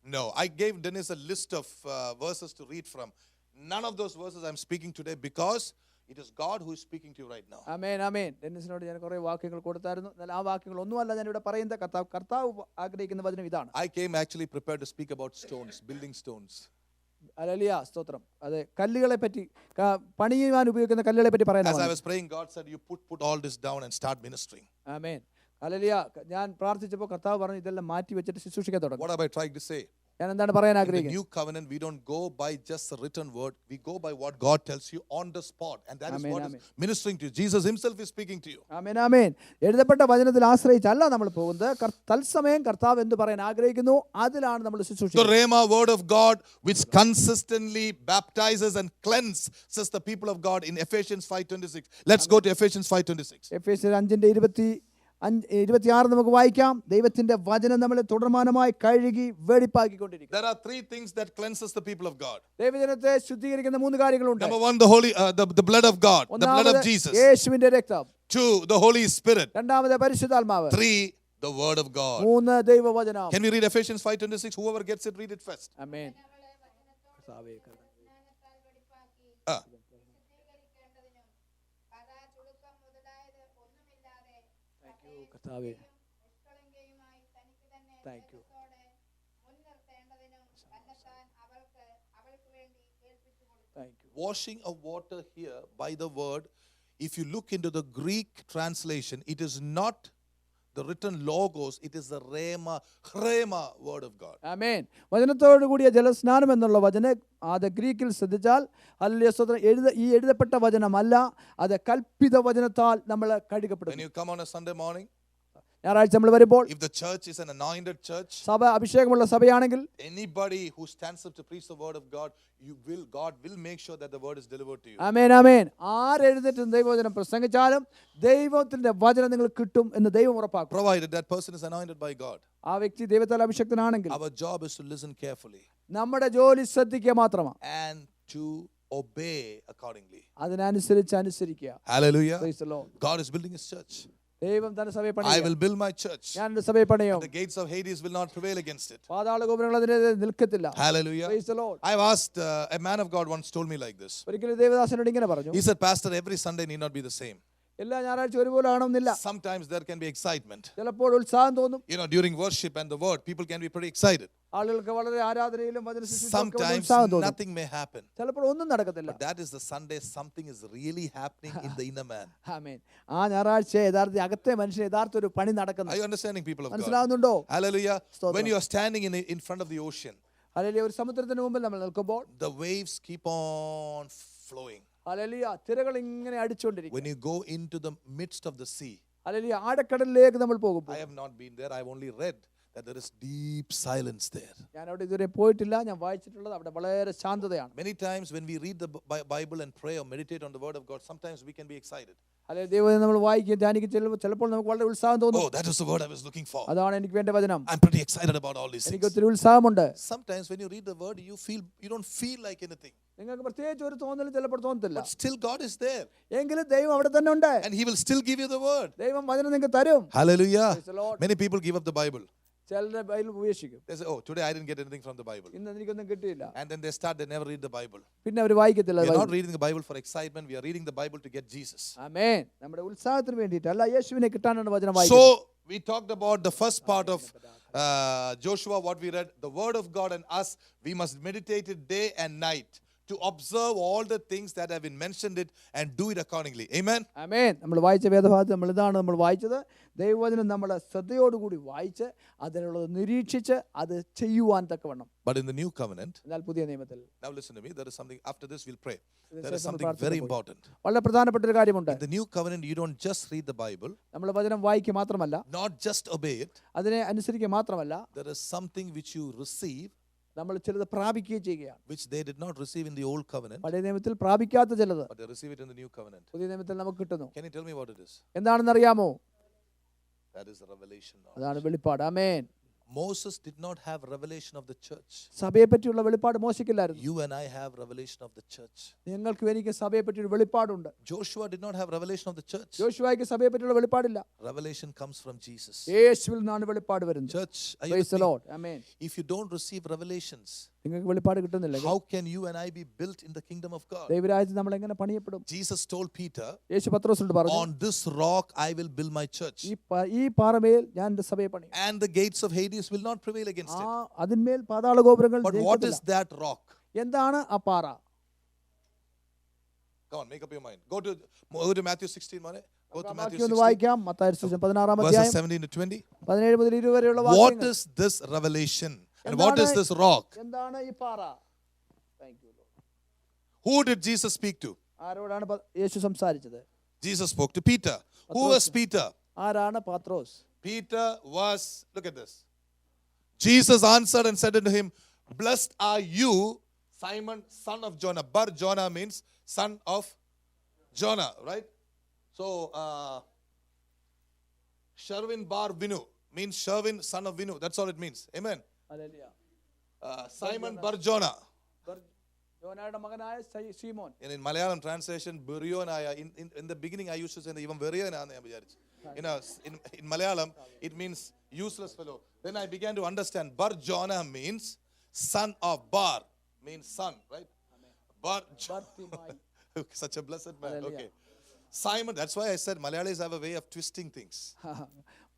No, I gave Dennis a list of verses to read from. None of those verses I'm speaking today because it is God who is speaking to you right now. ആമേൻ ആമേൻ. ഡെന്നിസിനോട് ഞാൻ കുറേ വാക്യങ്ങൾ കൊടുത്തായിരുന്നു. എന്നാൽ ആ വാക്യങ്ങൾ ഒന്നുമല്ല ഞാൻ ഇവിടെ പറയുന്നത്. കർത്താവ് ആഗ്രഹിക്കുന്ന വചനം ഇതാണ്. I came actually prepared to speak about stones, building stones. Hallelujah. സ്തോത്രം. അതെ, കല്ലുകളെ പറ്റി, പണിയുവാൻ ഉപയോഗിക്കുന്ന കല്ലുകളെ പറ്റി As I പറയാനാണ്. was praying, God said, you put all this down and start ministering. Amen. Hallelujah. ഞാൻ പ്രാർത്ഥിച്ചപ്പോൾ കർത്താവ് പറഞ്ഞു, ഇതെല്ലാം മാറ്റി വെച്ചിട്ട് ശുശ്രൂഷിക്കാൻ തുടങ്ങും. What am I trying to say? ഞാൻ എന്താണ് പറയാൻ In the ആഗ്രഹിക്കുന്നത്? new covenant, we don't go by just the written word. We go by what God tells you on the spot. And that is Amen, what amen. is ministering to you. Jesus himself is speaking to you. ആമേൻ ആമേൻ. എഴുതപ്പെട്ട വചനത്തിൽ ആശ്രയിച്ചല്ല നമ്മൾ പോകുന്നത്. തത്സമയം കർത്താവ് എന്ത് പറയാൻ ആഗ്രഹിക്കുന്നു അതിലാണ് നമ്മൾ The ശുശ്രൂഷിക്കുന്നത്. Rhema word of God, which consistently baptizes and cleanses the people of God in Ephesians 5:26. Let's go to Ephesians 5:26. എഫേസ്യർ 5:26 നമുക്ക് വായിക്കാം. ദൈവത്തിന്റെ വചനം നമ്മളെ തുടർമാനമായി കഴുകി വെടിപ്പാക്കിക്കൊണ്ടിരിക്കും. There are three things that cleanses the people of God. ദൈവജനത്തെ ശുദ്ധീകരിക്കുന്ന മൂന്ന് കാര്യങ്ങളുണ്ട്. Number one, the blood of God, the blood of Jesus. യേശുവിന്റെ രക്തം. Two, the Holy Spirit. രണ്ടാമത് പരിശുദ്ധാത്മാവ്. Three, the word of God. മൂന്ന് ദൈവവചനം. Can we read Ephesians 5:26? Whoever gets it, read it first. Amen. Ah. കർത്താവേ, thank you. Thank you. Washing of water here by the word, if you look into the Greek translation, it is not the written logos, it is the rhema word of God. ആമേൻ. വചനത്തോടു കൂടിയ ജലസ്നാനം എന്നുള്ള വചനം അത് ഗ്രീക്കിൽ ശ്രദ്ധിച്ചാൽ hallelujah സ്തോത്രം, ഈ എഴുതപ്പെട്ട വചനമല്ല, അത് കൽപ്പിത വചനത്താൽ നമ്മൾ കഴുകപ്പെടും. When you come on a Sunday morning, ഞായറാഴ്ച നമ്മൾ വരുമ്പോൾ if the church is an anointed church, സഭ അഭിഷേകമുള്ള സഭയാണെങ്കിൽ anybody who stands up to preach the word of God, God will make sure that the word is delivered to you. ആമേൻ ആമേൻ. ആരെഴുന്നേറ്റ് ദൈവവചനം പ്രസംഗിച്ചാലും ദൈവത്തിന്റെ വചനം നിങ്ങൾ കിട്ടും എന്ന് ദൈവം ഉറപ്പാക്കും. Provided that person is anointed by God. ആ വ്യക്തി ദൈവത്താൽ അഭിഷക്തനാണെങ്കിൽ Our job is to listen carefully നമ്മുടെ ജോലി ശ്രദ്ധിക്കുക മാത്രമാണ്. and to obey accordingly. അതിനനുസരിച്ച് അനുസരിക്കുക. Hallelujah. Praise the Lord. God is building his church. ദൈവം തന്റെ സഭയെ I പണിയും. will build my church. ഞാൻ എന്റെ സഭയെ പണിയും. The gates of Hades will not prevail against it. പാതാള ഗോപുരങ്ങൾ അതിനെതിരെ നിൽക്കത്തില്ല. Hallelujah. Praise the Lord. I've asked, a man of God once told me like this. ഒരിക്കലും ദേവദാസനോട് ഇങ്ങനെ പറഞ്ഞു, He said, Pastor, every Sunday need not be the same. എല്ലാ ഞായറാഴ്ച ഒരുപോലെ ആണെന്നില്ല. Sometimes there can be excitement. ചിലപ്പോൾ ഉത്സാഹം തോന്നും. You know, during worship and the word, people can be pretty excited. ആളുകൾക്ക് വളരെ ആരാധനയിലും വചന ശുശ്രൂഷയിലും Sometimes ഉത്സാഹം തോന്നും. nothing may happen. ചിലപ്പോൾ ഒന്നും നടക്കത്തില്ല. But that is the Sunday something is really happening in the inner man. ആമേൻ. ആ ഞായറാഴ്ച യഥാർത്ഥ അകത്തെ മനുഷ്യൻ യഥാർത്ഥ ഒരു പണി നടക്കുന്നു. Are you understanding, people of God? മനസ്സിലാവുന്നുണ്ടോ? Hallelujah. സ്തോത്രം. When you are standing in front of the ocean, hallelujah. ഒരു സമുദ്രത്തിന് മുമ്പിൽ നമ്മൾ നിൽക്കുമ്പോൾ the waves keep on flowing. ഹല്ലേലൂയ തിരകൾ ഇങ്ങനെ അടിച്ചുകൊണ്ടിരിക്കും. When you go into the midst of the sea, അല്ലെങ്കിൽ ആഴക്കടലിലേക്ക് നമ്മൾ പോകുമ്പോൾ, I have not been there. I have only read that there is deep silence there. ഞാൻ അവിടെ ഇതുവരെ പോയിട്ടില്ല, ഞാൻ വായിച്ചിട്ടുള്ളത് അവിടെ വളരെ ശാന്തതയാണ്. Many times when we read the Bible and pray or meditate on the word of God, sometimes we can be excited. അല്ലെങ്കിൽ ദൈവം നമ്മൾ വായിക്കുകയും ധ്യാനിക്കുകയും ചിലപ്പോൾ നമുക്ക് വളരെ ഉത്സാഹം തോന്നും. Oh, that is the word I was looking for. അതാണ് എനിക്ക് വേണ്ട വചനം. I'm pretty excited about all these എനിക്ക് things. ഒത്തിരി ഉത്സാഹമുണ്ട്. Sometimes when you read the word, you don't feel like anything. നിങ്ങൾക്ക് പ്രത്യേകിച്ച് ഒരു തോന്നലും ചിലപ്പോൾ തോന്നത്തില്ല. But still God is there. എങ്കിലും ദൈവം അവിടെ തന്നെ ഉണ്ട്. And He will still give you the word. ദൈവം വചനം നിങ്ങൾക്ക് തരും. Hallelujah. Praise the Lord. Many people give up the Bible. ചിലരുടെ ബൈബിൾ ഉപേക്ഷിക്കും. They say, oh, today I didn't get anything from the Bible. ഇന്ന് എനിക്കൊന്നും കിട്ടിയില്ല. And then they never read the Bible. പിന്നെ അവർ വായിക്കത്തില്ല. We are not reading the Bible for excitement. We are reading the Bible to get Jesus. ആമേൻ. നമ്മുടെ ഉത്സാഹത്തിന് വേണ്ടിയിട്ടല്ല, യേശുവിനെ കിട്ടാനാണ് വചനം വായിക്കുന്നത്. So, we talked about the first part of Joshua, what we read. The word of God and us, we must meditate it day and night to observe all the things that have been mentioned it and do it accordingly. Amen. ആമേൻ. നമ്മൾ വായിച്ച വേദഭാഗത്ത് നമ്മൾ വായിച്ചത് ദൈവവചനം നമ്മൾ ശ്രദ്ധയോടുകൂടി വായിച്ച് അതിനുള്ളത് നിരീക്ഷിച്ച് അത് ചെയ്യുവാൻ തക്കവണ്ണം. But in the new covenant, എന്നാൽ പുതിയ നിയമത്തിൽ, now listen to me, there is something, after this we'll pray. There is something very important. വളരെ പ്രധാനപ്പെട്ട ഒരു കാര്യമുണ്ട്. In the new covenant, you don't just read the Bible, നമ്മൾ വചനം വായിക്കുക മാത്രമല്ല, not just obey it. അതിനെ അനുസരിക്കുക മാത്രമല്ല, There is something which you receive നമ്മൾ ചിലത് പ്രാപിക്കുകയും ചെയ്യുകയാണ്. which they did not receive in the old covenant, പഴയ നിയമത്തിൽ പ്രാപിക്കാത്ത ചിലത് but they receive it in the new covenant. പുതിയ നിയമത്തിൽ നമുക്ക് കിട്ടുന്നു. Can you tell me what it is? എന്താണെന്ന് അറിയാമോ? That is the revelation knowledge. അതാണ് വെളിപ്പാട്. ആമേൻ. Moses did not have revelation of the church. സഭയെ പറ്റിയുള്ള വെളിപ്പാട് മോശയ്ക്കില്ലായിരുന്നു. You and I have revelation of the church. നിങ്ങൾക്കും എനിക്ക് സഭയെ പറ്റി ഒരു വെളിപ്പാടുണ്ട്. Joshua did not have revelation of the church. യോശുവയ്ക്ക് സഭയെ പറ്റിയുള്ള വെളിപ്പാടില്ല. Revelation comes from Jesus. യേശുവിൽ നിന്നാണ് വെളിപ്പാട് വരുന്നത്. Church, are you Praise with the me? Lord. Amen. If you don't receive revelations, നിങ്ങൾക്ക് വെളിപ്പാട് കിട്ടുന്നില്ല. how can you and I be built in the kingdom of God? ദൈവരാജ്യത്തിൽ നമ്മൾ എങ്ങനെ പണിയപ്പെടും? Jesus told Peter, യേശു പത്രോസിനോട് പറഞ്ഞു, on this rock I will build my church, ഈ പാറമേൽ ഞാൻ എൻ്റെ സഭയെ പണിയും. and the gates of Hades will not prevail against it. അതിന്മേൽ പാതാള ഗോപുരങ്ങൾ But what is that rock? എന്താണ് ആ പാറ? Come on, make up your mind. Go to Matthew 16, Mane. Go to Matthew 16. വായിക്കാം. മത്തായി സുവിശേഷം 16-ാം Verses അധ്യായം 17 to 20. 17 മുതൽ 20 വരെയുള്ള What വാക്യങ്ങൾ. is this revelation? And what is this rock? എന്താണ് ഈ പാറ? Thank you, Lord. Who did Jesus speak to? ആരോടാണ് യേശു സംസാരിച്ചത്? Jesus spoke to Peter. Who was Peter? ആരാണ് പത്രോസ്? Peter was, look at this. Jesus answered and said unto him, blessed are you, Simon, son of Jonah. Bar Jonah means son of Jonah, right? So, Sherwin Bar Vinu means Sherwin, son of Vinu. That's all it means. Amen. Hallelujah. Simon Bar Jonah. യോനായുടെ മകനായ ശീമോൻ. And in Malayalam translation, Burionaya, in the beginning I used to say, even you know, in Malayalam, it means useless fellow. Then I began to understand, Bar Jonah means son of Bar, means son, right? Bar Jonah. Such a blessed man. Okay. Simon, that's why I said Malayalis have a way of twisting things.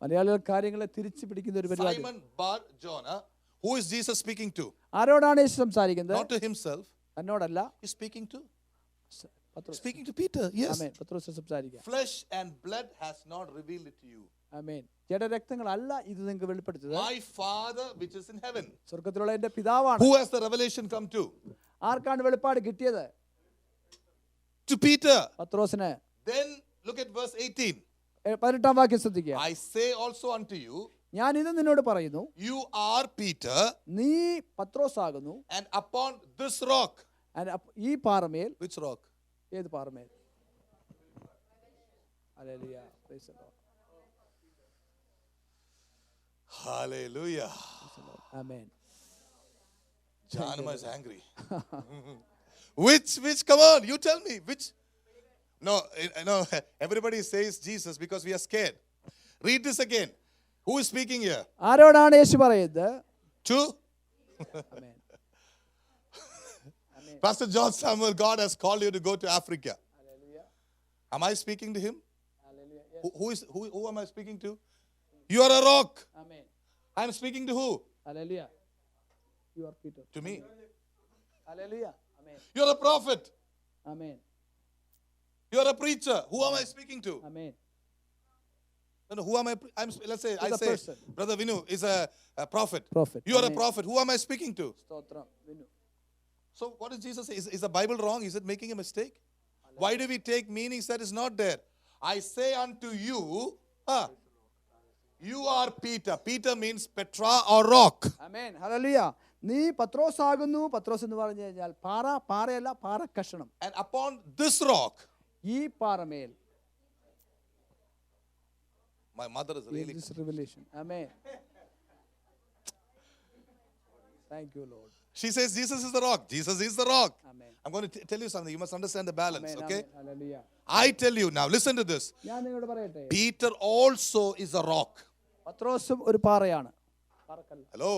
മലയാളികൾ കാര്യങ്ങളെ തിരിച്ചു പിടിക്കുന്ന ഒരു പരിപാടി. Simon Bar Jonah, who is Jesus speaking to? ആരോടാണ് യേശു സംസാരിക്കുന്നത്? Not to himself. എന്നോടല്ല. He's speaking to Pathros. Speaking to Peter, yes. ആമേൻ. പത്രോസ് സംസാരിക്കുക. Flesh and blood has not revealed it to you. ആമേൻ. ജഡരക്തങ്ങളല്ല ഇത് നിങ്ങൾക്ക് വെളിപ്പെടുത്തിയത്. My Father which is in heaven. സ്വർഗ്ഗത്തിലുള്ള എൻ്റെ പിതാവാണ്. Who has the revelation come to? ആർക്കാണ് വെളിപ്പാട് കിട്ടിയത്? To Peter. പത്രോസിന്. Then look at verse 18. 18-ാം വാക്യം ശ്രദ്ധിക്കുക. I say also unto you, ഞാൻ ഇത് നിന്നോട് പറയുന്നു, you are Peter, നീ പത്രോസ് ആകുന്നു. and upon this rock. ഈ പാറമേൽ. Which rock? ഏത് പാറമേൽ? Hallelujah. Praise the Lord. Hallelujah. Amen. Janama is angry. Which, come on, you tell me, which? No, everybody says Jesus because we are scared. Read this again. Who is speaking here? ആരോടാണ് യേശു പറയുന്നത്? To? Amen. Pastor John Samuel, God has called you to go to Africa. Hallelujah. Am I speaking to him? Hallelujah. Yes. Who am I speaking to? You are a rock. Amen. I am speaking to who? Hallelujah. You are Peter. To me. Hallelujah. Amen. You are a prophet. Amen. You are a preacher. Who am I speaking to? Amen. No, who am I? Let's say, I say, person. Brother Vinu is a prophet. Prophet. You are a Amen. prophet. Who am I speaking to? സ്തോത്രം. Vinu. So what does Jesus say? Is the Bible wrong? Is it making a mistake? Why do we take meanings that is not there? I say unto you, Ah. You are Peter. Peter means Petra or rock. Amen hallelujah. നീ പത്രോസ് ആകുന്നു. പത്രോസ് എന്ന് പറഞ്ഞു കഴിഞ്ഞാൽ പാറ, പാറയല്ല, പാറ കഷണം. And upon this rock, ഈ പാറമേൽ. my mother is really. This revelation. Amen. Thank you, Lord. She says Jesus is the rock. Jesus is the rock. Amen. I'm going to tell you something. You must understand the balance, Amen. okay? Amen. Hallelujah. I tell you now, listen to this. ഞാൻ നിങ്ങളോട് പറയട്ടെ, Peter also is a rock. പത്രോസും ഒരു പാറയാണ്. പാറക്കല്ല്. Hello.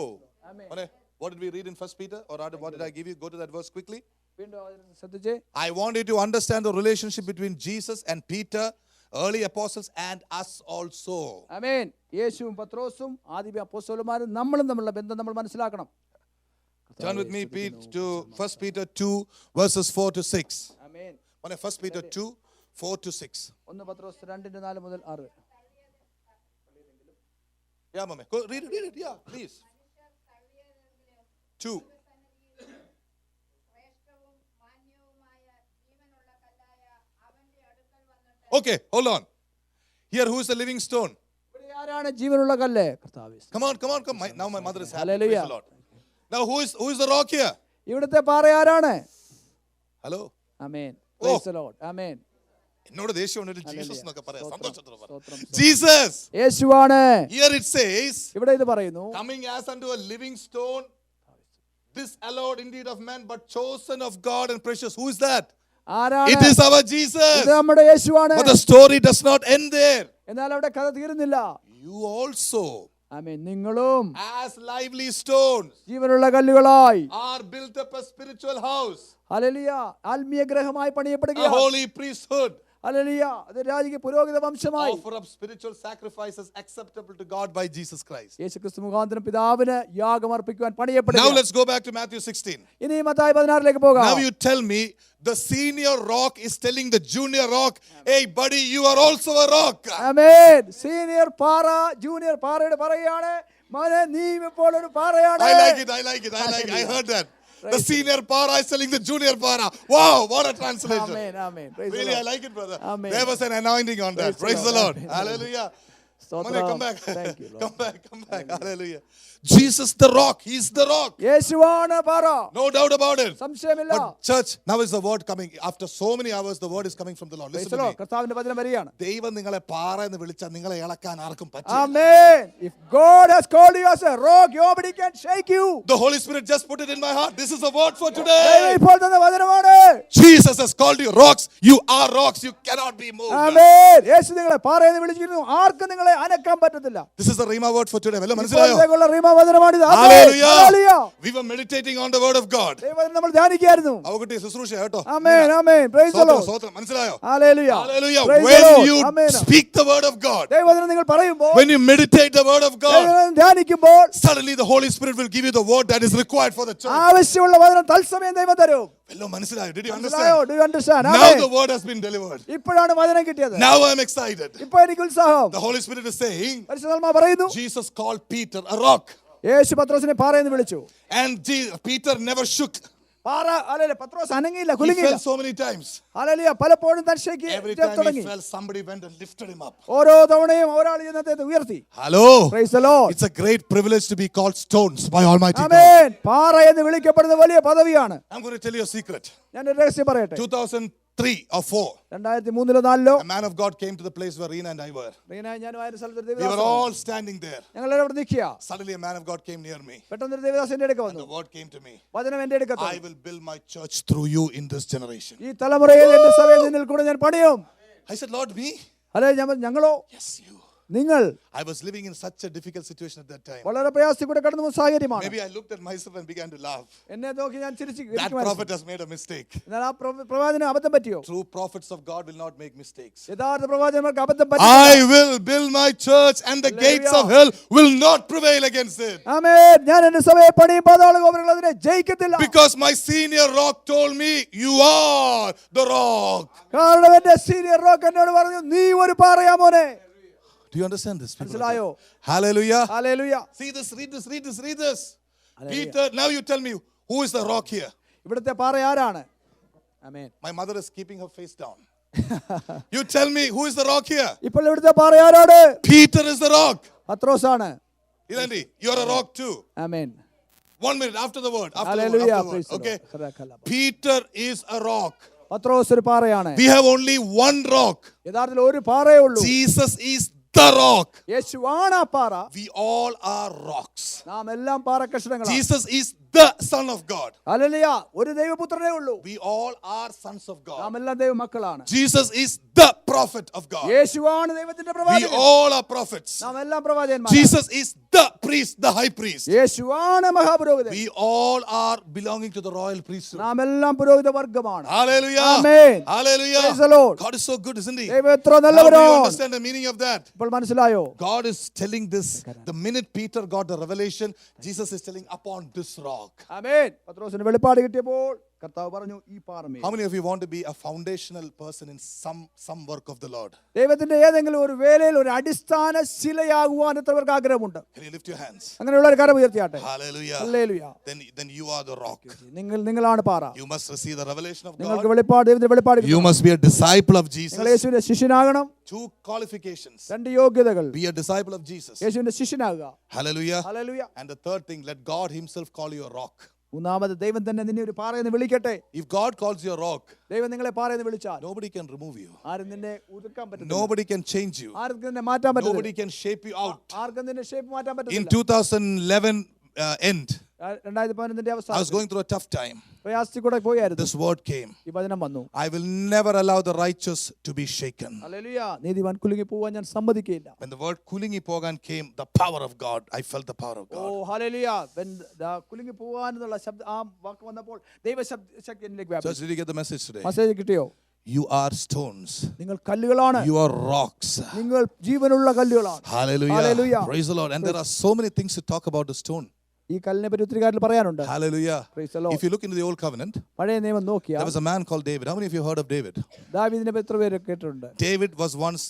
Amen. Mone, what did we read in 1 Peter? Or rather, what did I give you? Go to that verse quickly. വീണ്ടും അതിനെ ശ്രദ്ധിച്ചേ. I want you to understand the relationship between Jesus and Peter, early apostles, and us also. ആമേൻ. യേശുവും പത്രോസും ആദിമ അപ്പോസ്തലന്മാരും നമ്മളും തമ്മിലുള്ള ബന്ധം നമ്മൾ മനസ്സിലാക്കണം. Turn with me to 1 Peter 2, verses 4 to 6. Amen. 1 Peter 2, 4 to 6. 1 പത്രോസ് 2:4 മുതൽ 6. Yeah, Mama. Go read it. Yeah, please. 2. Okay, hold on. Here, who is the living stone? ഇവിടെ ആരാണ് ജീവനുള്ള കല്ല്? കർത്താവേ. Come on. Now my mother is happy. Hallelujah. Praise the Lord. Now, who is the rock here? ഇവിടുത്തെ പാറ ആരാണ്? Hello. Amen. Praise the Lord. ആമേൻ. എന്നോട് ദേഷ്യം ഉണ്ടെങ്കിൽ ജീസസ് എന്നൊക്കെ പറയാം. സന്തോഷത്തോടെ പറയാം. സ്തോത്രം. Jesus. യേശുവാണ്. Here it says, ഇവിടെ ഇത് പറയുന്നു, coming as unto a living stone, this allowed indeed of men, but chosen of God and precious. Who is that? ആരാണ്? It is our Jesus. ഇത് നമ്മുടെ യേശുവാണ്. But the story does not end there. എന്നാൽ അവിടെ കഥ തീരുന്നില്ല. You also, ആമേൻ. നിങ്ങളും as lively stones, ജീവനുള്ള കല്ലുകളായി are built up a spiritual house, hallelujah ആത്മീയ ഗ്രഹമായി a പണിയപ്പെടുകയാണ്. holy priesthood. ഹല്ലേലൂയ അത് രാജകീയ പുരോഹിത വംശമായി Offer up spiritual sacrifices acceptable to God by Jesus Christ. യേശുക്രിസ്തു മുഖാന്തരം പിതാവിന് യാഗം അർപ്പിക്കുവാൻ Now പണിയപ്പെടുക. let's go back to Matthew 16. ഇനി മത്തായി 16 പോകാം. Now you tell me, the senior rock is telling the junior rock, hey buddy, you are also a rock. Amen. Senior പാറ junior പാറയോട് പറയുകയാണ്, മോനെ നീ ഇപ്പോൾ ഒരു പാറയാണ്. I like it. I heard that. The senior para is telling the junior para. Wow, what a translation. Amen. Amen. Praise the Really, I Lord. like it, brother. Amen. There was an anointing on that. Praise the Praise the Lord. Lord. Hallelujah. സ്തോത്രം. Mane, come back. Thank you, Lord. Come back. Hallelujah. Jesus the rock. He's the rock. യേശുവാണ് പാറ. No doubt about it. സംശയമില്ല. But church, now is the word coming. After so many hours, the word is coming from the Lord. Praise Listen the to Lord. me. കർത്താവിന്റെ വചനം വരികയാണ്. ദൈവം നിങ്ങളെ പാറ എന്ന് വിളിച്ചാൽ നിങ്ങളെ ഇളക്കാൻ ആർക്കും പറ്റില്ല. Amen. If God has called you as a rock, nobody can shake you. The Holy Spirit just put it in my heart. This is the word for ദൈവം today. ഇപ്പോൾ തന്ന വചനമാണ്. Jesus has called you rocks. You are rocks. You cannot be moved. ആമേൻ. യേശു നിങ്ങളെ പാറയെന്ന് വിളിച്ചിരുന്നു. ആർക്കും നിങ്ങളെ അനക്കാൻ പറ്റത്തില്ല. This is the Rhema word for today. വല്ലതും മനസ്സിലായോ? ഇപ്പോഴത്തേക്കുള്ള റീമ വചനമാണിത്. ആമേൻ. Hallelujah. Hallelujah. We were meditating on the word of God. ദൈവവചനം നമ്മൾ ധ്യാനിക്കുകയായിരുന്നു. അവകുട്ടി ശുശ്രൂഷ കേട്ടോ. ആമേൻ. ആമേൻ. Praise the Lord. സ്തോത്രം മനസ്സിലായോ? Hallelujah. Hallelujah. Praise the When Lord. you amen. speak the word of God, ദൈവവചനം നിങ്ങൾ പറയുമ്പോൾ, when you meditate the word of God, ദൈവവചനം ധ്യാനിക്കുമ്പോൾ suddenly the Holy Spirit will give you the word that is required for the church. ആവശ്യമുള്ള വചനം തത്സമയം ദൈവം തരും. വല്ലതും മനസ്സിലായോ? Did you മനസ്സിലായോ? understand? Do you understand? Now amen. the word has been delivered. ഇപ്പോഴാണ് വചനം കിട്ടിയത്. Now I am excited. ഇപ്പോൾ എനിക്ക് ഉത്സാഹം. The Holy Spirit is saying, പരിശുദ്ധാത്മാവ് പറയുന്നു, Jesus called Peter a rock. യേശു പത്രോസിനെ പാറയെന്ന് വിളിച്ചു. And Peter never shook. പാറ അല്ലല്ല പത്രോസ് അനങ്ങിയില്ല, He കുലുങ്ങിയില്ല. fell so many times. Hallelujah. പലപ്പോഴും താൻ ഷേക്ക് Every ചെയ്യാൻ time he തുടങ്ങി. fell, somebody went and lifted him up. ഓരോ തവണയും ഒരാൾ ചെന്ന് അദ്ദേഹത്തെ ഉയർത്തി. Hello. Praise the Lord. It's a great privilege to be called stones by Almighty God. ആമേൻ. പാറ എന്ന് വിളിക്കപ്പെടുന്ന വലിയ പദവിയാണ്. I'm going to tell you a secret. ഞാൻ ഒരു രഹസ്യം പറയട്ടെ. 2003 or 4, 2003 4 a man of God came to the place where Reena and I were. ഞാനും ആയിരുന്ന സ്ഥലത്ത് ഒരു We were Devadasan. all standing there. ഞങ്ങൾ അവിടെ നിൽക്കുക. Suddenly a man of God came near me. പെട്ടെന്ന് ഒരു ദേവദാസന്റെ അടുക്ക The വന്നു. word came to me. വചനം എന്റെ അടുക്കത്ത്. I will build my church through you in this generation. ഈ തലമുറയിൽ എന്റെ സഭയിൽ നിന്നിൽ കൂടെ ഞാൻ പണിയും. I said, Lord, me? അല്ലെ ഞങ്ങളോ? Yes, you. നിങ്ങൾ. I was living in such a difficult situation at that time. വളരെ പ്രയാസത്തിൽ കൂടെ കടന്നു പോകുന്ന സാഹചര്യമാണ്. Maybe I looked at myself and began to laugh. എന്നെ നോക്കി ഞാൻ ചിരിച്ചു. That prophet has made a mistake. എന്നാൽ ആ പ്രവാചകന് അബദ്ധം പറ്റിയോ? True prophets of God will not make mistakes. യഥാർത്ഥ പ്രവാചകന്മാർക്ക് അബദ്ധം പറ്റില്ല. I will build my church and the gates of hell will not prevail against it. ആമേൻ. ഞാൻ എന്റെ സഭയെ പണിയും പാതാള ഗോപുരങ്ങൾ അതിനെ ജയിക്കത്തില്ല. Because my senior rock told me, you are the rock. കാരണം എന്റെ സീനിയർ റോക്ക് എന്നോട് പറഞ്ഞു, നീ ഒരു പാറയാ മോനെ. Do you understand this? People? മനസ്സിലായോ? Hallelujah. Hallelujah. See this, read this. Peter, now you tell me, who is the rock here? ഇവിടുത്തെ പാറ ആരാണ്? ആമേൻ. My mother is keeping her face down. You tell me, who is the rock here? ഇപ്പോൾ ഇവിടുത്തെ പാറ ആരാണ്? Peter is the rock. പത്രോസാണ്. Ilandi, you're a rock too. Amen. 1 minute after the word. Hallelujah. Okay. Peter is a rock. പത്രോസ് ഒരു പാറയാണ്. We have only one rock. യഥാർത്ഥത്തിൽ ഒരു പാറയേ ഉള്ളൂ. Jesus is the rock. യേശുവാണ് ആ പാറ. We all are rocks. നാം എല്ലാം പാറക്കഷണങ്ങളാണ്. Jesus is the Son of God. Hallelujah. ഒരു ദൈവപുത്രനേ ഉള്ളൂ. We all are sons of God. നാം എല്ലാം ദൈവമക്കളാണ്. Jesus is the prophet of God. യേശുവാണ് ദൈവത്തിന്റെ We പ്രവാചകൻ. all are prophets. നാം എല്ലാം പ്രവാചകന്മാരാണ്. Jesus is the priest, the high priest. യേശുവാണ് മഹാപുരോഹിതൻ. We all are belonging to the royal priesthood. നാം എല്ലാം പുരോഹിത വർഗ്ഗമാണ്. Hallelujah. Amen. Hallelujah. Praise the Lord. God is so good, isn't he? ദൈവം എത്ര Now do you നല്ലവനാണ്. understand the meaning of that? ഇപ്പോൾ മനസ്സിലായോ? God is telling this. The minute Peter got the revelation, Jesus is telling, upon this rock. ആമേൻ. പത്രോസിന് വെളിപ്പാട് കിട്ടിയപ്പോൾ കർത്താവ് പറഞ്ഞു ഈ പാറമേൽ. How many of you want to be a foundational person in some work of the Lord? ദൈവത്തിന്റെ ഏതെങ്കിലും ഒരു വേലയിൽ ഒരു അടിസ്ഥാന ശിലയാകുവാൻ എത്രവർക്ക് ആഗ്രഹമുണ്ട്? Can you lift your hands? അങ്ങനെയുള്ള ഒരു കരം ഉയർത്തിയാട്ടെ. Hallelujah. Hallelujah. Then you are the rock. നിങ്ങളാണ് പാറ. You must receive the revelation of നിങ്ങൾക്ക് God. വെളിപ്പാട് ദൈവത്തിന്റെ വെളിപ്പാട് You must be a disciple of Jesus. നിങ്ങൾ യേശുവിന്റെ ശിഷ്യനാകണം. 2 qualifications. രണ്ട് യോഗ്യതകൾ. Be a disciple of Jesus. യേശുവിന്റെ ശിഷ്യനാകുക. Hallelujah. Hallelujah. And the third thing, let God himself call you a rock. മൂന്നാമത് ദൈവം തന്നെ നിന്നെ ഒരു പാറയെന്ന് വിളിക്കട്ടെ. If God calls you a rock, ദൈവം നിങ്ങളെ പാറയെന്ന് വിളിച്ചാൽ nobody can remove you. ആരും നിന്നെ ഉതിർക്കാൻ പറ്റില്ല. Nobody can change you. ആർക്കും നിന്നെ മാറ്റാൻ പറ്റില്ല. Nobody can shape you out. ആർക്കും നിന്നെ ഷേപ്പ് മാറ്റാൻ In പറ്റില്ല. 2011 end, 2011 I was അവസാനം going through a tough time. പ്രയാസത്തിൽ കൂടെ പോയായിരുന്നു. This word came. ഈ വചനം വന്നു. I will never allow the righteous to be shaken. Hallelujah. നീതിമാൻ കുലുങ്ങി പോവാൻ ഞാൻ സമ്മതിക്കുകയില്ല. When the word kulingi pogan came, the power of God, I felt the power of God. Oh hallelujah. കുലുങ്ങി പോവാൻ എന്നുള്ള ശബ്ദം ആ വാക്ക് വന്നപ്പോൾ ദൈവശക്തി എന്നിലേക്ക് Church, വ്യാപിച്ചു. did you get the message today? Message കിട്ടിയോ? You are stones. നിങ്ങൾ കല്ലുകളാണ്. You are rocks. നിങ്ങൾ ജീവനുള്ള കല്ലുകളാണ്. Hallelujah. Hallelujah. Praise the Lord. And there are so many things to talk about the stone. ഈ കല്ലിനെ പറ്റി ഒത്തിരി കാര്യങ്ങൾ പറയാനുണ്ട്. Hallelujah. Praise the Lord. If you look into the old covenant, പഴയ നിയമം there നോക്കിയാൽ was a man called David. How many of you heard of David? ദാവീദിനെ പറ്റി എത്ര പേര് കേട്ടിട്ടുണ്ട്? David was once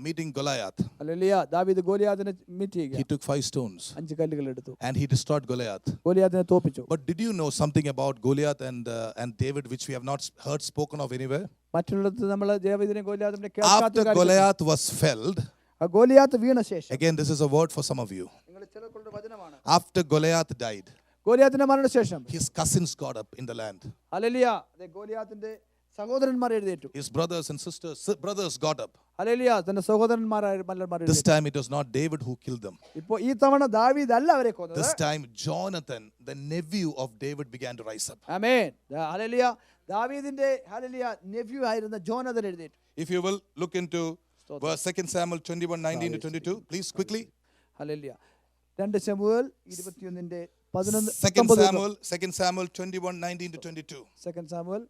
meeting Goliath. Hallelujah. ദാവീദ് ഗോലിയാത്തിനെ മീറ്റ് ചെയ്യുക. He took 5 stones 5 കല്ലുകൾ എടുത്തു. and he destroyed Goliath. ഗോലിയാത്തിനെ തോപ്പിച്ചു. But did you know something about Goliath and David which we have not heard spoken of anywhere? മറ്റുള്ളിടത്ത് നമ്മൾ ദാവീദിനെ ഗോലിയാത്തിനെ After കേൾക്കാത്ത Goliath was felled, Goliath വീണ ശേഷം again this is a word for some of you. നിങ്ങൾ ചിലർക്കുള്ള വചനമാണ്. After Goliath died, ഗോലിയാത്തിന്റെ മരണശേഷം his cousins got up in the land. ഹല്ലേലൂയ. ഗോലിയാത്തിന്റെ സഹോദരന്മാർ എഴുന്നേറ്റു. His brothers and brothers got up. ഹല്ലേലൂയ. തന്റെ സഹോദരന്മാരായ മല്ലന്മാർ This എഴുന്നേറ്റു. time it was not David who killed them. ഇപ്പോൾ ഈ തവണ ദാവീദ് അല്ല അവരെ കൊന്നത്. This time Jonathan, the nephew of David, began to rise up. Amen. Hallelujah. ദാവീദിന്റെ ഹല്ലേലൂയ നെഫ്യൂ ആയിരുന്ന ജോനാഥൻ എഴുന്നേറ്റു. If you will look into verse 2 Samuel 21:19 to 22, please quickly. ഹല്ലേലൂയ. 2 ശമൂവേൽ 21ന്റെ 11 2 Samuel 21:19 to 22. 2 Samuel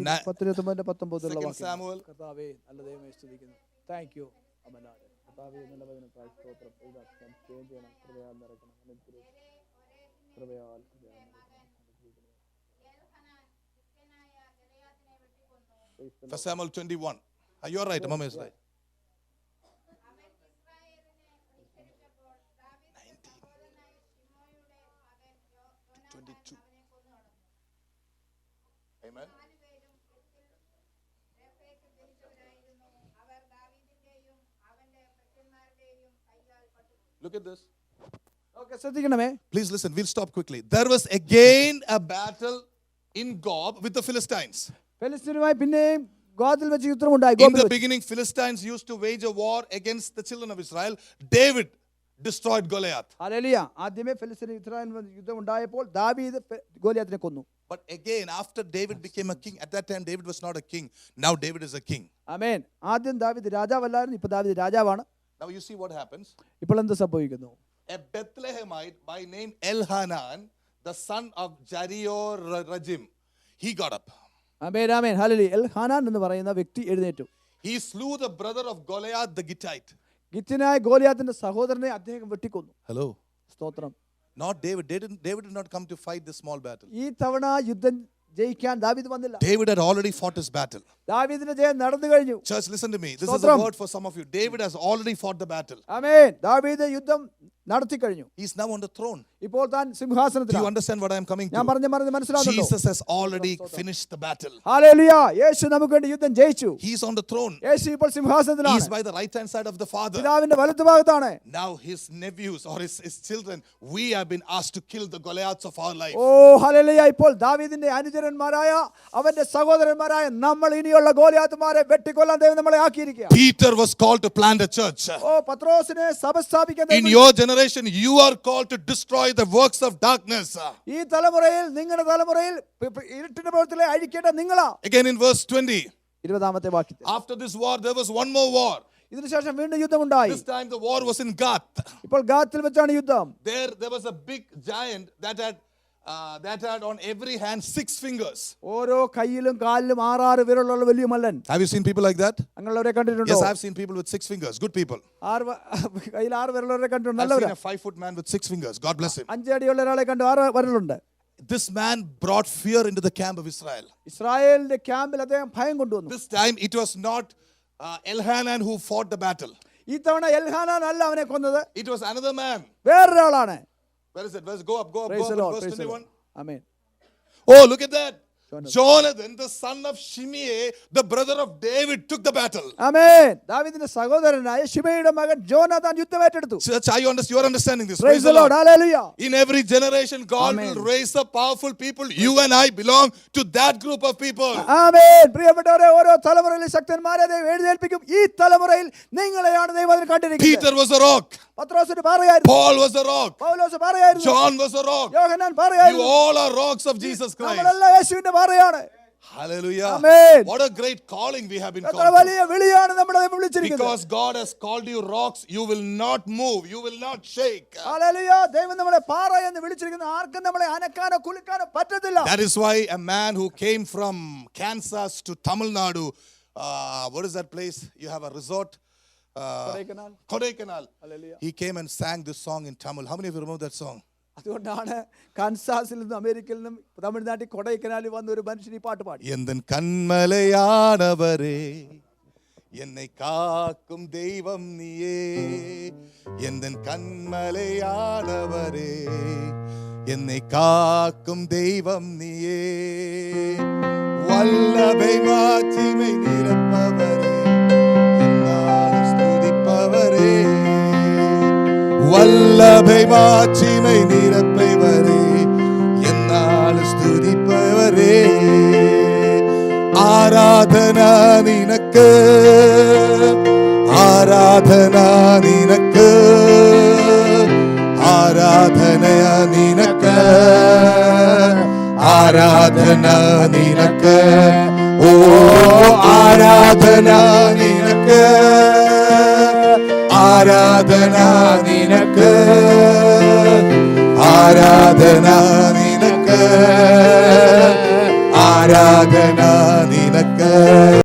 Na- 19:19 2 Samuel. കർത്താവേ നല്ല ദൈവമേ സ്തുതിക്കുന്നു. താങ്ക് യു അമനാഥൻ. കർത്താവേ നല്ല വചനത്താൽ സ്തോത്രം. ഇതാക്കാൻ ചെയ്യണം. കൃപയാൽ നിറയ്ക്കണം. കൃപയാൽ First Samuel 21. You are right, Mama is right. 22. Amen. Look at this. Okay, ശ്രദ്ധിക്കണമേ. Please listen. We'll stop quickly. There was again a battle in Gob with the Philistines. ഫെലിസ്തീനുമായി പിന്നെയും ഗോത്തിൽ വെച്ച് യുദ്ധമുണ്ടായി. In the beginning, Philistines used to wage a war against the children of Israel. David destroyed Goliath. Hallelujah. ആദ്യമേ ഫെലിസ്തീൻ യുദ്ധം ഉണ്ടായപ്പോൾ ദാവീദ് ഗോലിയാത്തിനെ കൊന്നു. But again, after David became a king, at that time David was not a king. Now David is a king. ആമേൻ. ആദ്യം ദാവീദ് രാജാവല്ലായിരുന്നു. ഇപ്പോൾ ദാവീദ് രാജാവാണ്. Now you see what happens. ഇപ്പോൾ എന്ത് സംഭവിക്കുന്നു? A Bethlehemite by name Elhanan, the son of Jarior-Rajim, he got up. ആമേൻ ആമേൻ. Hallelujah. Elhanan എന്ന് പറയുന്ന വ്യക്തി എഴുന്നേറ്റു. He slew the brother of Goliath the Gittite. ഗിത്യനായ ഗോലിയാത്തിന്റെ സഹോദരനെ അദ്ദേഹം വെട്ടിക്കൊന്നു. Hello. സ്തോത്രം. Not David. David did not come to fight this small battle. ഈ തവണ യുദ്ധം ജയിക്കാൻ ദാവീദ് വന്നില്ല. David had already fought his battle. ദാവീദിന്റെ ജയം നടന്നു കഴിഞ്ഞു. Church, listen to me. This is a word for some of you. David has already fought the battle. ആമേൻ. ദാവീദ് യുദ്ധം നടത്തി കഴിഞ്ഞു. He is now on the throne. ഇപ്പോൾ താൻ Do you സിംഹാസനത്തിലാണ്. understand what I am coming ഞാൻ to? പറഞ്ഞ് മനസ്സിലാകുന്നുണ്ടോ? Jesus has already finished the battle. ഹല്ലേലൂയ. യേശു നമുക്ക് വേണ്ടി യുദ്ധം ജയിച്ചു. He is on the throne. യേശു ഇപ്പോൾ He സിംഹാസനത്തിലാണ്. is by the right hand side of the Father. പിതാവിന്റെ വലത്തുഭാഗത്താണ്. Now his nephews or his children, we have been asked to kill the Goliaths of our life. Oh hallelujah. ഇപ്പോൾ ദാവീദിന്റെ അനുചരന്മാരായ അവന്റെ സഹോദരന്മാരായ നമ്മൾ ഇനിയുള്ള ഗോലിയാത്തുമാരെ വെട്ടിക്കൊല്ലാൻ ദൈവം നമ്മളെ ആക്കിയിരിക്കുക. Peter was called to plant a church. ഓ പത്രോസിനെ സഭ സ്ഥാപിക്കാൻ In your generation, you are called to destroy the works of darkness. ഈ തലമുറയിൽ നിങ്ങളുടെ തലമുറയിൽ ഇരുട്ടിന്റെ പ്രവൃത്തികളെ അഴിക്കേണ്ട നിങ്ങളാ. Again in verse 20. 20-ാമത്തെ വാക്യത്തിൽ After this war, there was one more war. ഇതിനുശേഷം വീണ്ടും യുദ്ധമുണ്ടായി. This time the war was in Gath. ഇപ്പോൾ ഗാത്തിൽ വെച്ചാണ് യുദ്ധം. There was a big giant that had on every hand 6 fingers. ഓരോ കയ്യിലും കാലിലും 6 വിരലുള്ള വലിയ മല്ലൻ. Have you seen people like that? അങ്ങനെയുള്ളവരെ കണ്ടിട്ടുണ്ടോ? Yes, I've seen people with 6 fingers. Good people. കയ്യിൽ 6 വിരലുള്ളവരെ കണ്ടിട്ടുണ്ട്. I've seen നല്ലവരാ. a 5-foot man with 6 fingers. God bless him. 5 അടിയുള്ള ഒരാളെ കണ്ടു 6 വിരലുണ്ട്. This man brought fear into the camp of Israel. ഇസ്രായേലിന്റെ ക്യാമ്പിൽ അദ്ദേഹം ഭയം കൊണ്ടുവന്നു. This time it was not Elhanan who fought the battle. ഈ തവണ എൽഹാനാൻ അല്ല അവനെ കൊന്നത്. It was another man. വേറൊരാളാണ്. Where is it? Go up. Praise the Lord. Verse Praise the 21. Lord. Amen. Oh, look at that. Jonathan, the son of Shimei, the brother of David, took the battle. ആമേൻ. ദാവീദിന്റെ സഹോദരനായ ശിമെയിയുടെ മകൻ ജോനാഥാൻ യുദ്ധം ഏറ്റെടുത്തു. Church, you are understanding this? Praise the Lord. Hallelujah. In every generation, God Amen. will raise up powerful people. You and I belong to that group of people. ആമേൻ. പ്രിയപ്പെട്ടവരെ, ഓരോ തലമുറയിലും ശക്തന്മാരെ ദൈവം എഴുന്നേൽപ്പിക്കും. ഈ തലമുറയിൽ നിങ്ങളെയാണ് ദൈവം അതിൽ കണ്ടിരിക്കുന്നത്. Peter was a rock. Pathros പാറയായിരുന്നു. Paul was a rock. Paulose പാറയായിരുന്നു. John was a rock. Yohannan You പാറയായിരുന്നു. all are rocks of Jesus Christ. നമ്മളെല്ലാം യേശുവിന്റെ പാറയാണ്. Hallelujah. Amen. What a great calling we have been എത്ര called. വലിയ വിളിയാണ് നമ്മളെ ദൈവം വിളിച്ചിരിക്കുന്നത്. Because God has called you rocks, you will not move, you will not shake. Hallelujah. ദൈവം നമ്മളെ പാറ എന്ന് വിളിച്ചിരിക്കുന്നു. ആർക്കും നമ്മളെ അനക്കാനോ കുലുക്കാനോ പറ്റത്തില്ല. That is why a man who came from Kansas to Tamil Nadu, what is that place? You have a resort? Kodaikanal. Hallelujah. He came and sang this song in Tamil. How many of you remember that song? അതുകൊണ്ടാണ് കാൻസാസിൽ നിന്നും അമേരിക്കയിൽ നിന്നും തമിഴ്നാട്ടിൽ കൊടൈക്കനാലിൽ വന്ന ഒരു മനുഷ്യൻ ഈ പാട്ട് പാടി. എന്തൻ കന്മലയാനവരേ என்னை காக்கும் தெய்வம் நீயே எந்தன் கண்மலையானவரே என்னை காக்கும் தெய்வம் நீயே வல்லமை மாட்சிமை நிரப்பவரே என்னாலும் ஸ்துதிப்பவரே வல்லமை மாட்சிமை நிரப்பவரே என்னாலும் ஸ்துதிப்பவரே ஆராதனா நினக்கு ஆராதனா நினக்கு ஆராதனா நினக்கு ஆராதனா நினக்கு ஓ ஆராதனா நினக்கு ஆராதனா நினக்கு ஆராதனா நினக்கு ஆராதனா நினக்கு